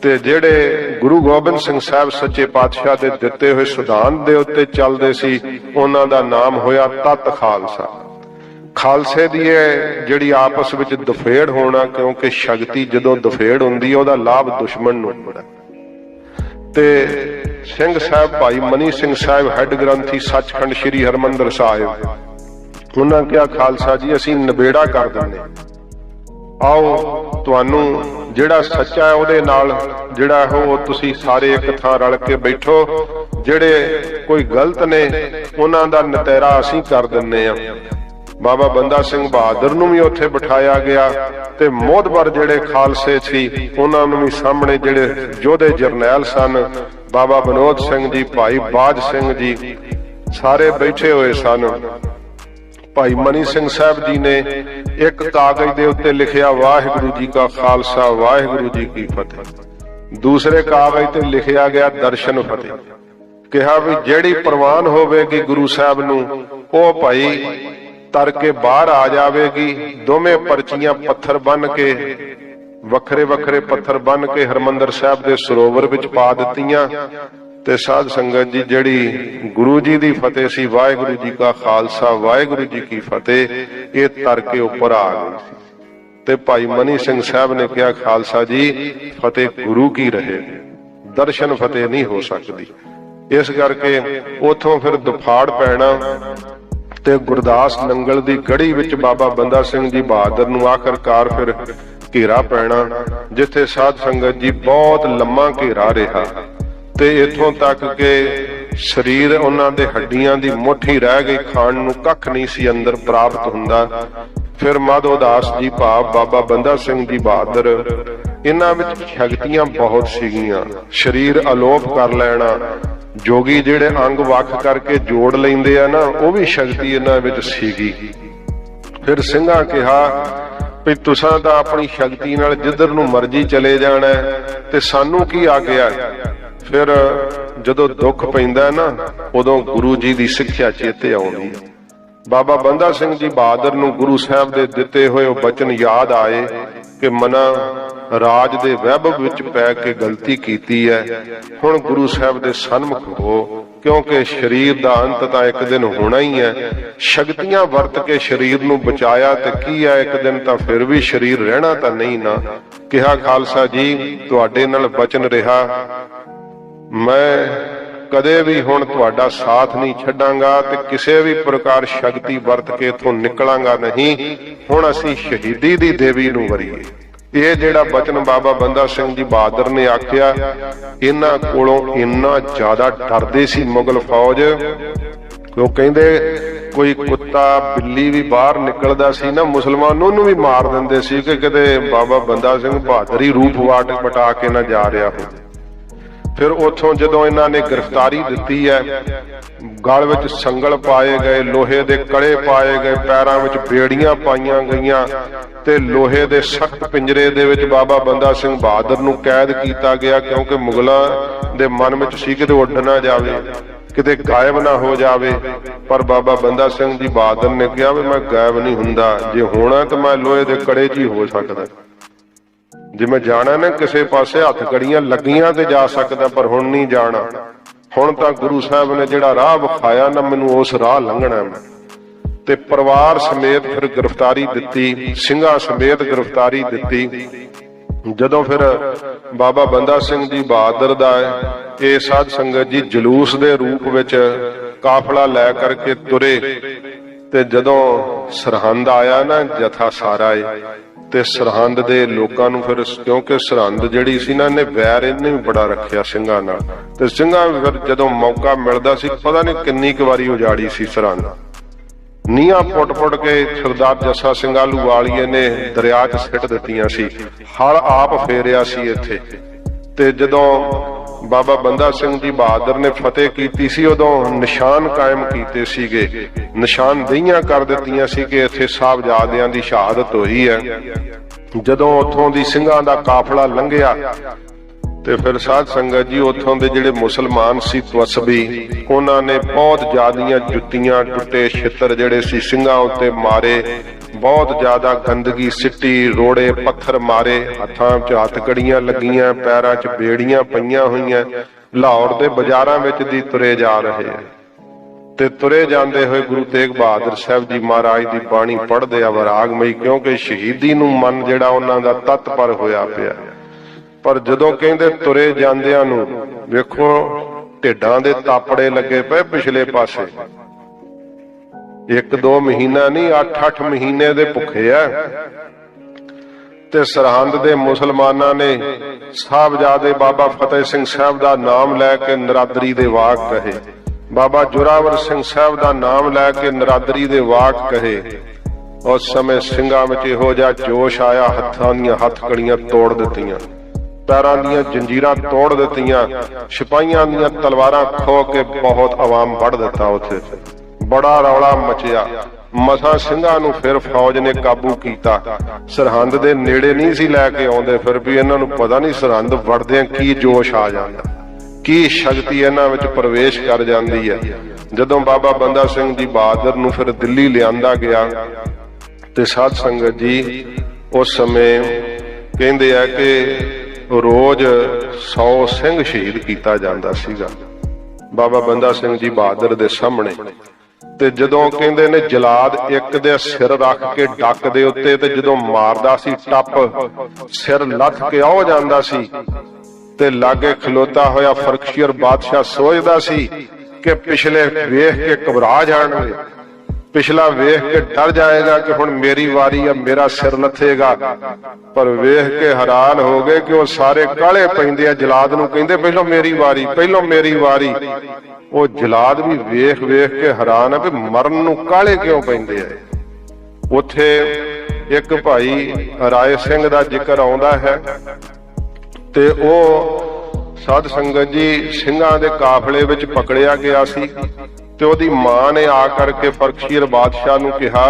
ਤੇ ਜਿਹੜੇ ਗੁਰੂ ਗੋਬਿੰਦ ਸਿੰਘ ਸਾਹਿਬ ਸੱਚੇ ਪਾਤਸ਼ਾਹ ਦੇ ਦਿੱਤੇ ਹੋਏ ਸਿਧਾਂਤ ਦੇ ਉੱਤੇ ਚੱਲਦੇ ਸੀ, ਉਹਨਾਂ ਦਾ ਨਾਮ ਹੋਇਆ ਤਤ ਖਾਲਸਾ। ਖਾਲਸੇ ਦੀ ਇਹ ਜਿਹੜੀ ਆਪਸ ਵਿੱਚ ਦਫੇੜ ਹੋਣਾ, ਕਿਉਂਕਿ ਸ਼ਕਤੀ ਜਦੋਂ ਦਫੇੜ ਹੁੰਦੀ, ਉਹਦਾ ਲਾਭ ਦੁਸ਼ਮਣ ਨੂੰ ਹੁੰਦਾ। ਤੇ ਸਿੰਘ ਸਾਹਿਬ ਭਾਈ ਮਨੀ ਸਿੰਘ ਸਾਹਿਬ ਹੈੱਡ ਗ੍ਰੰਥੀ ਸੱਚਖੰਡ ਸ੍ਰੀ ਹਰਮੰਦਰ ਸਾਹਿਬ, ਉਹਨਾਂ ਕਿਹਾ ਖਾਲਸਾ ਜੀ ਅਸੀਂ ਨਿਬੇੜਾ ਕਰ ਦਿੰਦੇ, ਆਓ ਤੁਹਾਨੂੰ ਜਿਹੜਾ ਸੱਚਾ ਹੈ ਉਹਦੇ ਨਾਲ ਜਿਹੜਾ ਉਹ ਤੁਸੀਂ ਸਾਰੇ ਇੱਕ ਥਾਂ ਰਲ ਕੇ ਬੈਠੋ, ਜਿਹੜੇ ਕੋਈ ਗਲਤ ਨੇ ਉਹਨਾਂ ਦਾ ਨਤੇਰਾ ਅਸੀਂ ਕਰ ਦਿੰਨੇ ਆ। ਬਾਬਾ ਬੰਦਾ ਸਿੰਘ ਬਹਾਦਰ ਨੂੰ ਵੀ ਉੱਥੇ ਬਿਠਾਇਆ ਗਿਆ ਤੇ ਮੋਹਤਬਰ ਜਿਹੜੇ ਖਾਲਸੇ ਸੀ ਉਹਨਾਂ ਨੂੰ ਵੀ ਸਾਹਮਣੇ, ਜਿਹੜੇ ਯੋਧੇ ਜਰਨੈਲ ਸਨ, ਬਾਬਾ ਵਿਨੋਦ ਸਿੰਘ ਜੀ, ਭਾਈ ਬਾਜ ਸਿੰਘ ਜੀ, ਸਾਰੇ ਬੈਠੇ ਹੋਏ ਸਨ। ਭਾਈ ਮਨੀ ਸਿੰਘ ਸਾਹਿਬ ਜੀ ਨੇ ਇੱਕ ਕਾਗਜ਼ ਦੇ ਉੱਤੇ ਲਿਖਿਆ ਵਾਹਿਗੁਰੂ ਜੀ ਕਾ ਖਾਲਸਾ ਵਾਹਿਗੁਰੂ ਜੀ ਕੀ ਫਤਿਹ। ਦੂਸਰੇ ਕਾਗਜ਼ ਤੇ ਲਿਖਿਆ ਗਿਆ ਦਰਸ਼ਨ ਫਤਿਹ। ਕਿਹਾ ਵੀ ਜਿਹੜੀ ਪ੍ਰਵਾਨ ਹੋਵੇਗੀ ਗੁਰੂ ਸਾਹਿਬ ਨੂੰ, ਉਹ ਭਾਈ ਤਰ ਕੇ ਬਾਹਰ ਆ ਜਾਵੇਗੀ। ਦੋਵੇਂ ਪਰਚੀਆਂ ਪੱਥਰ ਬੰਨ ਕੇ, ਵੱਖਰੇ ਵੱਖਰੇ ਪੱਥਰ ਬੰਨ ਕੇ ਹਰਮੰਦਰ ਸਾਹਿਬ ਦੇ ਸਰੋਵਰ ਵਿੱਚ ਪਾ ਦਿੱਤੀਆਂ। ਤੇ ਸਾਧ ਸੰਗਤ ਜੀ, ਜਿਹੜੀ ਗੁਰੂ ਜੀ ਦੀ ਫਤਿਹ ਸੀ ਵਾਹਿਗੁਰੂ ਜੀ ਕਾ ਖਾਲਸਾ ਵਾਹਿਗੁਰੂ ਜੀ ਕੀ ਫਤਿਹ, ਇਹ ਤਰ ਕੇ ਉੱਪਰ ਆ ਗਈ ਸੀ। ਤੇ ਭਾਈ ਮਨੀ ਸਿੰਘ ਸਾਹਿਬ ਨੇ ਕਿਹਾ ਖਾਲਸਾ ਜੀ ਫਤਿਹ ਗੁਰੂ ਕੀ ਰਹੇ, ਦਰਸ਼ਨ ਫਤਿਹ ਨਹੀਂ ਹੋ ਸਕਦੀ। ਇਸ ਕਰਕੇ ਉਥੋਂ ਫਿਰ ਦਫਾੜ ਪੈਣਾ ਤੇ ਗੁਰਦਾਸ ਨੰਗਲ ਦੀ ਗੜੀ ਵਿੱਚ ਬਾਬਾ ਬੰਦਾ ਸਿੰਘ ਜੀ ਬਹਾਦਰ ਨੂੰ ਆਖਰਕਾਰ ਫਿਰ ਘੇਰਾ ਪੈਣਾ, ਜਿੱਥੇ ਸਾਧ ਸੰਗਤ ਜੀ ਬਹੁਤ ਲੰਮਾ ਘੇਰਾ ਰਿਹਾ ਤੇ ਇਥੋਂ ਤੱਕ ਕਿ ਸਰੀਰ ਉਹਨਾਂ ਦੇ ਹੱਡੀਆਂ ਦੀ ਮੁੱਠੀ ਰਹਿ ਗਈ, ਖਾਣ ਨੂੰ ਕੱਖ ਨਹੀਂ ਸੀ ਅੰਦਰ ਪ੍ਰਾਪਤ ਹੁੰਦਾ। ਫਿਰ ਮਾਧੋ ਦਾਸ ਜੀ ਭਾਵ ਬਾਬਾ ਬੰਦਾ ਸਿੰਘ ਜੀ ਬਹਾਦਰ, ਇਹਨਾਂ ਵਿੱਚ ਸ਼ਕਤੀਆਂ ਬਹੁਤ ਸੀਗੀਆਂ। ਸਰੀਰ ਅਲੋਪ ਕਰ ਲੈਣਾ, ਜੋਗੀ ਜਿਹੜੇ ਅੰਗ ਵੱਖ ਕਰਕੇ ਜੋੜ ਲੈਂਦੇ ਆ ਨਾ, ਉਹ ਵੀ ਸ਼ਕਤੀ ਇਹਨਾਂ ਵਿੱਚ ਸੀਗੀ। ਫਿਰ ਸਿੰਘਾਂ ਕਿਹਾ ਵੀ ਤੁਸਾਂ ਤਾਂ ਆਪਣੀ ਸ਼ਕਤੀ ਨਾਲ ਜਿੱਧਰ ਨੂੰ ਮਰਜ਼ੀ ਚਲੇ ਜਾਣਾ ਤੇ ਸਾਨੂੰ ਕੀ ਆ ਗਿਆ। ਫਿਰ ਜਦੋਂ ਦੁੱਖ ਪੈਂਦਾ ਨਾ, ਉਦੋਂ ਗੁਰੂ ਜੀ ਦੀ ਸਿੱਖਿਆ ਚੇਤੇ ਆਉਂਦੀ। ਬਾਬਾ ਬੰਦਾ ਸਿੰਘ ਜੀ ਬਹਾਦਰ ਨੂੰ ਗੁਰੂ ਸਾਹਿਬ ਦੇ ਦਿੱਤੇ ਹੋਏ ਉਹ ਬਚਨ ਯਾਦ ਆਏ ਕਿ ਮਨਾ ਰਾਜ ਦੇ ਵੈਭਵ ਵਿੱਚ ਪੈ ਕੇ ਗਲਤੀ ਕੀਤੀ ਹੈ। ਹੁਣ ਗੁਰੂ ਸਾਹਿਬ ਦੇ ਸਨਮੁਖ ਹੋ, ਕਿਉਂਕਿ ਸਰੀਰ ਦਾ ਅੰਤ ਤਾਂ ਇੱਕ ਦਿਨ ਹੋਣਾ ਹੀ ਹੈ। ਸ਼ਕਤੀਆਂ ਵਰਤ ਕੇ ਸਰੀਰ ਨੂੰ ਬਚਾਇਆ ਤੇ ਕੀ ਹੈ, ਇੱਕ ਦਿਨ ਤਾਂ ਫਿਰ ਵੀ ਸਰੀਰ ਰਹਿਣਾ ਤਾਂ ਨਹੀਂ ਨਾ। ਕਿਹਾ ਖਾਲਸਾ ਜੀ ਤੁਹਾਡੇ ਨਾਲ ਬਚਨ ਰਿਹਾ, ਮੈਂ ਕਦੇ ਵੀ ਹੁਣ ਤੁਹਾਡਾ ਸਾਥ ਨਹੀਂ ਛੱਡਾਂਗਾ ਤੇ ਕਿਸੇ ਵੀ ਪ੍ਰਕਾਰ ਸ਼ਕਤੀ ਵਰਤ ਕੇ ਇਥੋਂ ਨਿਕਲਾਂਗਾ ਨਹੀਂ। ਹੁਣ ਅਸੀਂ ਸ਼ਹੀਦੀ ਦੀ ਦੇਵੀ ਨੂੰ ਵਰੀਏ। ਇਹ ਜਿਹੜਾ ਬਚਨ ਬਾਬਾ ਬੰਦਾ ਸਿੰਘ ਜੀ ਬਹਾਦਰ ਨੇ ਆਖਿਆ, ਇਹਨਾਂ ਕੋਲੋਂ ਇੰਨਾ ਜ਼ਿਆਦਾ ਡਰਦੇ ਸੀ ਮੁਗਲ ਫੌਜ, ਉਹ ਕਹਿੰਦੇ ਕੋਈ ਕੁੱਤਾ ਬਿੱਲੀ ਵੀ ਬਾਹਰ ਨਿਕਲਦਾ ਸੀ ਨਾ ਮੁਸਲਮਾਨ ਉਹਨੂੰ ਵੀ ਮਾਰ ਦਿੰਦੇ ਸੀ ਕਿ ਕਿਤੇ ਬਾਬਾ ਬੰਦਾ ਸਿੰਘ ਬਹਾਦਰ ਹੀ ਰੂਪ ਵਟਾ ਕੇ ਨਾ ਜਾ ਰਿਹਾ ਹੋ। ਫਿਰ ਉੱਥੋਂ ਜਦੋਂ ਇਹਨਾਂ ਨੇ ਗ੍ਰਿਫਤਾਰੀ ਦਿੱਤੀ ਹੈ, ਗਲ ਵਿੱਚ ਸੰਗਲ ਪਾਏ ਗਏ, ਲੋਹੇ ਦੇ ਕੜੇ ਪਾਏ ਗਏ, ਪੈਰਾਂ ਵਿੱਚ ਬੇੜੀਆਂ ਪਾਈਆਂ ਗਈਆਂ ਤੇ ਲੋਹੇ ਦੇ ਸਖਤ ਪਿੰਜਰੇ ਦੇ ਵਿੱਚ ਬਾਬਾ ਬੰਦਾ ਸਿੰਘ ਬਹਾਦਰ ਨੂੰ ਕੈਦ ਕੀਤਾ ਗਿਆ, ਕਿਉਂਕਿ ਮੁਗਲਾਂ ਦੇ ਮਨ ਵਿੱਚ ਸੀ ਕਿਤੇ ਉੱਡ ਨਾ ਜਾਵੇ, ਕਿਤੇ ਗਾਇਬ ਨਾ ਹੋ ਜਾਵੇ। ਪਰ ਬਾਬਾ ਬੰਦਾ ਸਿੰਘ ਜੀ ਬਹਾਦਰ ਨੇ ਕਿਹਾ ਵੀ ਮੈਂ ਗਾਇਬ ਨਹੀਂ ਹੁੰਦਾ, ਜੇ ਹੋਣਾ ਤਾਂ ਮੈਂ ਲੋਹੇ ਦੇ ਕੜੇ 'ਚ ਹੀ ਹੋ ਸਕਦਾ, ਜੇ ਮੈਂ ਜਾਣਾ ਨਾ ਕਿਸੇ ਪਾਸੇ ਹੱਥ ਕੜੀਆਂ ਲੱਗੀਆਂ ਤੇ ਜਾ ਸਕਦਾ, ਪਰ ਹੁਣ ਨਹੀਂ ਜਾਣਾ। ਹੁਣ ਤਾਂ ਗੁਰੂ ਸਾਹਿਬ ਨੇ ਜਿਹੜਾ ਰਾਹ ਵਿਖਾਇਆ ਨਾ, ਮੈਨੂੰ ਉਸ ਰਾਹ ਲੰਘਣਾ ਮੈਂ। ਤੇ ਪਰਿਵਾਰ ਸਮੇਤ ਫਿਰ ਗ੍ਰਿਫਤਾਰੀ ਦਿੱਤੀ, ਸਿੰਘਾਂ ਸਮੇਤ ਗ੍ਰਿਫਤਾਰੀ ਦਿੱਤੀ। ਜਦੋਂ ਫਿਰ ਬਾਬਾ ਬੰਦਾ ਸਿੰਘ ਜੀ ਬਹਾਦਰ ਦਾ ਇਹ ਸਾਧ ਸੰਗਤ ਜੀ ਜਲੂਸ ਦੇ ਰੂਪ ਵਿੱਚ ਕਾਫਲਾ ਲੈ ਕਰਕੇ ਤੁਰੇ, ਤੇ ਜਦੋਂ ਸਰਹੰਦ ਆਇਆ ਨਾ ਜਥਾ ਸਾਰਾ ਤੇ ਸਰਹੰਦ ਦੇ ਲੋਕਾਂ ਨੂੰ ਫਿਰ, ਕਿਉਂਕਿ ਸਰਹੰਦ ਜਿਹੜੀ ਸੀ ਨਾ ਇਹਨੇ ਵੈਰ ਇਹਨੇ ਵੀ ਬੜਾ ਰੱਖਿਆ ਸਿੰਘਾਂ ਨਾਲ, ਤੇ ਸਿੰਘਾਂ ਫਿਰ ਜਦੋਂ ਮੌਕਾ ਮਿਲਦਾ ਸੀ ਪਤਾ ਨਹੀਂ ਕਿੰਨੀ ਕੁ ਵਾਰੀ ਉਜਾੜੀ ਸੀ ਸਰਹੰਦ। ਨੀਹਾਂ ਪੁੱਟ ਕੇ ਸਰਦਾਰ ਜੱਸਾ ਸਿੰਘ ਆਹਲੂਵਾਲੀਏ ਨੇ ਦਰਿਆ 'ਚ ਸਿੱਟ ਦਿੱਤੀਆਂ ਸੀ, ਹਲ ਆਪ ਫੇਰਿਆ ਸੀ ਇੱਥੇ। ਤੇ ਜਦੋਂ ਬਾਬਾ ਬੰਦਾ ਸਿੰਘ ਜੀ ਬਹਾਦਰ ਨੇ ਫਤਿਹ ਕੀਤੀ ਸੀ, ਉਦੋਂ ਨਿਸ਼ਾਨ ਕਾਇਮ ਕੀਤੇ ਸੀਗੇ, ਨਿਸ਼ਾਨਦੇਹੀਆਂ ਕਰ ਦਿੱਤੀਆਂ ਸੀ ਕਿ ਇੱਥੇ ਸਾਹਿਬਜ਼ਾਦਿਆਂ ਦੀ ਸ਼ਹਾਦਤ ਹੋਈ ਹੈ। ਜਦੋਂ ਉੱਥੋਂ ਦੀ ਸਿੰਘਾਂ ਦਾ ਕਾਫਲਾ ਲੰਘਿਆ ਤੇ ਫਿਰ ਸਾਧ ਸੰਗਤ ਜੀ ਉੱਥੋਂ ਦੇ ਜਿਹੜੇ ਮੁਸਲਮਾਨ ਸੀ ਤਵਸਬੀ, ਉਹਨਾਂ ਨੇ ਬਹੁਤ ਜ਼ਿਆਦੀਆਂ ਜੁੱਤੀਆਂ, ਟੁੱਟੇ ਛਿੱਤਰ ਜਿਹੜੇ ਸੀ ਸਿੰਘਾਂ ਉੱਤੇ ਮਾਰੇ, ਬਹੁਤ ਜ਼ਿਆਦਾ ਗੰਦਗੀ ਸਿੱਟੀ, ਰੋੜੇ ਪੱਥਰ ਮਾਰੇ, ਹੱਥਾਂ 'ਚ ਹੱਥ ਕੜੀਆਂ ਲੱਗੀਆਂ, ਪੈਰਾਂ 'ਚ ਬੇੜੀਆਂ ਪਈਆਂ ਹੋਈਆਂ। ਲਾਹੌਰ ਦੇ ਬਾਜ਼ਾਰਾਂ ਵਿੱਚ ਦੀ ਤੁਰੇ ਜਾ ਰਹੇ ਤੇ ਤੁਰੇ ਜਾਂਦੇ ਹੋਏ ਗੁਰੂ ਤੇਗ ਬਹਾਦਰ ਸਾਹਿਬ ਜੀ ਮਹਾਰਾਜ ਦੀ ਬਾਣੀ ਪੜ੍ਹਦੇ ਆ ਵਿਰਾਗਮਈ, ਕਿਉਂਕਿ ਸ਼ਹੀਦੀ ਨੂੰ ਮਨ ਜਿਹੜਾ ਉਹਨਾਂ ਦਾ ਤਤਪਰ ਹੋਇਆ ਪਿਆ। ਪਰ ਜਦੋਂ ਕਹਿੰਦੇ ਤੁਰੇ ਜਾਂਦਿਆਂ ਨੂੰ ਵੇਖੋ ਢਿੱਡਾਂ ਦੇ ਤਾਪੜੇ ਲੱਗੇ ਪਏ ਪਿਛਲੇ ਪਾਸੇ, 1-2 ਮਹੀਨਾ ਨਹੀਂ 8-8 ਮਹੀਨੇ ਦੇ ਭੁੱਖੇ ਆ। ਤੇ ਸਰਹੰਦ ਦੇ ਮੁਸਲਮਾਨਾਂ ਨੇ ਸਾਹਿਬਜ਼ਾਦੇ ਬਾਬਾ ਫਤਿਹ ਸਿੰਘ ਸਾਹਿਬ ਦਾ ਨਾਮ ਲੈ ਕੇ ਨਰਾਦਰੀ ਦੇ ਵਾਕ ਕਹੇ, ਬਾਬਾ ਜੋਰਾਵਰ ਸਿੰਘ ਸਾਹਿਬ ਦਾ ਨਾਮ ਲੈ ਕੇ ਨਰਾਦਰੀ ਦੇ ਵਾਕ ਕਹੇ। ਉਸ ਸਮੇਂ ਸਿੰਘਾਂ ਵਿੱਚ ਇਹੋ ਜਿਹਾ ਜੋਸ਼ ਆਇਆ, ਹੱਥਾਂ ਦੀਆਂ ਹੱਥਕੜੀਆਂ ਤੋੜ ਦਿੱਤੀਆਂ, ਪੈਰਾਂ ਦੀਆਂ ਜੰਜੀਰਾਂ ਤੋੜ ਦਿੱਤੀਆਂ, ਸਿਪਾਹੀਆਂ ਦੀਆਂ ਤਲਵਾਰਾਂ ਖੋ ਕੇ ਬਹੁਤ ਆਵਾਮ ਵੱਢ ਦਿੱਤਾ। ਉੱਥੇ ਬੜਾ ਰੌਲਾ ਮਚਿਆ। ਮਸਾਂ ਸਿੰਘਾਂ ਨੂੰ ਫਿਰ ਫੌਜ ਨੇ ਕਾਬੂ ਕੀਤਾ। ਸਰਹੰਦ ਦੇ ਨੇੜੇ ਨਹੀਂ ਸੀ ਲੈ ਕੇ ਆਉਂਦੇ, ਫਿਰ ਵੀ ਇਹਨਾਂ ਨੂੰ ਪਤਾ ਨਹੀਂ ਸਰਹੰਦ ਵੜਦਿਆਂ ਕੀ ਜੋਸ਼ ਆ ਜਾਂਦਾ, ਕੀ ਸ਼ਕਤੀ ਇਹਨਾਂ ਵਿੱਚ ਪ੍ਰਵੇਸ਼ ਕਰ ਜਾਂਦੀ ਹੈ। ਜਦੋਂ ਬਾਬਾ ਬੰਦਾ ਸਿੰਘ ਜੀ ਬਹਾਦਰ ਨੂੰ ਫਿਰ ਦਿੱਲੀ ਲਿਆਂਦਾ ਗਿਆ ਤੇ ਸਾਧ ਸੰਗਤ ਜੀ ਉਸ ਸਮੇਂ ਕਹਿੰਦੇ ਆ ਕਿ ਰੋਜ਼ 100 ਸਿੰਘ ਸ਼ਹੀਦ ਕੀਤਾ ਜਾਂਦਾ ਸੀਗਾ ਬਾਬਾ ਬੰਦਾ ਸਿੰਘ ਜੀ ਬਹਾਦਰ ਦੇ ਸਾਹਮਣੇ। ਤੇ ਜਦੋਂ ਕਹਿੰਦੇ ਨੇ ਜਲਾਦ ਇੱਕ ਦੇ ਸਿਰ ਰੱਖ ਕੇ ਡੱਕ ਦੇ ਉੱਤੇ, ਤੇ ਜਦੋਂ ਮਾਰਦਾ ਸੀ ਟੱਪ ਸਿਰ ਲੱਥ ਕੇ ਆ ਜਾਂਦਾ ਸੀ, ਤੇ ਲਾਗੇ ਖਲੋਤਾ ਹੋਇਆ ਫਰਖਸ਼ੀਰ ਬਾਦਸ਼ਾਹ ਸੋਚਦਾ ਸੀ ਕਿ ਪਿਛਲੇ ਵੇਖ ਕੇ ਘਬਰਾ ਜਾਣਗੇ, ਪਿਛਲਾ ਵੇਖ ਕੇ ਡਰ ਜਾਏਗਾ ਕਿ ਹੁਣ ਮੇਰੀ ਵਾਰੀ ਆ, ਮੇਰਾ ਸਿਰ ਲੱਥੇਗਾ। ਪਰ ਵੇਖ ਕੇ ਹੈਰਾਨ ਹੋ ਗਏ ਕਿ ਉਹ ਸਾਰੇ ਕਾਹਲੇ ਪੈਂਦੇ ਆ, ਜਲਾਦ ਨੂੰ ਕਹਿੰਦੇ ਪਹਿਲਾਂ ਮੇਰੀ ਵਾਰੀ, ਪਹਿਲਾਂ ਮੇਰੀ ਵਾਰੀ। ਉਹ ਜਲਾਦ ਵੀ ਵੇਖ ਕੇ ਹੈਰਾਨ ਆ ਵੀ ਮਰਨ ਨੂੰ ਕਾਹਲੇ ਕਿਉਂ ਪੈਂਦੇ ਆ। ਉੱਥੇ ਇੱਕ ਭਾਈ ਰਾਏ ਸਿੰਘ ਦਾ ਜ਼ਿਕਰ ਆਉਂਦਾ ਹੈ, ਤੇ ਉਹ ਸਾਧ ਸੰਗਤ ਜੀ ਸਿੰਘਾਂ ਦੇ ਕਾਫਲੇ ਵਿੱਚ ਪਕੜਿਆ ਗਿਆ ਸੀ, ਤੇ ਉਹਦੀ ਮਾਂ ਨੇ ਆ ਕਰਕੇ ਫਰਖਸ਼ੀਰ ਬਾਦਸ਼ਾਹ ਨੂੰ ਕਿਹਾ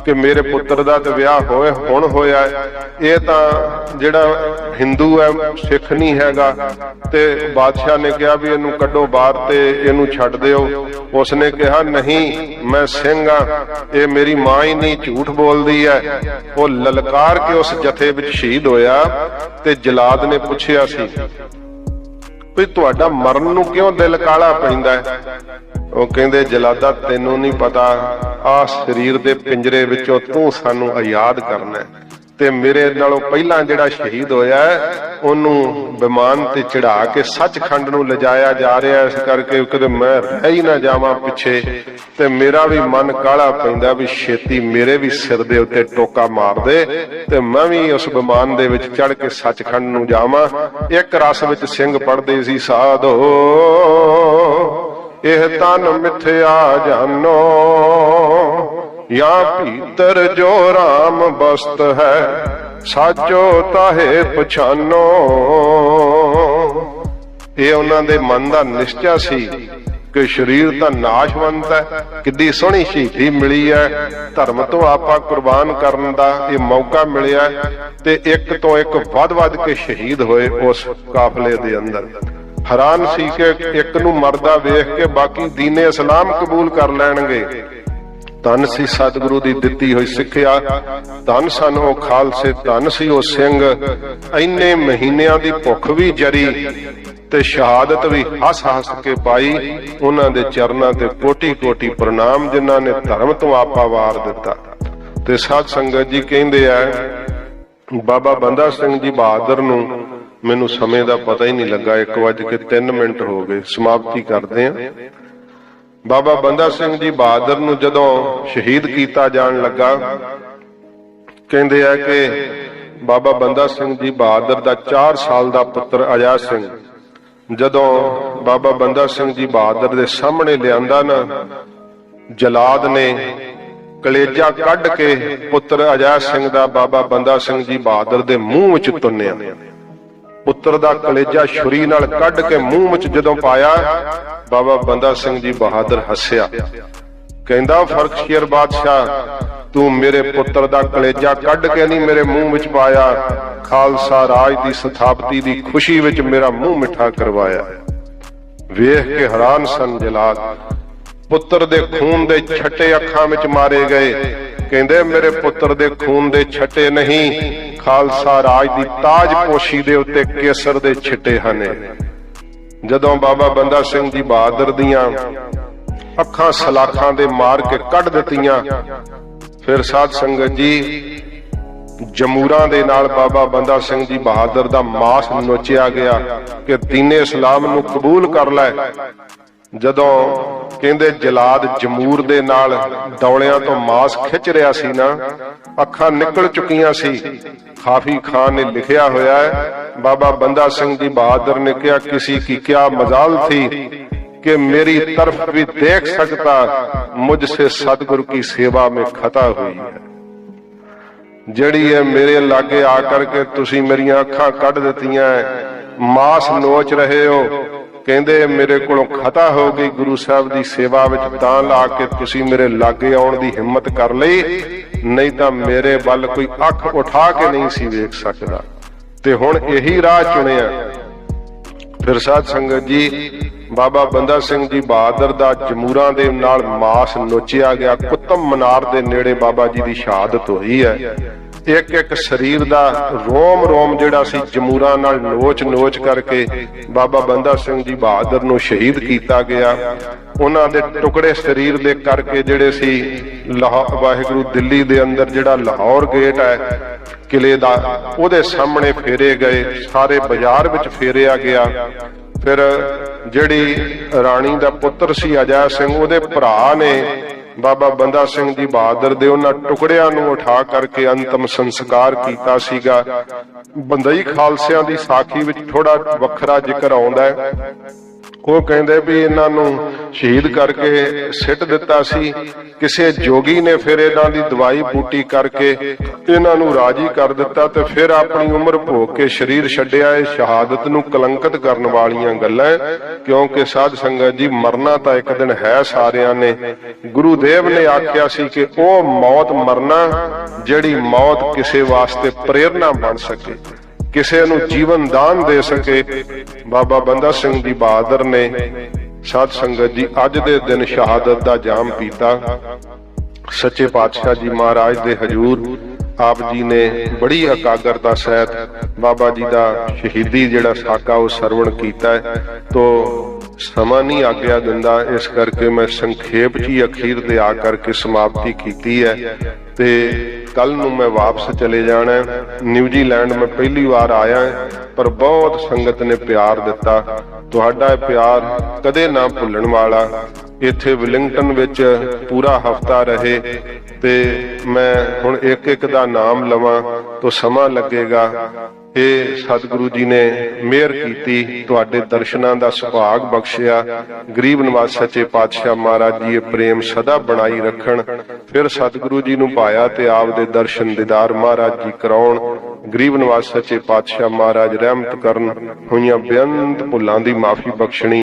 कि मेरे पुत्र दा ते विआह होए हुण होया ये तां जिहड़ा हिंदू है सिख नहीं हैगा। ते बादशाह ने कहा भी इहनूं कड्डो बाहर ते इहनूं छड्ड दिओ। उसने कहा नहीं मैं सिंह हाँ, ये मेरी मां ही नहीं झूठ बोलदी है। वो ललकार के उस जथे विच शहीद होया ते जलाद ने पुछया सी भी तुहाडा मरन नूं क्यों दिल काला पैंदा है? ਉਹ ਕਹਿੰਦੇ ਜਲਾਦਾ ਤੈਨੂੰ ਨਹੀਂ ਪਤਾ ਆ ਸਰੀਰ ਦੇ ਪਿੰਜਰੇ ਵਿੱਚੋਂ ਤੂੰ ਸਾਨੂੰ ਆਜ਼ਾਦ ਕਰਨਾ ਤੇ ਮੇਰੇ ਨਾਲੋਂ ਪਹਿਲਾਂ ਜਿਹੜਾ ਸ਼ਹੀਦ ਹੋਇਆ ਉਹਨੂੰ ਵਿਮਾਨ ਤੇ ਚੜਾ ਕੇ ਸੱਚਖੰਡ ਨੂੰ ਲਿਜਾਇਆ ਜਾ ਰਿਹਾ। ਇਸ ਕਰਕੇ ਕਿਤੇ ਮੈਂ ਰਹਿ ਹੀ ਨਾ ਜਾਵਾਂ ਪਿੱਛੇ ਤੇ ਮੇਰਾ ਵੀ ਮਨ ਕਾਲਾ ਪੈਂਦਾ ਵੀ ਛੇਤੀ ਮੇਰੇ ਵੀ ਸਿਰ ਦੇ ਉੱਤੇ ਟੋਕਾ ਮਾਰ ਦੇ ਤੇ ਮੈਂ ਵੀ ਉਸ ਵਿਮਾਨ ਦੇ ਵਿੱਚ ਚੜ ਕੇ ਸੱਚਖੰਡ ਨੂੰ ਜਾਵਾਂ। ਇੱਕ ਰਸ ਵਿੱਚ ਸਿੰਘ ਪੜਦੇ ਸੀ ਸਾਧੋ ਇਹ ਤਨ ਮਿਥਿਆ ਜਾਨੋ या भीतर जो राम बस्त है साचो ताहे पछानो। ये उन्हां दे मन दा निश्चा सी कि शरीर तां नाशवंत है, किड्डी सोहनी शहीदी मिली है, धर्म तो आपा कुर्बान करन दा ये मौका मिलिया ते एक तो एक वध के शहीद होए उस काफले दे अंदर। हैरान सी कि एक नूं मरदा वेख के बाकी दीने इस्लाम कबूल कर लैणगे। धन सी सतगुरु दी दित्ती हुई सिक्ख्या, धन सन ओ खालसे, धन सी ओ सिंह। इन्ने महीनियां दी भुख भी जरी ते शहादत भी हस हस के पाई। उन्हां दे चरनां ते कोटि कोटि प्रणाम जिन्हां ने धर्म तो आपा वार दिता। ते साध संगत जी कहंदे आ बाबा बंदा सिंह जी बहादुर नूं मैनूं समय दा पता ही नहीं लगा, 1:03 हो गए, समाप्ति करदे आ। बाबा बंदा सिंह जी बहादुर नूं जदों शहीद कीता जाण लगा, कहंदे आ कि बाबा बंदा सिंह जी बहादुर दा 4 साल दा पुत्र अजय सिंह जदों बाबा बंदा सिंह जी बहादुर दे सामने लिआंदा ना, जलाद ने कलेजा कढ के पुत्र अजय सिंह दा बाबा बंदा सिंह जी बहादुर दे मूंह विच तुन्निया। पुत्र दा कलेजा छुरी नाल कढ के मूंह विच जदों पाया, बाबा बंदा सिंह जी बहादुर हस्या, कहंदा फर्खशेर बादशाह तू मेरे पुत्र दा कलेजा कढ के नहीं मेरे मूंह विच पाया, खालसा राज दी स्थापति दी खुशी विच मेरा मुंह मिठा करवाया। वेख के हैरान सन जलाद। पुत्र दे खून दे छट्टे अखां विच मारे गए, कहंदे मेरे पुत्र दे खून दे छट्टे नहीं, खालसा राज दी ताजपोशी दे उत्ते केसर दे छिट्टे हने। जदों बाबा बंदा सिंह जी बहादुर दियां अखां सलाखां दे मार के कढ दित्तियां, फिर साध संगत जी जमूरां दे नाल बाबा बंदा सिंह जी बहादुर दा मास नोचिया गया कि दीने इस्लाम नूं कबूल कर लै। जदों कहंदे जलाद जमूर दे नाल दौलियां तो मास खिच रिहा सी ना, अखां निकल चुकियां सी। खाफी खान ने लिखिया होया है, बाबा बंदा सिंह जी बहादुर ने कहा किसी की क्या मजाल थी कि मेरी तरफ भी देख सकता, मुझसे सतगुरु की सेवा में खता हुई है। जड़ी है मेरे लागे आकर के तुसी मेरियां अखां कढ दित्तियां, मास नोच रहे हो, कहंदे मेरे कोलों खता हो गई गुरु साहब दी सेवा विच, तां ला के तुसी मेरे लागे आउण दी हिम्मत कर लई, नहीं तां मेरे वल कोई अख उठा के नहीं सी वेख सकदा। ते हुण यही राह चुनिया। फिर साध संगत जी बाबा बंदा सिंह जी बहादुर दा जमूरां दे नाल मास नोचिया गया। कुतुब मीनार दे नेड़े बाबा जी दी शहादत होई है। एक एक शरीर दा रोम रोम जिहड़ा सी जमूरां नाल नोच नोच करके बाबा बंदा सिंह जी बहादुर नूं शहीद कीता गया। उन्हां दे टुकड़े शरीर दे करके जिहड़े सी वाहिगुरू दिल्ली दे अंदर जिहड़ा लाहौर गेट है किले दा, ओहदे सामने फेरे गए, सारे बाजार विच फेरिया गया। फिर जिहड़ी राणी दा पुत्र सी अजय सिंह, ओहदे भरा ने बाबा बंदा सिंह जी बहादुर दे उन्हां टुकड़ियां नूं उठा करके अंतिम संस्कार कीता सीगा। बंदई खालसियां दी साखी विच थोड़ा वखरा जिक्र आउंदा है। ਉਹ ਕਹਿੰਦੇ ਵੀ ਇਹਨਾਂ ਨੂੰ ਸ਼ਹੀਦ ਕਰਕੇ ਸਿੱਟ ਦਿੱਤਾ ਸੀ। ਕਿਸੇ ਜੋਗੀ ਨੇ ਫਿਰ ਇਹਨਾਂ ਦੀ ਦਵਾਈ ਬੂਟੀ ਕਰਕੇ ਇਹਨਾਂ ਨੂੰ ਰਾਜੀ ਕਰ ਦਿੱਤਾ ਤੇ ਫਿਰ ਆਪਣੀ ਉਮਰ ਭੋਗ ਕੇ ਸਰੀਰ ਛੱਡਿਆ। ਇਹ ਸ਼ਹਾਦਤ ਨੂੰ ਕਲੰਕਿਤ ਕਰਨ ਵਾਲੀਆਂ ਗੱਲਾਂ, ਕਿਉਂਕਿ ਸਾਧ ਸੰਗਤ ਜੀ ਮਰਨਾ ਤਾਂ ਇੱਕ ਦਿਨ ਹੈ ਸਾਰਿਆਂ ਨੇ। ਗੁਰੂ ਦੇਵ ਨੇ ਆਖਿਆ ਸੀ ਕਿ ਉਹ ਮੌਤ ਮਰਨਾ ਜਿਹੜੀ ਮੌਤ ਕਿਸੇ ਵਾਸਤੇ ਪ੍ਰੇਰਨਾ ਬਣ ਸਕੇ, ਕਿਸੇ ਨੂੰ ਜੀਵਨ ਦਾਨ ਦੇ ਸਕੇ। ਬਾਬਾ ਬੰਦਾ ਸਿੰਘ ਜੀ ਬਹਾਦਰ ਨੇ ਸਾਧ ਸੰਗਤ ਜੀ ਅੱਜ ਦੇ ਦਿਨ ਸ਼ਹਾਦਤ ਦਾ ਜਾਮ ਪੀਤਾ। ਸੱਚੇ ਪਾਤਸ਼ਾਹ ਜੀ ਮਹਾਰਾਜ ਦੇ ਹਜੂਰ ਆਪ ਜੀ ਨੇ ਬੜੀ ਇਕਾਗਰਤਾ ਸਹਿਤ ਬਾਬਾ ਜੀ ਦਾ ਸ਼ਹੀਦੀ ਜਿਹੜਾ ਸਾਕਾ ਉਹ ਸਰਵਣ ਕੀਤਾ ਹੈ। ਤੋ ਸਮਾਂ ਨਹੀਂ ਆਗਿਆ ਦਿੰਦਾ, ਇਸ ਕਰਕੇ ਮੈਂ ਸੰਖੇਪ ਚ ਹੀ ਅਖੀਰ ਤੇ ਆ ਕਰਕੇ ਸਮਾਪਤੀ ਕੀਤੀ ਹੈ। ਤੇ ਕੱਲ ਨੂੰ ਮੈਂ ਵਾਪਸ ਚਲੇ ਜਾਣਾ। ਨਿਊਜ਼ੀਲੈਂਡ ਮੈਂ ਪਹਿਲੀ ਵਾਰ ਆਇਆ, ਪਰ ਬਹੁਤ ਸੰਗਤ ਨੇ ਪਿਆਰ ਦਿੱਤਾ। ਤੁਹਾਡਾ ਇਹ ਪਿਆਰ ਕਦੇ ਨਾ ਭੁੱਲਣ ਵਾਲਾ। ਇੱਥੇ ਵਿਲਿੰਗਟਨ ਵਿੱਚ ਪੂਰਾ ਹਫਤਾ ਰਹੇ ਤੇ ਮੈਂ ਹੁਣ ਇੱਕ ਇੱਕ ਦਾ ਨਾਮ ਲਵਾਂ ਤਾਂ ਸਮਾਂ ਲੱਗੇਗਾ। ਇਹ ਸਤਿਗੁਰੂ ਜੀ ਨੇ ਮਿਹਰ ਕੀਤੀ, ਤੁਹਾਡੇ ਦਰਸ਼ਨਾਂ ਦਾ ਸੁਭਾਗ ਬਖਸ਼ਿਆ। ਗਰੀਬ ਨਿਵਾਜ ਸੱਚੇ ਪਾਤਸ਼ਾਹ ਮਹਾਰਾਜ ਜੀ ਇਹ ਪ੍ਰੇਮ ਸਦਾ ਬਣਾਈ ਰੱਖਣ। ਫਿਰ ਸਤਿਗੁਰੂ ਜੀ ਨੂੰ ਪਾਇਆ ਤੇ ਆਪ ਦੇ ਦਰਸ਼ਨ ਦੀਦਾਰ ਮਹਾਰਾਜ ਜੀ ਕਰਾਉਣ। ਗਰੀਬ ਨਿਵਾਜ ਸੱਚੇ ਪਾਤਸ਼ਾਹ ਮਹਾਰਾਜ ਰਹਿਮਤ ਕਰਨ, ਹੋਈਆਂ ਬੇਅੰਤ ਭੁੱਲਾਂ ਦੀ ਮਾਫੀ ਬਖਸ਼ਣੀ।